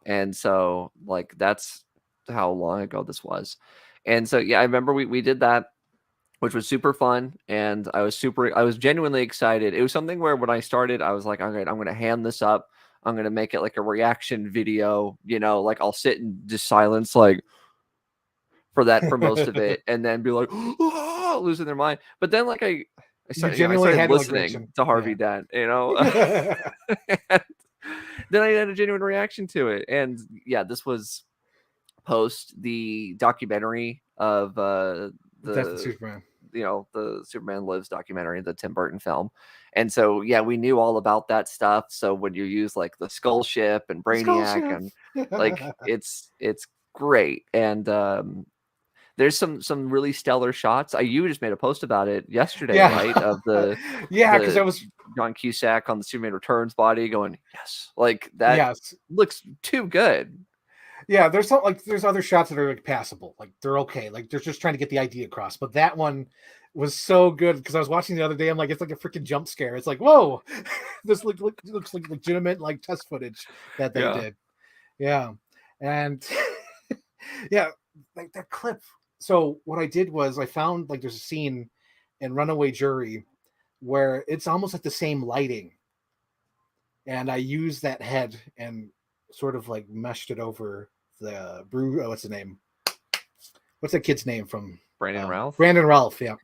And so like that's how long ago this was. And so yeah, I remember we did that, which was super fun, and I was genuinely excited. It was something where when I started, I was like, all right, I'm gonna hand this up. I'm going to make it like a reaction video, like I'll sit in just silence, like for most of it. And then be like, oh, losing their mind. But then like I started listening to Harvey Dent, then I had a genuine reaction to it. And yeah, this was post the documentary of the Death of Superman. The Superman Lives documentary, the Tim Burton film. And so, yeah, we knew all about that stuff. So when you use like the Skull Ship and Brainiac and like, it's great. And there's some really stellar shots. You just made a post about it yesterday, right? Of the because I was John Cusack on the Superman Returns body going, yes, like that. Yes, looks too good. Yeah, there's other shots that are like passable, like they're okay, like they're just trying to get the idea across. But that one was so good because I was watching the other day. I'm like, it's like a freaking jump scare. It's like, whoa, this looks like legitimate like test footage that they did. Yeah, and yeah, like that clip. So what I did was I found like there's a scene in Runaway Jury where it's almost like the same lighting, and I used that head and sort of like meshed it over the what's the name? What's that kid's name from Brandon Ralph? Brandon Ralph, yeah,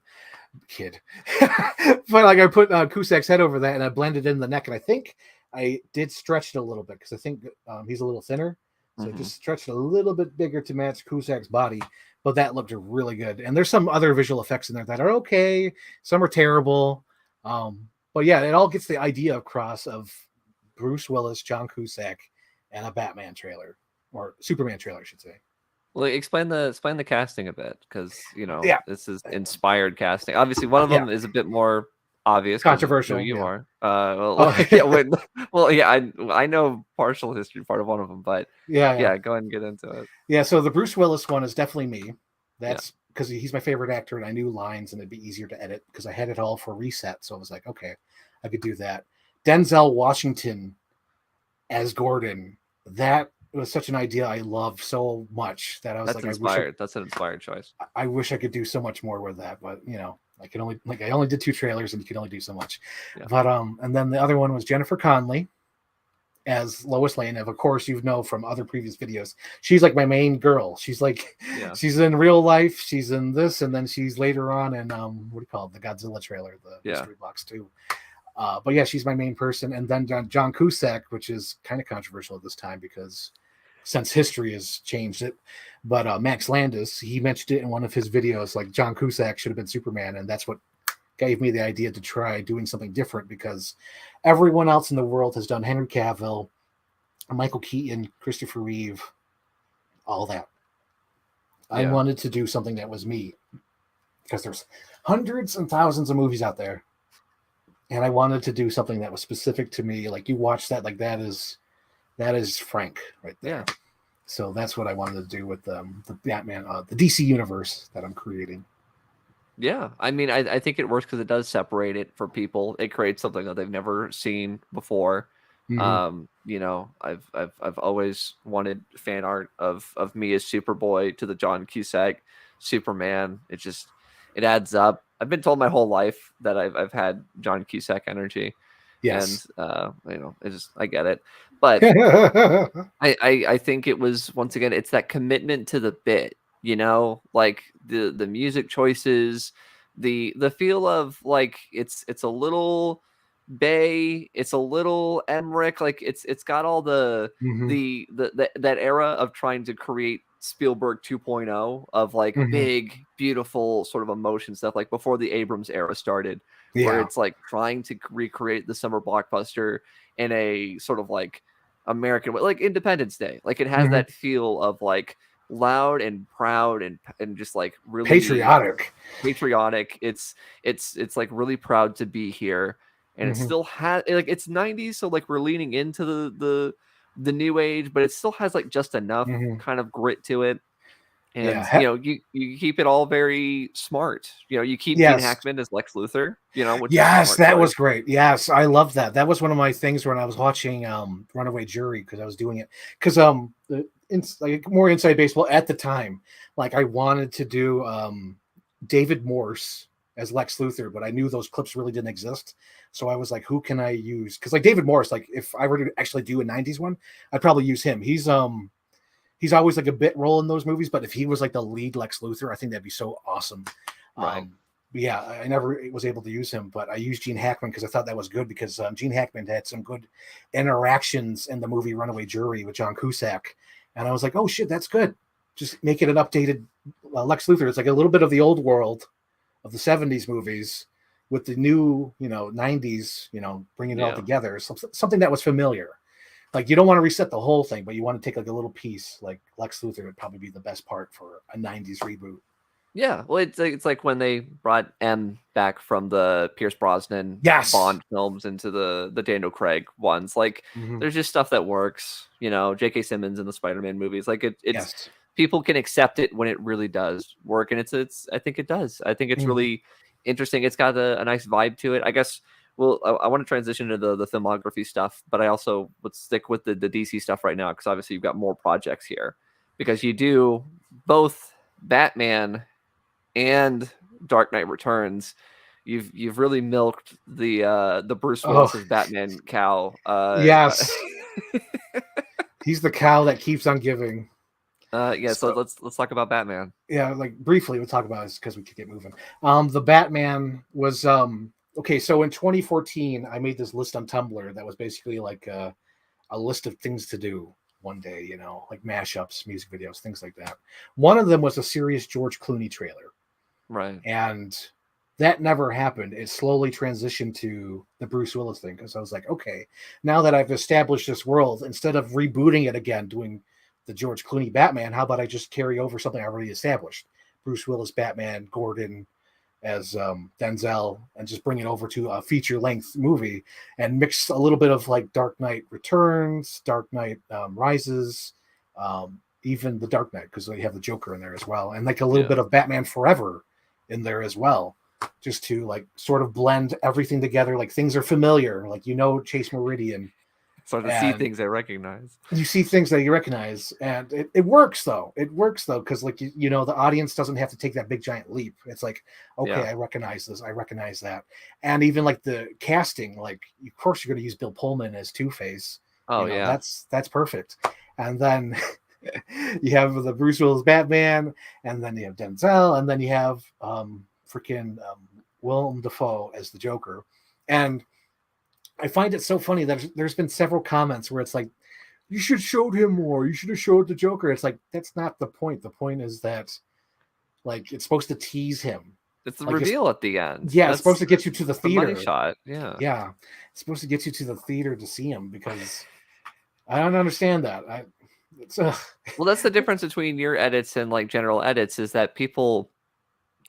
kid. But like I put Cusack's head over that and I blended in the neck, and I think I did stretch it a little bit because I think he's a little thinner, so I just stretched it a little bit bigger to match Cusack's body. But that looked really good, and there's some other visual effects in there that are okay. Some are terrible, but yeah, it all gets the idea across of Bruce Willis, John Cusack, and a Batman trailer or Superman trailer, I should say. Well, explain the casting a bit, because Yeah. this is inspired casting. Obviously, one of them is a bit more obvious, controversial. You yeah. are. I know partial history part of one of them, but yeah, go ahead and get into it. Yeah, so the Bruce Willis one is definitely me. That's because he's my favorite actor, and I knew lines, and it'd be easier to edit because I had it all for reset. So I was like, okay, I could do that. Denzel Washington as Gordon, that was such an idea I love so much that I was That's an inspired choice. I wish I could do so much more with that, but I only did 2 trailers, and you can only do so much. Yeah. But and then the other one was Jennifer Connelly as Lois Lane. Of course, from other previous videos, she's like my main girl. She's like, she's in real life, she's in this, and then she's later on in what do you call it, the Godzilla trailer, the Mystery Box 2. But yeah, she's my main person. And then John Cusack, which is kind of controversial at this time because since history has changed it. But Max Landis, he mentioned it in one of his videos, like John Cusack should have been Superman. And that's what gave me the idea to try doing something different, because everyone else in the world has done Henry Cavill, Michael Keaton, Christopher Reeve, all that. I wanted to do something that was me, because there's hundreds and thousands of movies out there. And I wanted to do something that was specific to me. Like, you watch that, like that is Frank right there. Yeah. So that's what I wanted to do with the Batman, the DC universe that I'm creating. Yeah, I mean, I think it works because it does separate it for people. It creates something that they've never seen before. Mm-hmm. I've always wanted fan art of me as Superboy to the John Cusack Superman. It adds up. I've been told my whole life that I've had John Cusack energy. Yes. And I get it. But I think it was, once again, it's that commitment to the bit, like the music choices, the feel of like it's a little Bay, it's a little Emmerich, like it's got all the that era of trying to create Spielberg 2.0 of like big, beautiful sort of emotion stuff, like before the Abrams era started, where it's like trying to recreate the summer blockbuster in a sort of like American way, like Independence Day. Like it has that feel of like loud and proud and just like really patriotic. It's like really proud to be here. And it still has, like, it's 90s, so like we're leaning into the new age, but it still has like just enough kind of grit to it. And you keep it all very smart. You keep Gene Hackman as Lex Luthor. Which that was great. Yes, I love that. That was one of my things when I was watching Runaway Jury, because I was doing it because like more inside baseball at the time. Like I wanted to do David Morse as Lex Luthor, but I knew those clips really didn't exist. So I was like, who can I use? Because like David Morse, like if I were to actually do a 90s one, I'd probably use him. He's always like a bit role in those movies, but if he was like the lead Lex Luthor, I think that'd be so awesome. Right. Yeah, I never was able to use him, but I used Gene Hackman because I thought that was good, because Gene Hackman had some good interactions in the movie Runaway Jury with John Cusack. And I was like, oh shit, that's good. Just make it an updated Lex Luthor. It's like a little bit of the old world of the 70s movies with the new, 90s, bringing it all together. Something that was familiar. Like, you don't want to reset the whole thing, but you want to take like a little piece. Like Lex Luthor would probably be the best part for a 90s reboot. Yeah, well, it's like when they brought M back from the Pierce Brosnan Bond films into the Daniel Craig ones. Like, there's just stuff that works. You know, J.K. Simmons in the Spider-Man movies. Like, it's people can accept it when it really does work, and it's I think it does. I think it's really interesting. It's got a nice vibe to it. I guess. Well, I want to transition to the filmography stuff, but I also would stick with the DC stuff right now because obviously you've got more projects here because you do both Batman and Dark Knight Returns. You've really milked the Bruce Willis's Batman cow. Yes, he's the cow that keeps on giving. So let's talk about Batman. Yeah, like briefly we'll talk about it because we could get moving. The Batman was okay. So in 2014, I made this list on Tumblr that was basically like a list of things to do one day. You know, like mashups, music videos, things like that. One of them was a serious George Clooney trailer. Right. And that never happened. It slowly transitioned to the Bruce Willis thing because I was like, okay, now that I've established this world, instead of rebooting it again, doing the George Clooney Batman, how about I just carry over something I already established? Bruce Willis Batman, Gordon as Denzel, and just bring it over to a feature-length movie and mix a little bit of like Dark Knight Returns, Dark Knight Rises, even the Dark Knight, because they have the Joker in there as well, and like a little bit of Batman Forever in there as well, just to like sort of blend everything together. Like things are familiar, like Chase Meridian. So to see things I recognize. You see things that you recognize, and it works though. It works though because like the audience doesn't have to take that big giant leap. It's like, okay, I recognize this, I recognize that, and even like the casting, like of course you're going to use Bill Pullman as Two-Face. That's perfect. And then you have the Bruce Willis Batman, and then you have Denzel, and then you have Willem Dafoe as the Joker. And I find it so funny that there's been several comments where it's like, you should have showed him more. You should have showed the Joker. It's like, that's not the point. The point is that like it's supposed to tease him. It's the reveal at the end. Yeah, it's supposed to get you to the theater. Money shot. Yeah. Yeah. It's supposed to get you to the theater to see him because I don't understand that. Well, that's the difference between your edits and like general edits is that people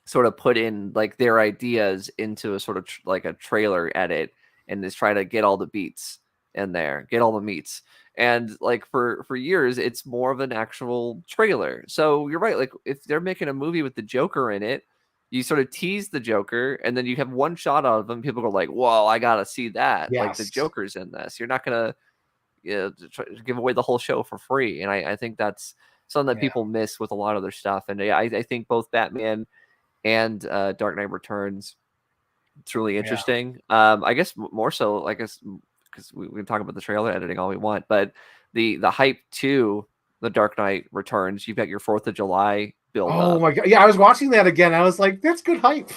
sort of put in like their ideas into a sort of like a trailer edit and just try to get all the beats in there, get all the meats. And like for years, it's more of an actual trailer. So you're right. Like if they're making a movie with the Joker in it, you sort of tease the Joker and then you have one shot of them. People go like, whoa, I got to see that. Yes. Like the Joker's in this. You're not going to give away the whole show for free. And I think that's something that people miss with a lot of their stuff. And I think both Batman and Dark Knight Returns, it's really interesting. I guess more so, I guess, because we can talk about the trailer editing all we want, but the hype to the Dark Knight Returns, you've got your 4th of July build up. Oh my God. Yeah, I was watching that again. I was like, that's good hype.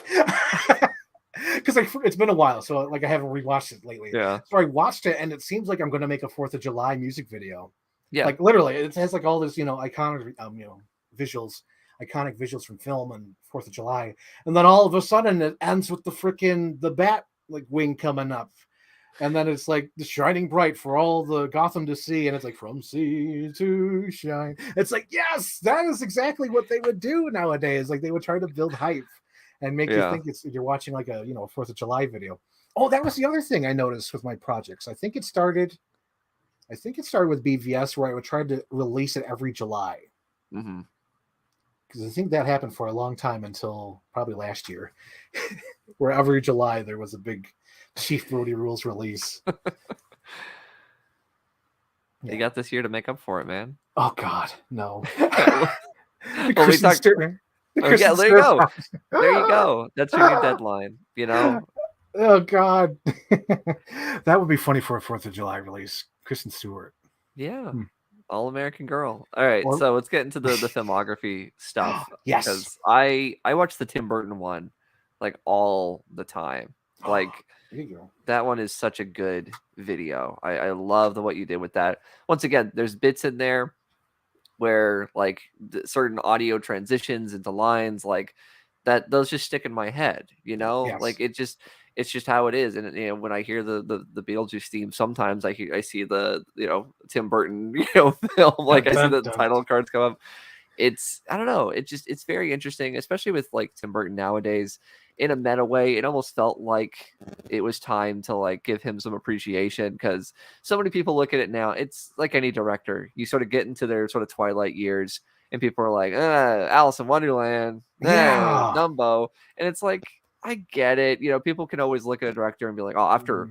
Because it's been a while, so like I haven't rewatched it lately. Yeah. So I watched it, and it seems like I'm going to make a 4th of July music video. Yeah. Like literally, it has like all this, iconic, iconic visuals from film and 4th of July, and then all of a sudden it ends with the bat like wing coming up, and then it's like the shining bright for all the Gotham to see, and it's like from sea to shine. It's like, yes, that is exactly what they would do nowadays. Like they would try to build hype and make you think you're watching like a 4th of July video. Oh, that was the other thing I noticed with my projects. I think it started with BVS where I would try to release it every July. Mm-hmm. Because I think that happened for a long time until probably last year, where every July there was a big ChiefBrodyRules release. You got this year to make up for it, man. Oh God, no. Well, there you go. There you go. That's your new deadline. Oh God, that would be funny for a 4th of July release. Kristen Stewart. Yeah. All American Girl. All right, so let's get into the filmography stuff. Yes, because I watch the Tim Burton one like all the time. Like there you go. That one is such a good video. I love what you did with that. Once again, there's bits in there where like certain audio transitions into lines like that. Those just stick in my head. Yes. Like it's just how it is. And when I hear the Beetlejuice theme, sometimes I see the Tim Burton film, like I see the title cards come up. I don't know, it's very interesting, especially with like Tim Burton nowadays. In a meta way, it almost felt like it was time to like give him some appreciation, because so many people look at it now. It's like any director, you sort of get into their sort of twilight years and people are like, Alice in Wonderland, Dumbo. And it's like, I get it. People can always look at a director and be like, oh, after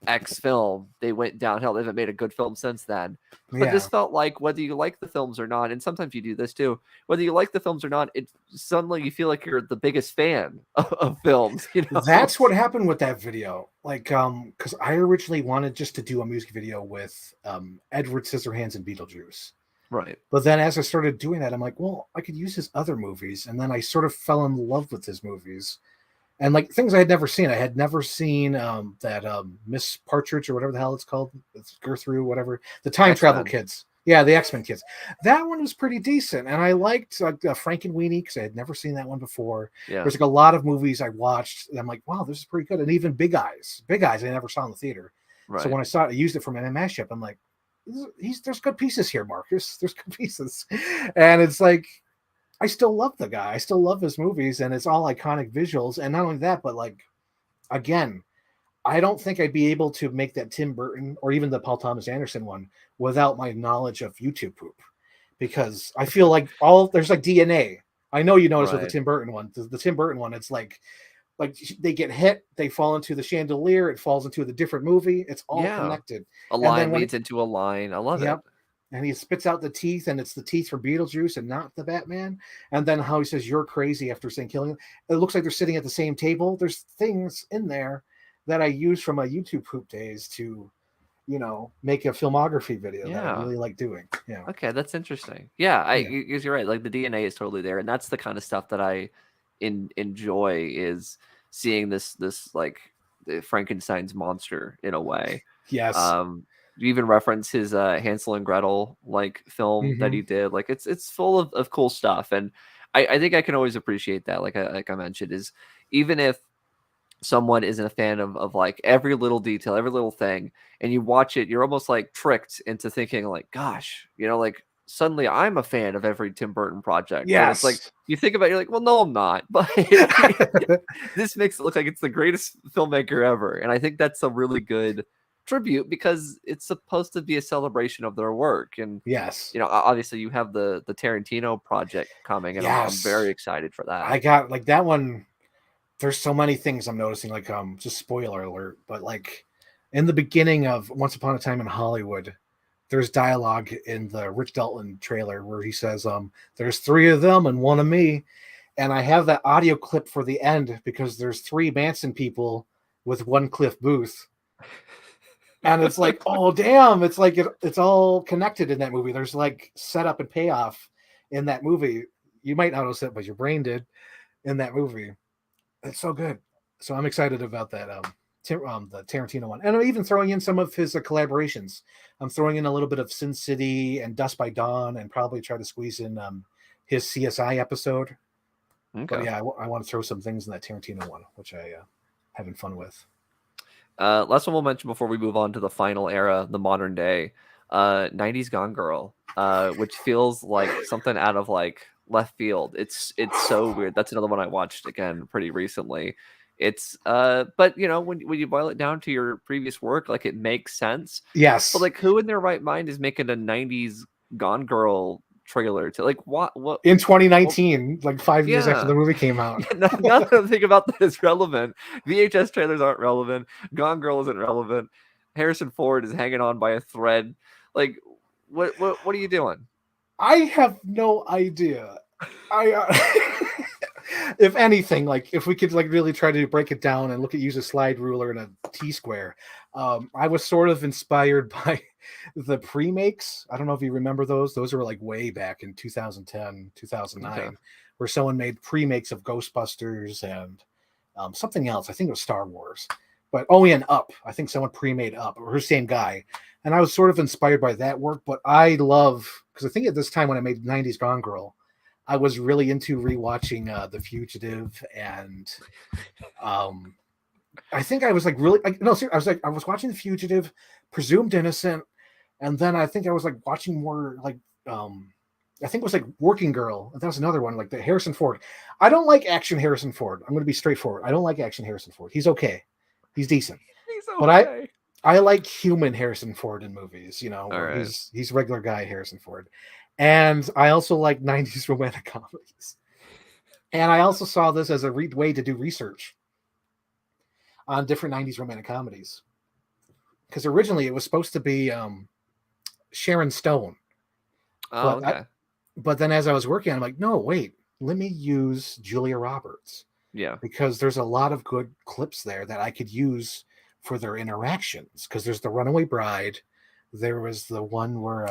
X film, they went downhill. They haven't made a good film since then. But this felt like, whether you like the films or not, and sometimes you do this too, whether you like the films or not, it suddenly you feel like you're the biggest fan of films. That's what happened with that video. Like, because I originally wanted just to do a music video with Edward Scissorhands and Beetlejuice. Right. But then as I started doing that, I'm like, well, I could use his other movies. And then I sort of fell in love with his movies. And like things I had never seen. I had never seen that Miss Partridge or whatever the hell it's called. It's Gertrude, whatever. The time travel kids. Yeah, the X-Men kids. That one was pretty decent. And I liked Frankenweenie, because I had never seen that one before. Yeah. There's like a lot of movies I watched. And I'm like, wow, this is pretty good. And even Big Eyes. Big Eyes I never saw in the theater. Right. So when I saw it, I used it for my mashup. I'm like, there's good pieces here, Marcus. There's good pieces. And it's like, I still love the guy. I still love his movies, and it's all iconic visuals. And not only that, but like, again, I don't think I'd be able to make that Tim Burton or even the Paul Thomas Anderson one without my knowledge of YouTube poop, because I feel like there's like DNA. I know you notice with the Tim Burton one. The Tim Burton one, it's like they get hit, they fall into the chandelier, it falls into the different movie. It's all connected. A line leads into a line. I love it. And he spits out the teeth, and it's the teeth from Beetlejuice and not the Batman. And then how he says, "You're crazy," after saying killing him. It looks like they're sitting at the same table. There's things in there that I use from my YouTube poop days to, make a filmography video that I really like doing. Yeah. Okay, that's interesting. Yeah, because you're right. Like the DNA is totally there, and that's the kind of stuff that I enjoy, is seeing this like Frankenstein's monster in a way. Yes. You even reference his Hansel and Gretel like film that he did. Like it's full of cool stuff, and I think I can always appreciate that. Like I mentioned, is even if someone isn't a fan of like every little detail, every little thing, and you watch it, you're almost like tricked into thinking like, gosh, like suddenly I'm a fan of every Tim Burton project. Yes. And it's like you think about it, you're like, well, no, I'm not. But this makes it look like it's the greatest filmmaker ever, and I think that's a really good tribute, because it's supposed to be a celebration of their work. And obviously you have the Tarantino project coming, and I'm very excited for that. I got like that one. There's so many things I'm noticing, like just spoiler alert, but like in the beginning of Once Upon a Time in Hollywood, there's dialogue in the Rich Dalton trailer where he says, there's 3 of them and 1 of me. And I have that audio clip for the end, because there's 3 Manson people with 1 Cliff Booth. And it's like, oh, damn. It's like it's all connected in that movie. There's like setup and payoff in that movie. You might not notice it, but your brain did in that movie. It's so good. So I'm excited about that, the Tarantino one. And I'm even throwing in some of his collaborations. I'm throwing in a little bit of Sin City and Dust by Dawn, and probably try to squeeze in his CSI episode. Okay. But yeah, I want to throw some things in that Tarantino one, which I having fun with. Last one we'll mention before we move on to the final era, the modern day, 90s Gone Girl, which feels like something out of like left field. It's so weird. That's another one I watched again pretty recently. It's but when you boil it down to your previous work, like it makes sense. Yes. But like, who in their right mind is making a 90s Gone Girl trailer to like what in 2019, like 5 years after the movie came out? None of the thing about that is relevant. VHS trailers aren't relevant. Gone Girl isn't relevant. Harrison Ford is hanging on by a thread. Like, what are you doing? I have no idea. If anything, like if we could like really try to break it down and use a slide ruler and a T-square, I was sort of inspired by the pre-makes. I don't know if you remember those. Those were like way back in 2010, 2009, where someone made pre-makes of Ghostbusters and something else. I think it was Star Wars. But Up. I think someone pre-made Up, or the same guy. And I was sort of inspired by that work. But I love, because I think at this time when I made 90s Gone Girl, I was really into rewatching The Fugitive and I think I was like really like no, seriously, I was watching The Fugitive, Presumed Innocent, and then I think I was like watching more like I think it was like Working Girl. That was another one, like the Harrison Ford. I don't like action Harrison Ford. I'm going to be straightforward. I don't like action Harrison Ford. He's okay. He's decent. He's okay. But I like human Harrison Ford in movies, you know, where right. he's regular guy Harrison Ford. And I also like 90s romantic comedies. And I also saw this as a way to do research on different 90s romantic comedies. Because originally it was supposed to be Sharon Stone. Oh, okay. But then as I was working, I'm like, no, wait, let me use Julia Roberts. Yeah. Because there's a lot of good clips there that I could use for their interactions. Because there's the Runaway Bride. There was the one where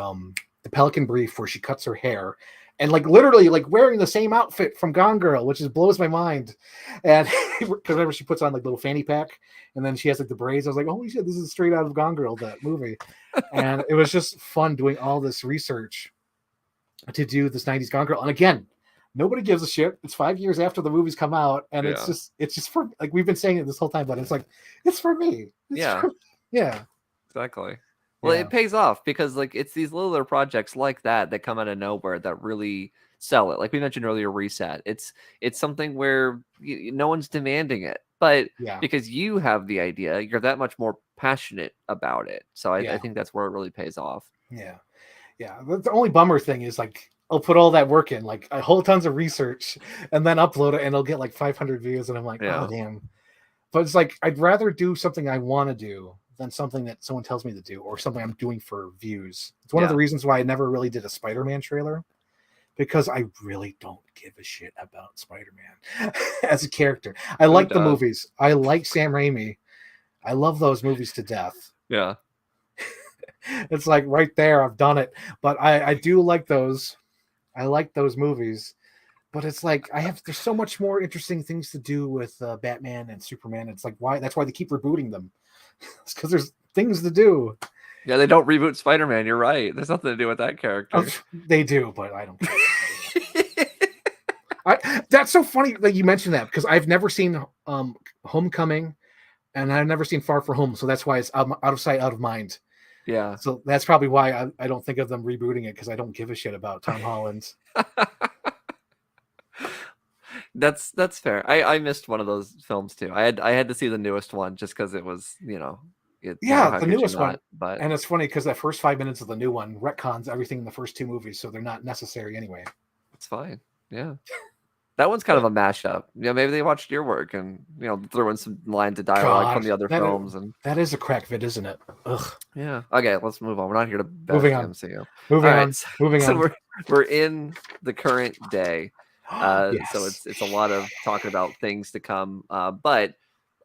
the Pelican Brief where she cuts her hair. And like literally like wearing the same outfit from Gone Girl, which just blows my mind. And because remember she puts on like little fanny pack and then she has like the braids. I was like, holy shit, this is straight out of Gone Girl, that movie. And it was just fun doing all this research to do this 90s Gone Girl. And again, nobody gives a shit. It's 5 years after the movies come out, and it's just for like we've been saying it this whole time, but it's like it's for me. Yeah. Exactly. Well, it pays off because like it's these littler projects like that come out of nowhere that really sell it. Like we mentioned earlier, Reset. It's something where no one's demanding it, but because you have the idea, you're that much more passionate about it. So I think that's where it really pays off. Yeah. The only bummer thing is like I'll put all that work in, like a whole tons of research, and then upload it, and it'll get like 500 views, and I'm like, oh damn. But it's like I'd rather do something I want to do than something that someone tells me to do or something I'm doing for views. It's one of the reasons why I never really did a Spider-Man trailer, because I really don't give a shit about Spider-Man as a character. I like the movies. I like Sam Raimi. I love those movies to death. Yeah. It's like right there, I've done it. But I do like those. I like those movies. But it's like there's so much more interesting things to do with Batman and Superman. It's like that's why they keep rebooting them. It's because there's things to do. Yeah, they don't reboot Spider-Man. You're right. There's nothing to do with that character. They do, but I don't care. That's so funny that you mentioned that, because I've never seen Homecoming, and I've never seen Far From Home, so that's why it's out of sight, out of mind. Yeah. So that's probably why I don't think of them rebooting it, because I don't give a shit about Tom Holland. That's fair. I missed one of those films too. I had to see the newest one just because it was, the newest one. But and it's funny because that first 5 minutes of the new one retcons everything in the first two movies, so they're not necessary anyway. It's fine. Yeah. That one's kind of a mashup. Yeah, maybe they watched your work and threw in some lines of dialogue from the other films. And that is a crack vid, isn't it? Ugh. Yeah. Okay, let's move on. We're not here to moving on. MCU. Moving on. We're in the current day. Yes. So it's a lot of talking about things to come. But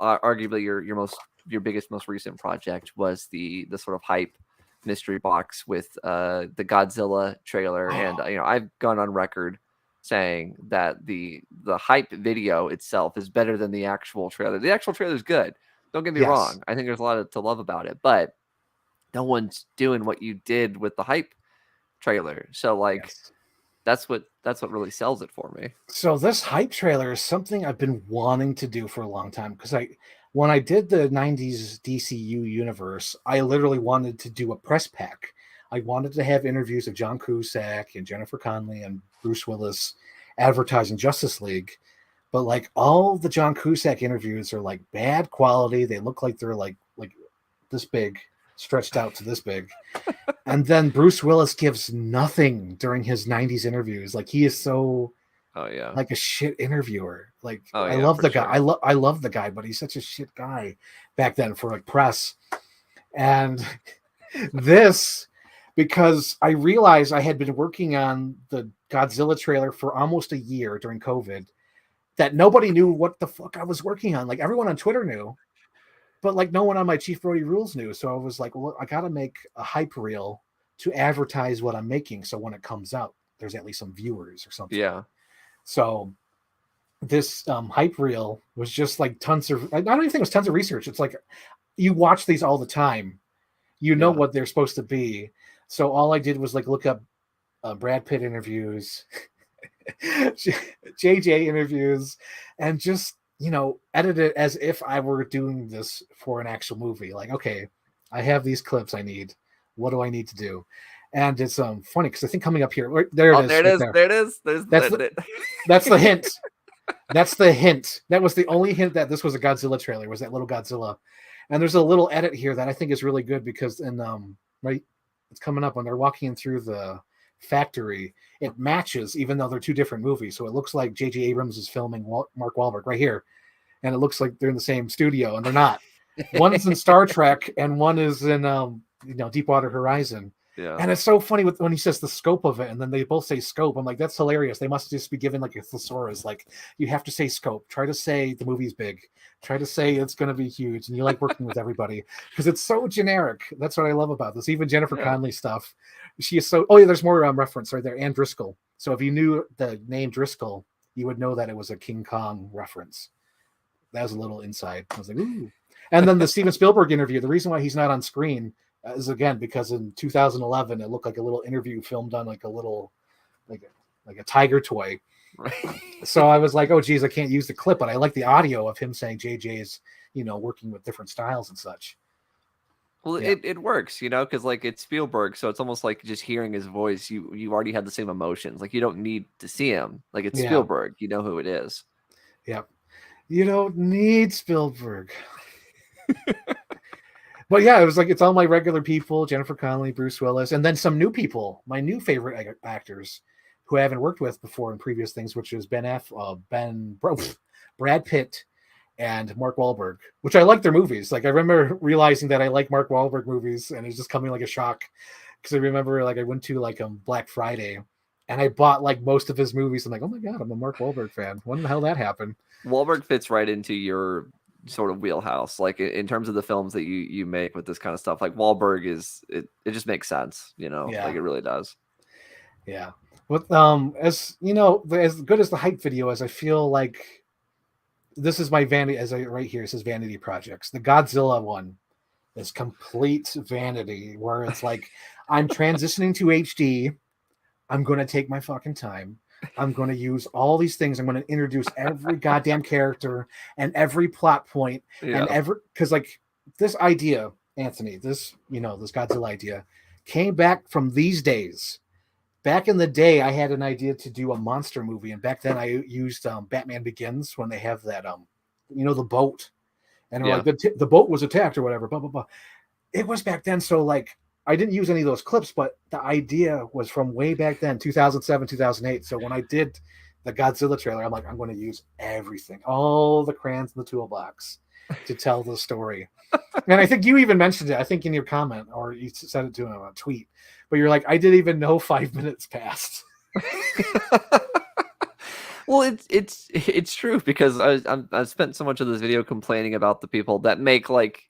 arguably your biggest, most recent project was the sort of hype mystery box with the Godzilla trailer, and I've gone on record saying that the hype video itself is better than the actual trailer. The actual trailer is good. Don't get me wrong. I think there's a lot to love about it, but no one's doing what you did with the hype trailer. So that's what really sells it for me. So this hype trailer is something I've been wanting to do for a long time, because when I did the 90s DCU universe, I literally wanted to do a press pack. I wanted to have interviews of John Cusack and Jennifer Connelly and Bruce Willis advertising Justice League. But like all the John Cusack interviews are like bad quality. They look like they're like this big, stretched out to this big. And then Bruce Willis gives nothing during his 90s interviews. Like he is so like a shit interviewer. Like I love the guy. I love the guy, but he's such a shit guy back then for like press. And this, because I realized I had been working on the Godzilla trailer for almost a year during COVID, that nobody knew what the fuck I was working on. Like everyone on Twitter knew, but like no one on my Chief Brody Rules knew. So I was like, well, I got to make a hype reel to advertise what I'm making. So when it comes out, there's at least some viewers or something. Yeah. So this hype reel was just like tons of, I don't even think it was tons of research. It's like, you watch these all the time, you know what they're supposed to be. So all I did was like look up Brad Pitt interviews, JJ interviews, and just edit it as if I were doing this for an actual movie. Like, okay, I have these clips I need. What do I need to do? And it's funny because I think coming up here, there it is. There it is. There it is. That's the hint. That's the hint. That was the only hint that this was a Godzilla trailer, was that little Godzilla. And there's a little edit here that I think is really good because it's coming up when they're walking through the factory, it matches even though they're two different movies. So it looks like J.J. Abrams is filming Mark Wahlberg right here. And it looks like they're in the same studio, and they're not. One's in Star Trek and one is in Deepwater Horizon. Yeah. And it's so funny when he says the scope of it, and then they both say scope. I'm like, that's hilarious. They must just be given like a thesaurus. Like, you have to say scope. Try to say the movie's big. Try to say it's going to be huge, and you like working with everybody because it's so generic. That's what I love about this. Even Jennifer Connelly stuff. She is so. Oh yeah, there's more reference right there. And Driscoll. So if you knew the name Driscoll, you would know that it was a King Kong reference. That was a little inside. I was like, ooh. And then the Steven Spielberg interview. The reason why he's not on screen is again because in 2011 it looked like a little interview filmed on like a little like a tiger toy. Right. So I was like, oh geez, I can't use the clip, but I like the audio of him saying JJ is working with different styles and such. Well, yeah. it works, because like it's Spielberg, so it's almost like just hearing his voice. You already had the same emotions. Like you don't need to see him. Like it's Spielberg. You know who it is. Yeah, you don't need Spielberg. But yeah, it was like it's all my regular people: Jennifer Connelly, Bruce Willis, and then some new people. My new favorite actors who I haven't worked with before in previous things, which is Brad Pitt and Mark Wahlberg, which I like their movies. Like I remember realizing that I like Mark Wahlberg movies, and it's just coming like a shock because I remember like I went to like Black Friday, and I bought like most of his movies. I'm like, oh my god, I'm a Mark Wahlberg fan. When the hell that happened? Wahlberg fits right into your sort of wheelhouse, like in terms of the films that you make with this kind of stuff. Like Wahlberg it just makes sense, like it really does. Yeah. But as as good as the hype video is, I feel like this is my vanity, right here it says vanity projects. The Godzilla one is complete vanity, where it's like I'm transitioning to HD. I'm going to take my fucking time. I'm going to use all these things. I'm going to introduce every goddamn character and every plot point and because like this idea, Anthony, this Godzilla idea came back from these days. Back in the day, I had an idea to do a monster movie, and back then I used Batman Begins when they have that the boat, and like the boat was attacked or whatever. Blah blah blah. It was back then, so like I didn't use any of those clips, but the idea was from way back then, 2007, 2008. So when I did the Godzilla trailer, I'm like, I'm going to use everything, all the crayons in the toolbox to tell the story. And I think you even mentioned it, I think in your comment, or you said it to him on a tweet, but you're like, I didn't even know 5 minutes passed. Well, it's true because I've spent so much of this video complaining about the people that make like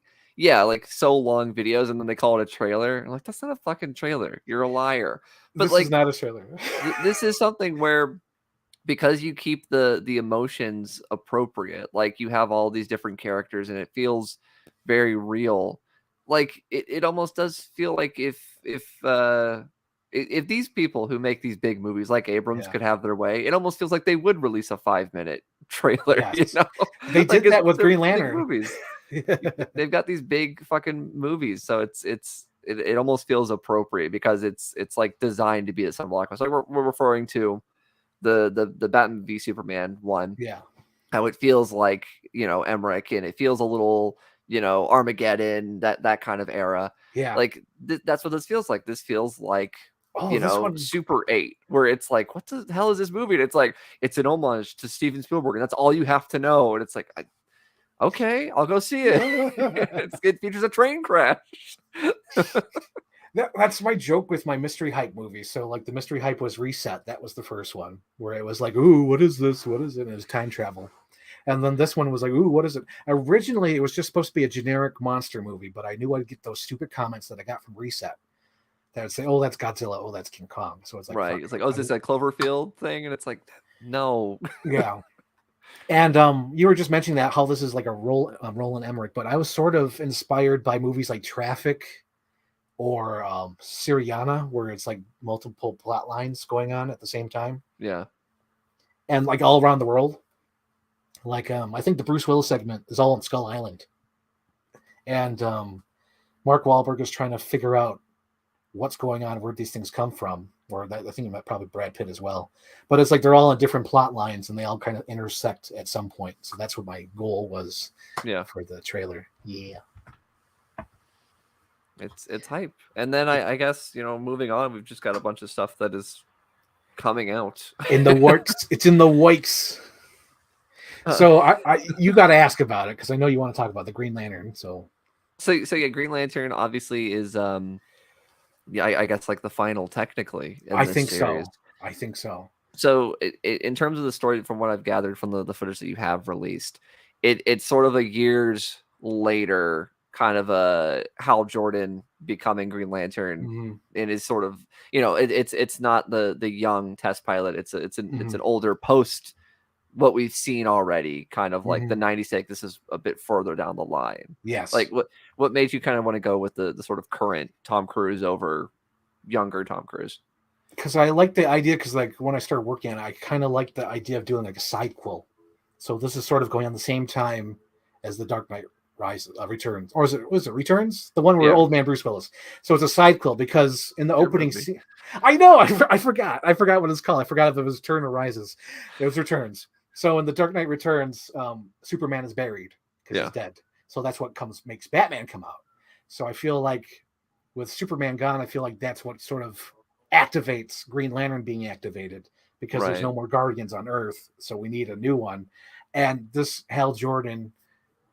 so long videos and then they call it a trailer. I'm like, that's not a fucking trailer. You're a liar. But this is not a trailer. This is something where, because you keep the emotions appropriate, like you have all these different characters and it feels very real. Like it almost does feel like if these people who make these big movies like Abrams could have their way, it almost feels like they would release a 5-minute trailer. Yes. They did that with Green Lantern movies. They've got these big fucking movies, so it almost feels appropriate because it's like designed to be a some blockbuster. So we're referring to the Batman v Superman one. Yeah, how it feels like Emmerich, and it feels a little Armageddon, that kind of era. Yeah, like that's what this feels like. This feels like one... Super 8, where it's like, what the hell is this movie? And it's like it's an homage to Steven Spielberg, and that's all you have to know. And it's like, okay, I'll go see it. It features a train crash. That's my joke with my mystery hype movie. So like the mystery hype was Reset. That was the first one where it was like, ooh, what is this? What is it? And it was time travel. And then this one was like, ooh, what is it? Originally, it was just supposed to be a generic monster movie, but I knew I'd get those stupid comments that I got from Reset that would say, oh, that's Godzilla. Oh, that's King Kong. So it's like, right. It's like, oh, is this a Cloverfield thing? And it's like, no. Yeah. And you were just mentioning that how this is like a Roland Emmerich, but I was sort of inspired by movies like Traffic or Syriana, where it's like multiple plot lines going on at the same time. Yeah. And like all around the world. Like, I think the Bruce Willis segment is all on Skull Island, and Mark Wahlberg is trying to figure out what's going on, where these things come from, or that, I think probably Brad Pitt as well. But it's like they're all on different plot lines, and they all kind of intersect at some point. So that's what my goal was. Yeah. For the trailer. Yeah. It's hype. And then I guess, moving on, we've just got a bunch of stuff that is coming out in the works. It's in the works. So I you got to ask about it because I know you want to talk about the Green Lantern. So yeah, Green Lantern obviously is I guess like the final technically. I think so. I think so. So in terms of the story, from what I've gathered from the footage that you have released, it's sort of a years later kind of a Hal Jordan becoming Green Lantern, and is sort of it's not the young test pilot. It's an older post what we've seen already, kind of like the 96. This is a bit further down the line. Yes. Like what made you kind of want to go with the sort of current Tom Cruise over younger Tom Cruise? Because I like the idea, because like when I started working on it, I kind of like the idea of doing like a sidequel. So this is sort of going on the same time as the Dark Knight Returns, or was it Returns? The one where old man Bruce Willis. So it's a sidequel because in the opening scene, I know I forgot what it's called. I forgot if it was Return or Rises. It was Returns. So in the Dark Knight Returns, Superman is buried because he's dead. So that's what makes Batman come out. So I feel like with Superman gone, I feel like that's what sort of activates Green Lantern being activated, because there's no more Guardians on Earth. So we need a new one. And this Hal Jordan,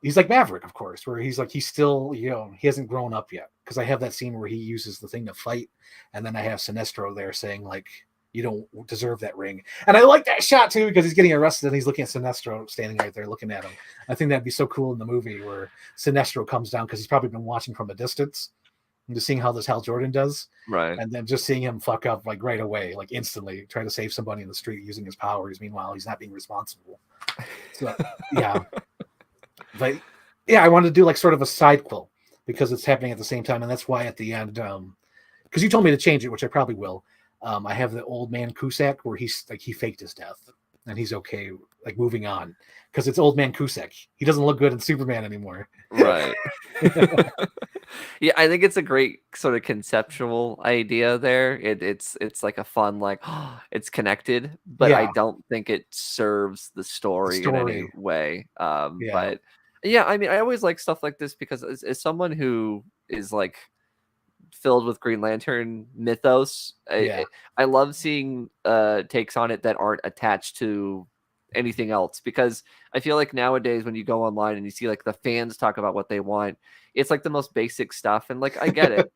he's like Maverick, of course, where he's still, he hasn't grown up yet. Because I have that scene where he uses the thing to fight. And then I have Sinestro there saying like, you don't deserve that ring. And I like that shot too, because he's getting arrested and he's looking at Sinestro standing right there looking at him. I think that'd be so cool in the movie where Sinestro comes down, because he's probably been watching from a distance and just seeing how this Hal Jordan does. Right. And then just seeing him fuck up like right away, like instantly try to save somebody in the street using his powers. Meanwhile, he's not being responsible. So yeah. But yeah, I wanted to do like sort of a sidequel because it's happening at the same time. And that's why at the end, because you told me to change it, which I probably will. I have the old man Cusack where he's like, he faked his death and he's okay, like moving on, because it's old man Cusack. He doesn't look good in Superman anymore. Right. Yeah, I think it's a great sort of conceptual idea there. It's like a fun, like, it's connected, but I don't think it serves the story in any way. But yeah, I mean, I always like stuff like this because as someone who is like filled with Green Lantern mythos, I love seeing takes on it that aren't attached to anything else, because I feel like nowadays when you go online and you see like the fans talk about what they want, it's like the most basic stuff, and like I get it.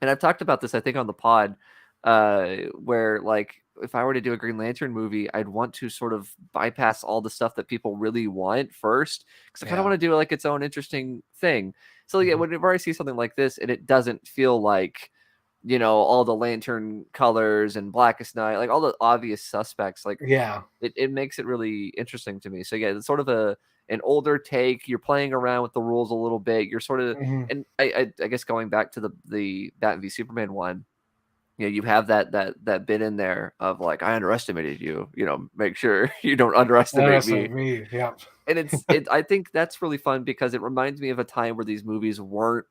And I've talked about this I think on the pod, where like if I were to do a Green Lantern movie, I'd want to sort of bypass all the stuff that people really want first, because I kind of want to do like its own interesting thing. So yeah, whenever I see something like this and it doesn't feel like, all the Lantern colors and Blackest Night, like all the obvious suspects, like it makes it really interesting to me. So yeah, it's sort of an older take. You're playing around with the rules a little bit. You're sort of, and I guess going back to the Batman v Superman one, you have that bit in there of like, I underestimated you. Make sure you don't underestimate me. Yeah. And I think that's really fun because it reminds me of a time where these movies weren't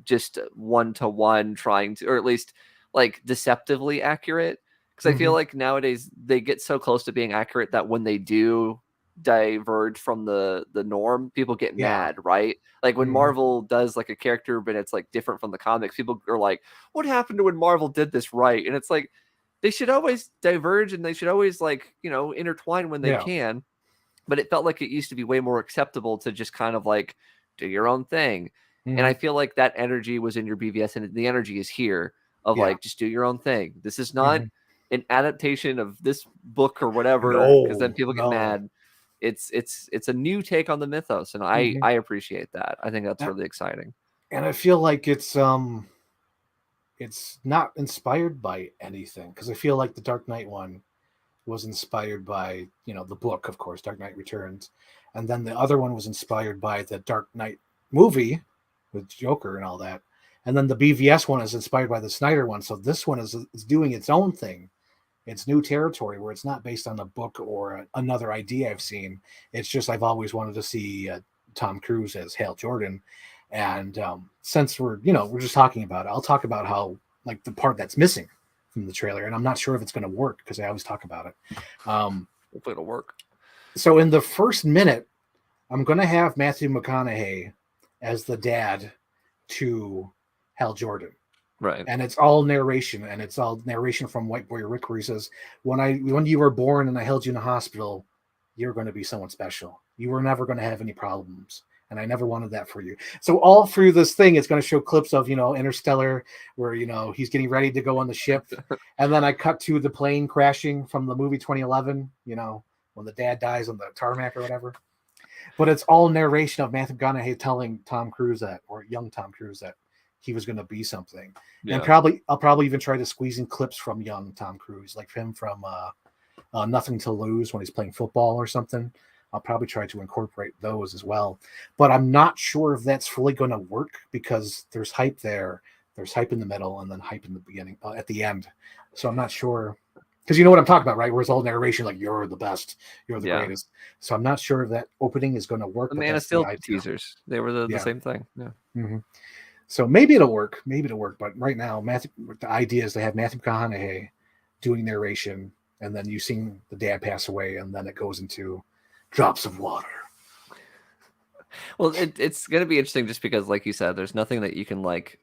just one-to-one trying to, or at least like deceptively accurate. Because I feel like nowadays they get so close to being accurate that when they do diverge from the norm, people get mad, right? Like when Marvel does like a character, but it's like different from the comics, people are like, what happened to when Marvel did this right? And it's like, they should always diverge and they should always like, intertwine when they can. But it felt like it used to be way more acceptable to just kind of like do your own thing. And I feel like that energy was in your BVS, and the energy is here of like, just do your own thing. This is not an adaptation of this book or whatever, because then people get mad. It's a new take on the mythos, and I appreciate that. I think that's really exciting. And I feel like it's not inspired by anything, because I feel like the Dark Knight one was inspired by, the book, of course, Dark Knight Returns. And then the other one was inspired by the Dark Knight movie with Joker and all that. And then the BVS one is inspired by the Snyder one. So this one is doing its own thing It's new territory where it's not based on a book or another idea I've seen. It's just I've always wanted to see Tom Cruise as Hal Jordan. And since we're just talking about it, I'll talk about how like the part that's missing from the trailer, and I'm not sure if it's going to work because I always talk about it. Hopefully it'll work. So in the first minute, I'm going to have Matthew McConaughey as the dad to Hal Jordan. Right. And it's all narration, and it's all narration from White Boy Rick, where he says, when you were born and I held you in the hospital, you're going to be someone special. You were never going to have any problems. And I never wanted that for you. So all through this thing, it's going to show clips of, Interstellar, where, he's getting ready to go on the ship. And then I cut to the plane crashing from the movie 2011, when the dad dies on the tarmac or whatever. But it's all narration of Matthew McConaughey telling Tom Cruise or young Tom Cruise that he was going to be something. Yeah. And I'll probably even try to squeeze in clips from young Tom Cruise, like him from Nothing to Lose when he's playing football or something. I'll probably try to incorporate those as well. But I'm not sure if that's fully going to work because there's hype there. There's hype in the middle and then hype in the beginning, at the end. So I'm not sure. Because you know what I'm talking about, right? Where it's all narration, like, you're the best, you're the greatest. So I'm not sure if that opening is going to work. The Man of Steel teasers, they were the same thing. Yeah. Mm-hmm. So maybe it'll work. But right now, the idea is to have Matthew McConaughey doing narration, and then you sing the dad pass away, and then it goes into drops of water. Well, it's going to be interesting just because, like you said, there's nothing that you can like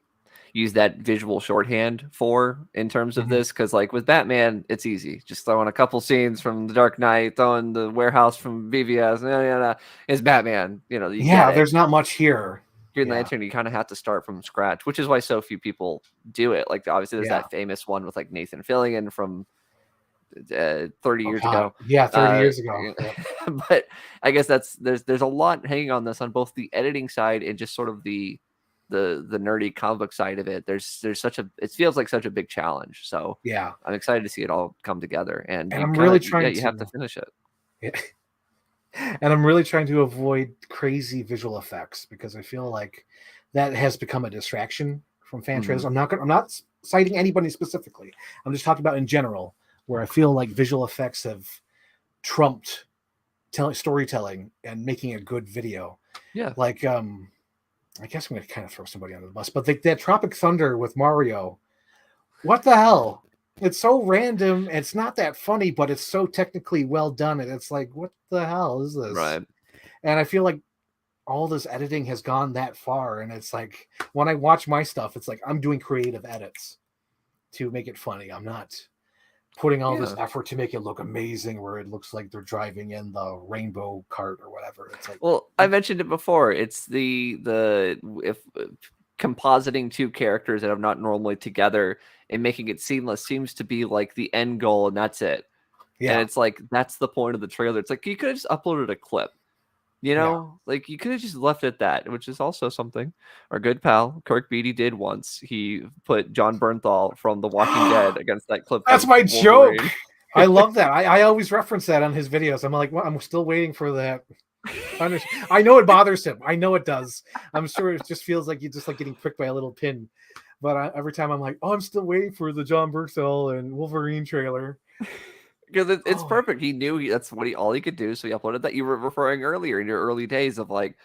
use that visual shorthand for in terms of this. Because like with Batman, it's easy. Just throwing a couple scenes from The Dark Knight, throwing the warehouse from BVS. It's Batman. There's not much here. Green Lantern, you kind of have to start from scratch, which is why so few people do it. Like obviously, there's that famous one with like Nathan Fillion from 30 years ago. Yeah, 30 years ago. But I guess there's a lot hanging on this on both the editing side and just sort of the nerdy comic book side of it. There's it feels like such a big challenge. So yeah, I'm excited to see it all come together. And I'm really trying you have to finish it. Yeah. And I'm really trying to avoid crazy visual effects because I feel like that has become a distraction from fan trailers. I'm not citing anybody specifically. I'm just talking about in general, where I feel like visual effects have trumped storytelling and making a good video. Yeah. Like, I guess I'm going to kind of throw somebody under the bus, but that Tropic Thunder with Mario, what the hell? It's so random. It's not that funny, but it's so technically well done. And it's like, what the hell is this? Right. And I feel like all this editing has gone that far. And it's like, when I watch my stuff, it's like, I'm doing creative edits to make it funny. I'm not putting all this effort to make it look amazing where it looks like they're driving in the rainbow cart or whatever. It's like, well, I mentioned it before. It's if compositing two characters that are not normally together and making it seamless seems to be like the end goal, and that's it. Yeah. And it's like that's the point of the trailer. It's like you could have just uploaded a clip. Like you could have just left it at that, which is also something our good pal Kirk Beatty did once. He put John Bernthal from The Walking Dead against that clip. That's my Wolverine. Joke. I love that. I always reference that on his videos. I'm like, well, I'm still waiting for that. I know it bothers him. I know it does. I'm sure it just feels like you're just like getting pricked by a little pin. But every time I'm like, oh, I'm still waiting for the John Bernthal and Wolverine trailer. Because it's perfect. He knew that's all he could do. So he uploaded that. You were referring earlier in your early days of like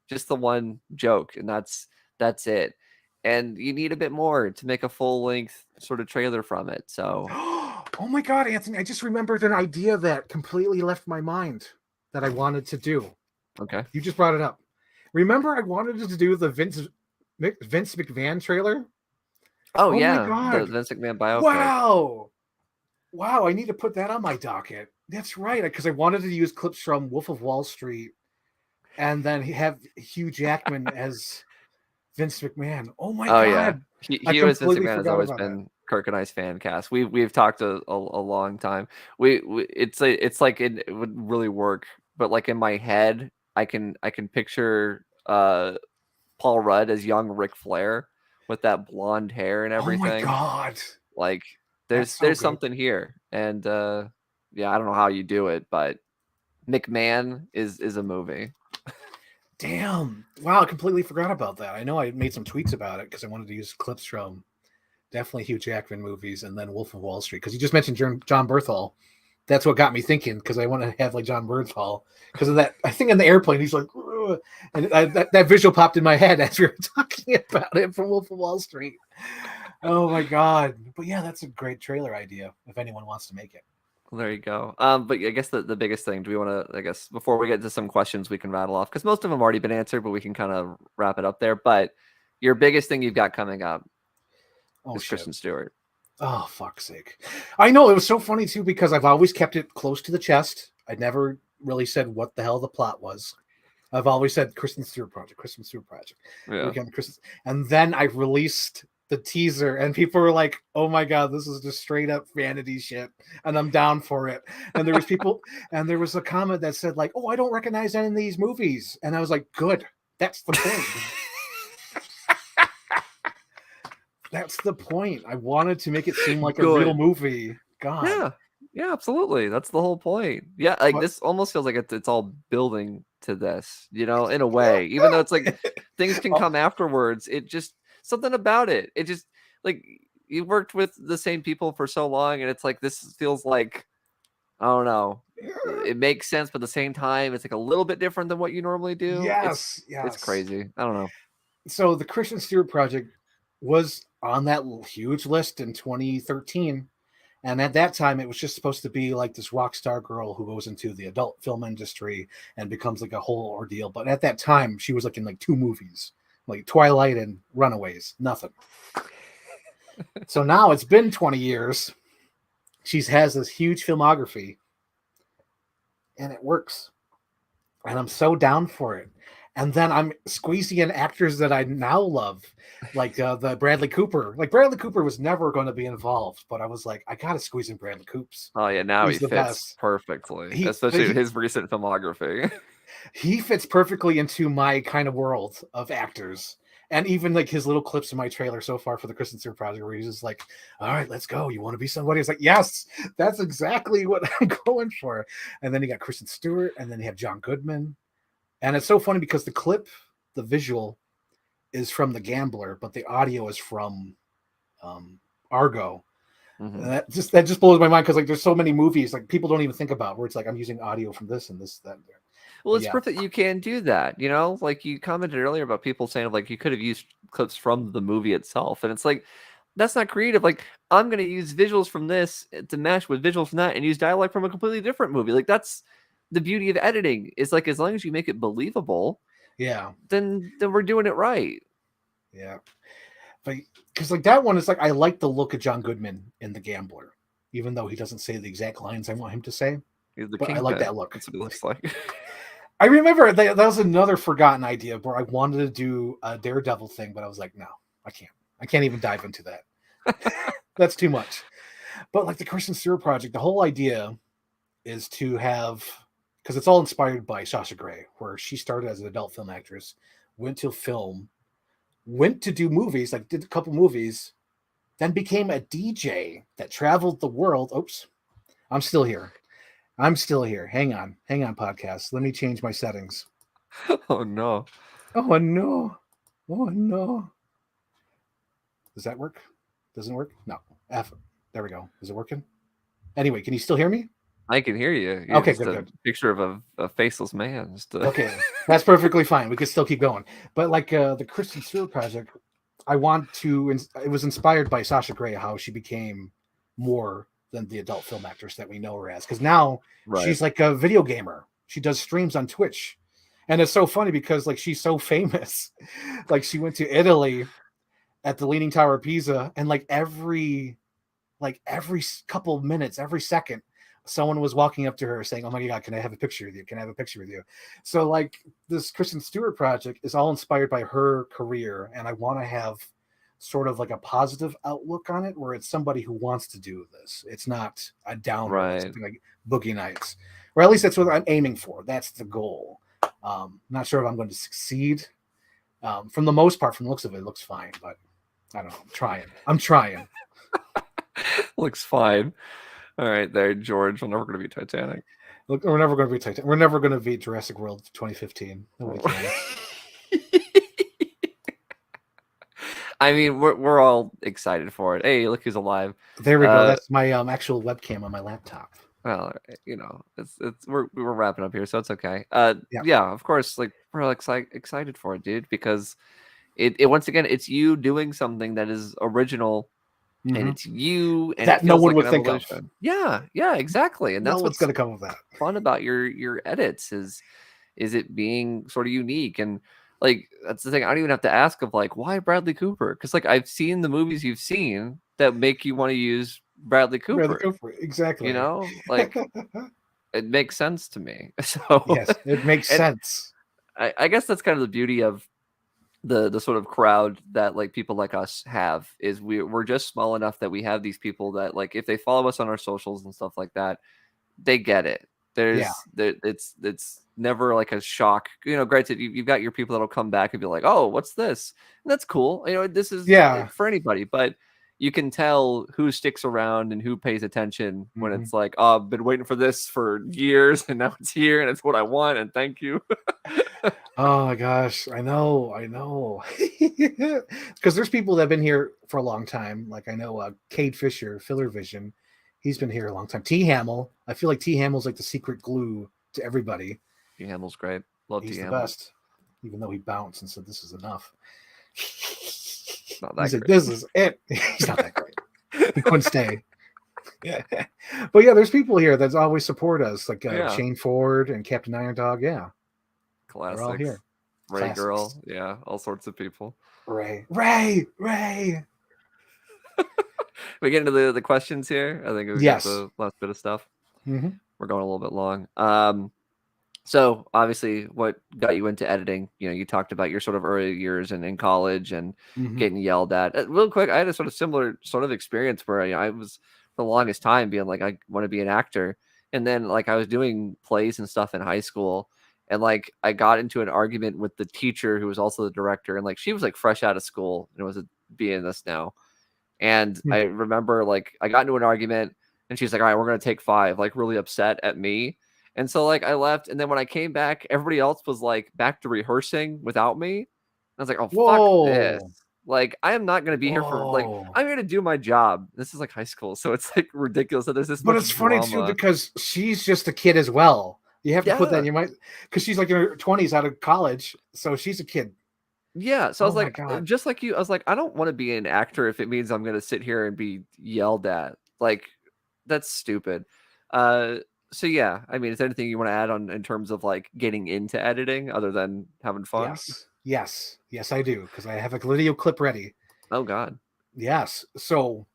just the one joke, and that's it. And you need a bit more to make a full length sort of trailer from it. So, oh my God, Anthony! I just remembered an idea that completely left my mind that I wanted to do. Okay, you just brought it up. Remember, I wanted to do the Vince McMahon trailer. Oh yeah, my God. The Vince McMahon biopic. Wow, I need to put that on my docket. That's right, because I wanted to use clips from Wolf of Wall Street and then have Hugh Jackman as Vince McMahon. Oh my God. Yeah. Hugh as Vince McMahon has always been Kirk and I's fan cast. We've talked a long time. It's like it would really work, but like in my head, I can picture Paul Rudd as young Ric Flair with that blonde hair and everything. Oh my God. Like there's something here, and I don't know how you do it, but McMahon is a movie. Damn! Wow, I completely forgot about that. I know I made some tweets about it because I wanted to use clips from definitely Hugh Jackman movies, and then Wolf of Wall Street. Because you just mentioned John Bernthal. That's what got me thinking, because I want to have like John Bernthal because of that. I think in the airplane he's like, ugh, and that visual popped in my head as we were talking about it from Wolf of Wall Street. Oh my god! But yeah, that's a great trailer idea if anyone wants to make it. Well, there you go. But I guess the biggest thing, do we want to, I guess, before we get to some questions we can rattle off, because most of them have already been answered, but we can kind of wrap it up there. But your biggest thing you've got coming up is Kristen Stewart. Oh, fuck's sake. I know, it was so funny too, because I've always kept it close to the chest. I never really said what the hell the plot was. I've always said Kristen Stewart project. Yeah. And then I released the teaser, and people were like, oh my god, this is just straight up vanity shit, and I'm down for it. And there was people, and there was a comment that said like, oh, I don't recognize any of these movies. And I was like, good, that's the point. That's the point. I wanted to make it seem like a real movie. God. Yeah, absolutely. That's the whole point. Yeah, like this almost feels like it's all building to this, in a way. Even though it's like things can come afterwards, it just something about it. It just like you worked with the same people for so long, and it's like this feels like, I don't know. It makes sense, but at the same time, it's like a little bit different than what you normally do. Yes. It's crazy. I don't know. So the Kristen Stewart project was on that huge list in 2013. And at that time, it was just supposed to be like this rock star girl who goes into the adult film industry and becomes like a whole ordeal. But at that time, she was like in like 2 movies, like Twilight and Runaways, nothing. So now it's been 20 years. She has this huge filmography, and it works. And I'm so down for it. And then I'm squeezing in actors that I now love, like the Bradley Cooper. Like Bradley Cooper was never going to be involved, but I was like, I got to squeeze in Bradley Coops. Oh yeah, now He's he the fits best. perfectly, especially his recent filmography. He fits perfectly into my kind of world of actors. And even like his little clips in my trailer so far for the Kristen Stewart project, where he's just like, all right, let's go. You want to be somebody? It's like, yes, that's exactly what I'm going for. And then you got Kristen Stewart, and then you have John Goodman. And it's so funny because the clip, the visual, is from The Gambler, but the audio is from Argo. Mm-hmm. And that just blows my mind, because like there's so many movies like people don't even think about where it's like I'm using audio from this and this, that, and there. Well, it's proof that you can do that, like you commented earlier about people saying like you could have used clips from the movie itself. And it's like, that's not creative. Like, I'm going to use visuals from this to match with visuals from that and use dialogue from a completely different movie. Like, that's the beauty of editing, is like, as long as you make it believable, then we're doing it right. Yeah. But because like that one is like, I like the look of John Goodman in The Gambler, even though he doesn't say the exact lines I want him to say. But I like that look. That's what it looks like. I remember that was another forgotten idea where I wanted to do a Daredevil thing, but I was like, no, I can't. I can't even dive into that. That's too much. But like the Kristen Stewart project, the whole idea is to have, because it's all inspired by Sasha Grey, where she started as an adult film actress, went to film, went to do movies, like did a couple movies, then became a DJ that traveled the world. Oops, I'm still here. Hang on, podcast. Let me change my settings. Oh no. Oh no. Does that work? Doesn't work? No. There we go. Is it working? Anyway, can you still hear me? I can hear you. Okay, just good. Picture of a faceless man. Okay, that's perfectly fine. We can still keep going. But like the Kristen Stewart project, I want to. It was inspired by Sasha Grey, how she became more than the adult film actress that we know her as. Because now she's like a video gamer. She does streams on Twitch, and it's so funny because like she's so famous. Like she went to Italy at the Leaning Tower of Pisa, and like every couple of minutes, every second, someone was walking up to her saying, oh my God, can I have a picture with you? Can I have a picture with you? So like this Kristen Stewart project is all inspired by her career. And I want to have sort of like a positive outlook on it, where it's somebody who wants to do this. It's not a downer, something like Boogie Nights, or at least that's what I'm aiming for. That's the goal. Not sure if I'm going to succeed. From the most part, from the looks of it, it looks fine, but I don't know. I'm trying. Looks fine. All right, there, George. We're never going to be Titanic. Look, we're never going to be Titanic. We're never going to be Jurassic World 2015. Nobody can. I mean, we're all excited for it. Hey, look who's alive. There we go. That's my actual webcam on my laptop. Well, it's we're wrapping up here, so it's okay. Yeah. Yeah, of course, like we're all excited for it, dude, because it once again, it's you doing something that is original, and it's you, and that it no feels one like would an think evolution. of. Yeah, exactly, and No that's one's what's gonna come with that. fun about your edits is it being sort of unique, and like that's the thing. I don't even have to ask of like why Bradley Cooper, because like I've seen the movies you've seen that make you want to use Bradley Cooper. Exactly. Like it makes sense to me. So yes, it makes sense. I guess that's kind of the beauty of the sort of crowd that like people like us have, is we're just small enough that we have these people that like if they follow us on our socials and stuff like that, they get it. It's never like a shock. Granted, you've got your people that'll come back and be like, "Oh, what's this?" And that's cool. This is for anybody, but you can tell who sticks around and who pays attention when it's like, "Oh, I've been waiting for this for years, and now it's here, and it's what I want." And thank you. Oh my gosh, I know. Because there's people that have been here for a long time. Like I know Cade Fisher, Filler Vision. He's been here a long time. T. Hamill. I feel like T. Hamill's like the secret glue to everybody. T. Hamill's great. Love He's T. the Hamill. best. Even though he bounced and said, "This is enough." Not that he said, great. "This is it." He's not that great. He couldn't stay. Yeah. But yeah, there's people here that always support us, like Shane Ford and Captain Iron Dog. Yeah. Classics. They're all here. Ray Classics. Girl. Yeah. All sorts of people. Ray. We get into the questions here. I think we got the last bit of stuff. Mm-hmm. We're going a little bit long. So obviously, what got you into editing? You talked about your sort of early years in college and getting yelled at. Real quick, I had a sort of similar sort of experience where I was for the longest time being like, I want to be an actor, and then like I was doing plays and stuff in high school, and like I got into an argument with the teacher who was also the director, and like she was like fresh out of school and was being this now. And I remember like I got into an argument and she's like, "All right, we're going to take 5," like really upset at me. And so like I left. And then when I came back, everybody else was like back to rehearsing without me. I was like, "Oh, fuck this. Like, I am not going to be here for like, I'm here to do my job." This is like high school. So it's like ridiculous that there's this But much it's funny drama. too, because she's just a kid as well. You have to put that in your mind, because she's like in her 20s out of college. So she's a kid. Yeah, so I was like, just like you, I was like, I don't want to be an actor if it means I'm going to sit here and be yelled at. Like, that's stupid. So yeah, I mean, is there anything you want to add on in terms of like getting into editing other than having fun? Yes, I do, because I have a video clip ready. Oh God. Yes. So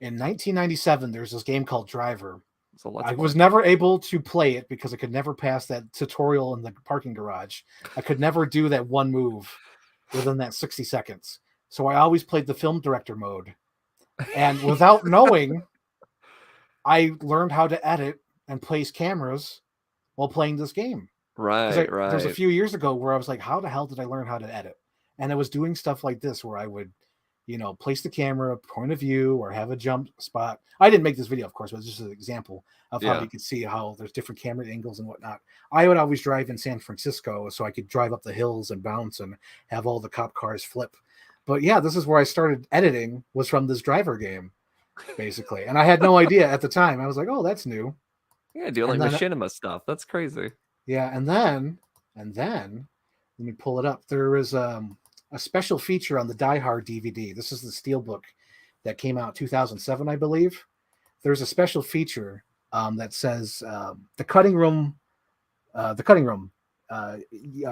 in 1997, there's this game called Driver. So I was never able to play it because I could never pass that tutorial in the parking garage. I could never do that one move within that 60 seconds. So I always played the film director mode. And without knowing, I learned how to edit and place cameras while playing this game. Right. There was a few years ago where I was like, how the hell did I learn how to edit? And I was doing stuff like this where I would, place the camera, point of view, or have a jump spot. I didn't make this video, of course, but it's just an example of how you could see how there's different camera angles and whatnot. I would always drive in San Francisco so I could drive up the hills and bounce and have all the cop cars flip. But yeah, this is where I started editing, was from this Driver game, basically. And I had no idea at the time. I was like, oh, that's new. Yeah, doing like machinima stuff. That's crazy. Yeah, and then let me pull it up. There is a special feature on the Die Hard DVD. This is the Steelbook that came out 2007, I believe. There's a special feature that says the cutting room,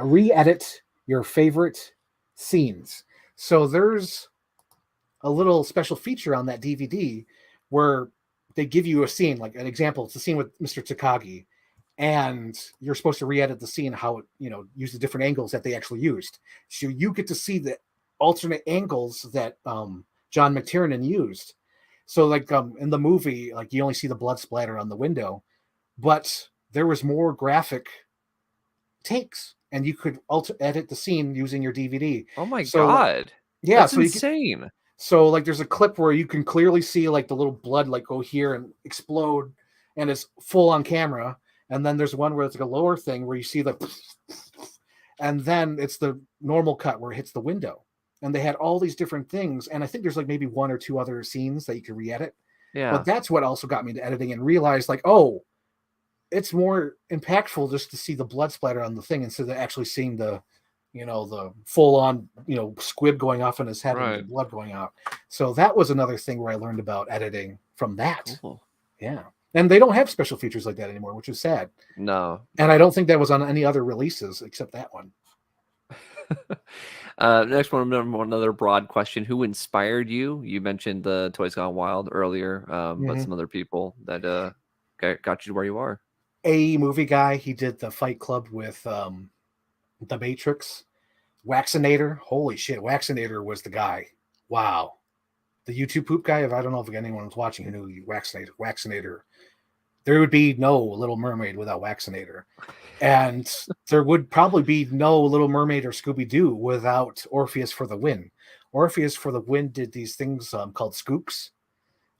re-edit your favorite scenes. So there's a little special feature on that DVD where they give you a scene, like an example. It's the scene with Mr. Takagi, and you're supposed to re-edit the scene, how it, use the different angles that they actually used. So you get to see the alternate angles that John McTiernan used. So like in the movie, like you only see the blood splatter on the window, but there was more graphic takes, and you could edit the scene using your DVD. Oh my God. Yeah. That's insane. So like there's a clip where you can clearly see like the little blood like go here and explode, and it's full on camera. And then there's one where it's like a lower thing where you see the, and then it's the normal cut where it hits the window. and they had all these different things. And I think there's like maybe one or two other scenes that you could re-edit. Yeah. But that's what also got me into editing and realized like, oh, it's more impactful just to see the blood splatter on the thing instead of actually seeing the, the full on, squib going off in his head and the blood going out. So that was another thing where I learned about editing from that. Cool. Yeah. And they don't have special features like that anymore, which is sad. No. And I don't think that was on any other releases except that one. Next one, another broad question. Who inspired you? You mentioned the Toys Gone Wild earlier, but some other people that got you to where you are. A movie guy. He did the Fight Club with The Matrix. Waxinator. Holy shit. Waxinator was the guy. Wow. The YouTube poop guy. I don't know if anyone was watching who knew Waxinator. There would be no Little Mermaid without Waxinator. And there would probably be no Little Mermaid or Scooby-Doo without Orpheus for the Win. Orpheus for the Win did these things called scoops,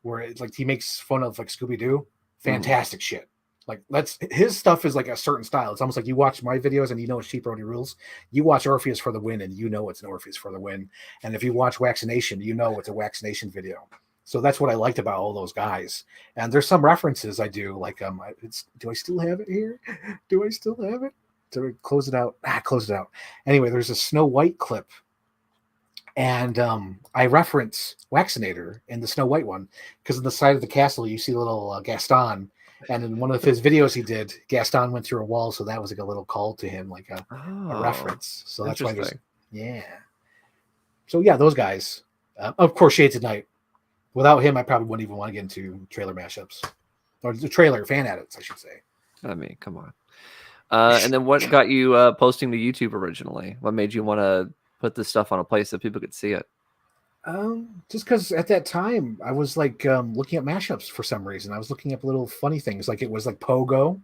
where he makes fun of like Scooby-Doo. Fantastic shit. Like his stuff is like a certain style. It's almost like you watch my videos and you know it's ChiefBrodyRules. You watch Orpheus for the Win and you know it's an Orpheus for the Win. And if you watch Waxination, you know it's a Waxination video. So that's what I liked about all those guys. And there's some references I do, like do I still have it here? Do I still have it? To close it out? Close it out. Anyway, there's a Snow White clip, and I reference Waxinator in the Snow White one because on the side of the castle you see little Gaston, and in one of his videos he did, Gaston went through a wall, so that was like a little call to him, like a reference. So that's why there's So yeah, those guys. Of course, Shades of Night. Without him, I probably wouldn't even want to get into trailer mashups. Or the trailer fan edits, I should say. I mean, come on. And then what got you posting to YouTube originally? What made you want to put this stuff on a place that people could see it? Just because at that time, I was like looking at mashups for some reason. I was looking at little funny things. Like it was like Pogo,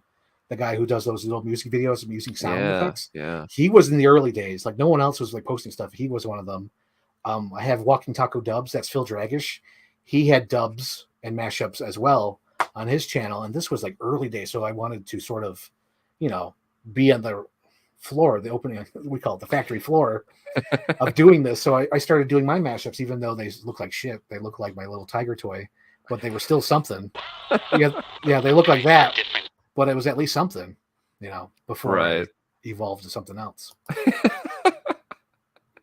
the guy who does those little music videos using sound effects. Yeah. He was in the early days. Like no one else was like posting stuff. He was one of them. I have Walking Taco Dubs. That's Phil Dragish. He had dubs and mashups as well on his channel. And this was like early days. So I wanted to sort of, be on the floor, the opening, we call it the factory floor of doing this. So I started doing my mashups, even though they look like shit. They look like my little tiger toy, but they were still something. Yeah, they look like that, but it was at least something, before I evolved to something else.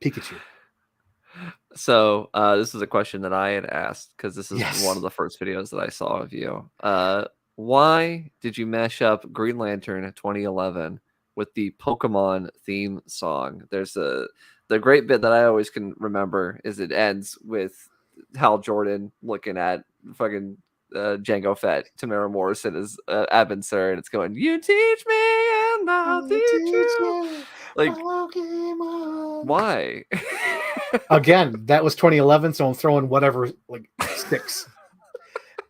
Pikachu. So this is a question that I had asked because this is one of the first videos that I saw of you. Why did you mash up Green Lantern 2011 with the Pokemon theme song? There's the great bit that I always can remember is it ends with Hal Jordan looking at fucking Jango Fett, Tamara Morrison as Abin Sur, and it's going, "You teach me and I'll teach you." Like, Pokemon. Why? Again, that was 2011, so I'm throwing whatever like sticks.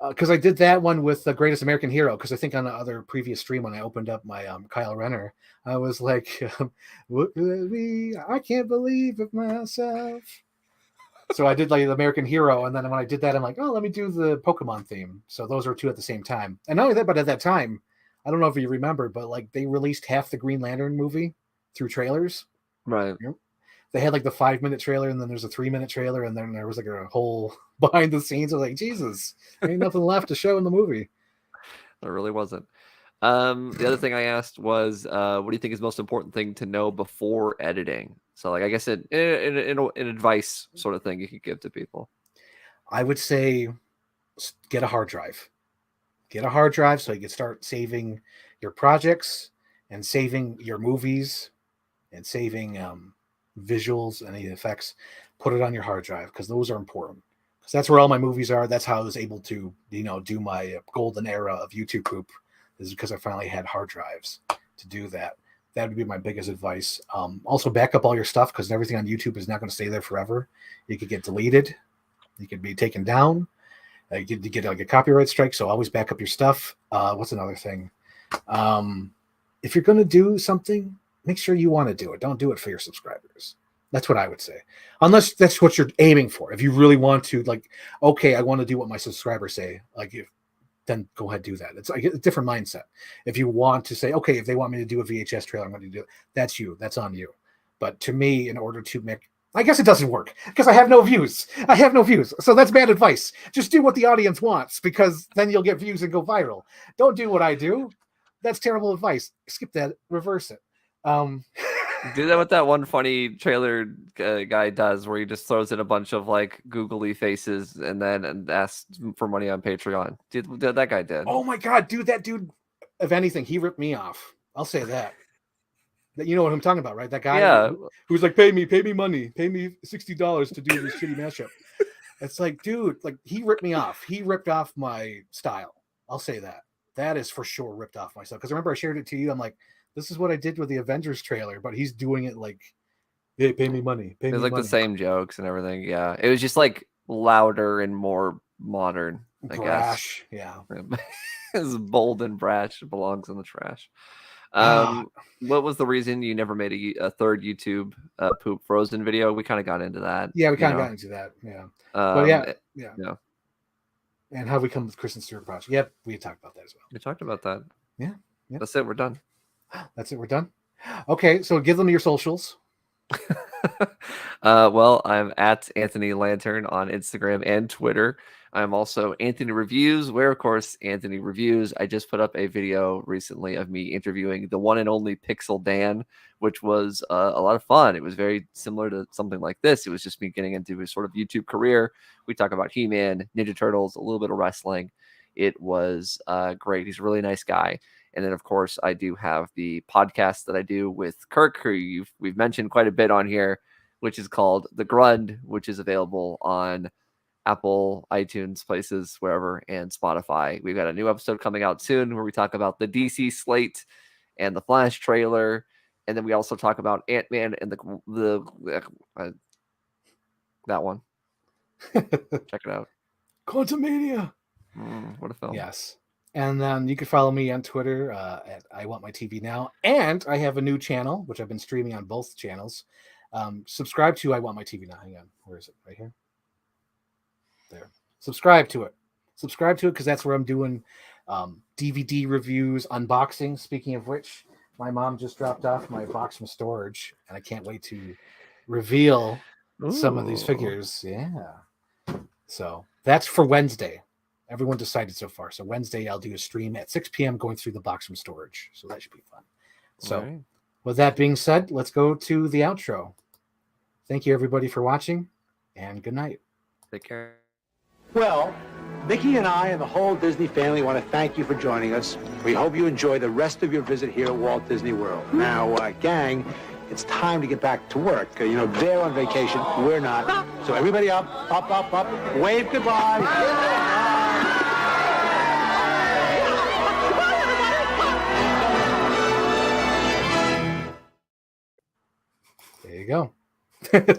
Because I did that one with the Greatest American Hero. Because I think on the other previous stream when I opened up my Kyle Renner, I was like, I can't believe it myself. So I did like the American Hero, and then when I did that, I'm like, oh, let me do the Pokemon theme. So those are two at the same time. And not only that, but at that time, I don't know if you remember, but like they released half the Green Lantern movie through trailers. Right. They had like the 5-minute trailer, and then there's a 3-minute trailer, and then there was like a whole behind the scenes. I was like, Jesus, there ain't nothing left to show in the movie. There really wasn't. The other thing I asked was, what do you think is the most important thing to know before editing? So, like, I guess an advice sort of thing you could give to people. I would say get a hard drive. Get a hard drive so you can start saving your projects and saving your movies and saving visuals and any effects. Put it on your hard drive because those are important. Because that's where all my movies are. That's how I was able to, do my golden era of YouTube poop. Is because I finally had hard drives to do that. That would be my biggest advice. Also, back up all your stuff because everything on YouTube is not going to stay there forever. You could get deleted. You could be taken down. You get like a copyright strike. So always back up your stuff. What's another thing? If you're going to do something, make sure you want to do it. Don't do it for your subscribers. That's what I would say. Unless that's what you're aiming for. If you really want to, like, okay, I want to do what my subscribers say. Then go ahead and do that. It's like a different mindset. If you want to say, okay, if they want me to do a VHS trailer, I'm going to do it. That's you. That's on you. But to me, in order to make I guess it doesn't work because I have no views. So that's bad advice. Just do what the audience wants because then you'll get views and go viral. Don't do what I do. That's terrible advice. Skip that. Reverse it. Do that what that one funny trailer guy does where he just throws in a bunch of like googly faces and then asks for money on Patreon. That guy did. Oh my God, dude, that dude, if anything, he ripped me off. I'll say that. You know what I'm talking about, right? That guy who's like, pay me money, pay me $60 to do this shitty mashup. It's like, dude, like he ripped me off. He ripped off my style. I'll say that. That is for sure ripped off my style. Because I remember I shared it to you. I'm like, this is what I did with the Avengers trailer, but he's doing it like, hey, pay me money. It was like the same jokes and everything. Yeah. It was just like louder and more modern, I brash, guess. Yeah. It's bold and brash. It belongs in the trash. What was the reason you never made a third YouTube poop Frozen video? We kind of got into that. Yeah, we kind of got into that. Yeah. But yeah. And how we come with Kristen Stewart project. Yep, we talked about that as well. We talked about that. Yeah. That's it. We're done. That's it. We're done. Okay, so give them your socials. Well, I'm at Anthony Lantern on Instagram and Twitter. I'm also Anthony Reviews, where, of course, Anthony Reviews. I just put up a video recently of me interviewing the one and only Pixel Dan, which was a lot of fun. It was very similar to something like this. It was just me getting into his sort of YouTube career. We talk about He-Man, Ninja Turtles, a little bit of wrestling. It was great. He's a really nice guy. And then, of course, I do have the podcast that I do with Kirk, who we've mentioned quite a bit on here, which is called The Grund, which is available on Apple, iTunes, places, wherever, and Spotify. We've got a new episode coming out soon where we talk about the DC slate and the Flash trailer. And then we also talk about Ant-Man and that one. Check it out. Quantumania. What a film. Yes. And then you can follow me on Twitter at I Want My TV Now. And I have a new channel, which I've been streaming on both channels. Subscribe to I Want My TV Now. Hang on. Where is it? Right here? There. Subscribe to it because that's where I'm doing DVD reviews, unboxing. Speaking of which, my mom just dropped off my box from storage, and I can't wait to reveal some of these figures. Yeah. So that's for Wednesday. Everyone decided so far. So Wednesday, I'll do a stream at 6 p.m. going through the box from storage. So that should be fun. So with that being said, let's go to the outro. Thank you, everybody, for watching, and good night. Take care. Well, Mickey and I and the whole Disney family want to thank you for joining us. We hope you enjoy the rest of your visit here at Walt Disney World. Now, gang, it's time to get back to work. They're on vacation. We're not. So everybody up. Wave goodbye. There you go.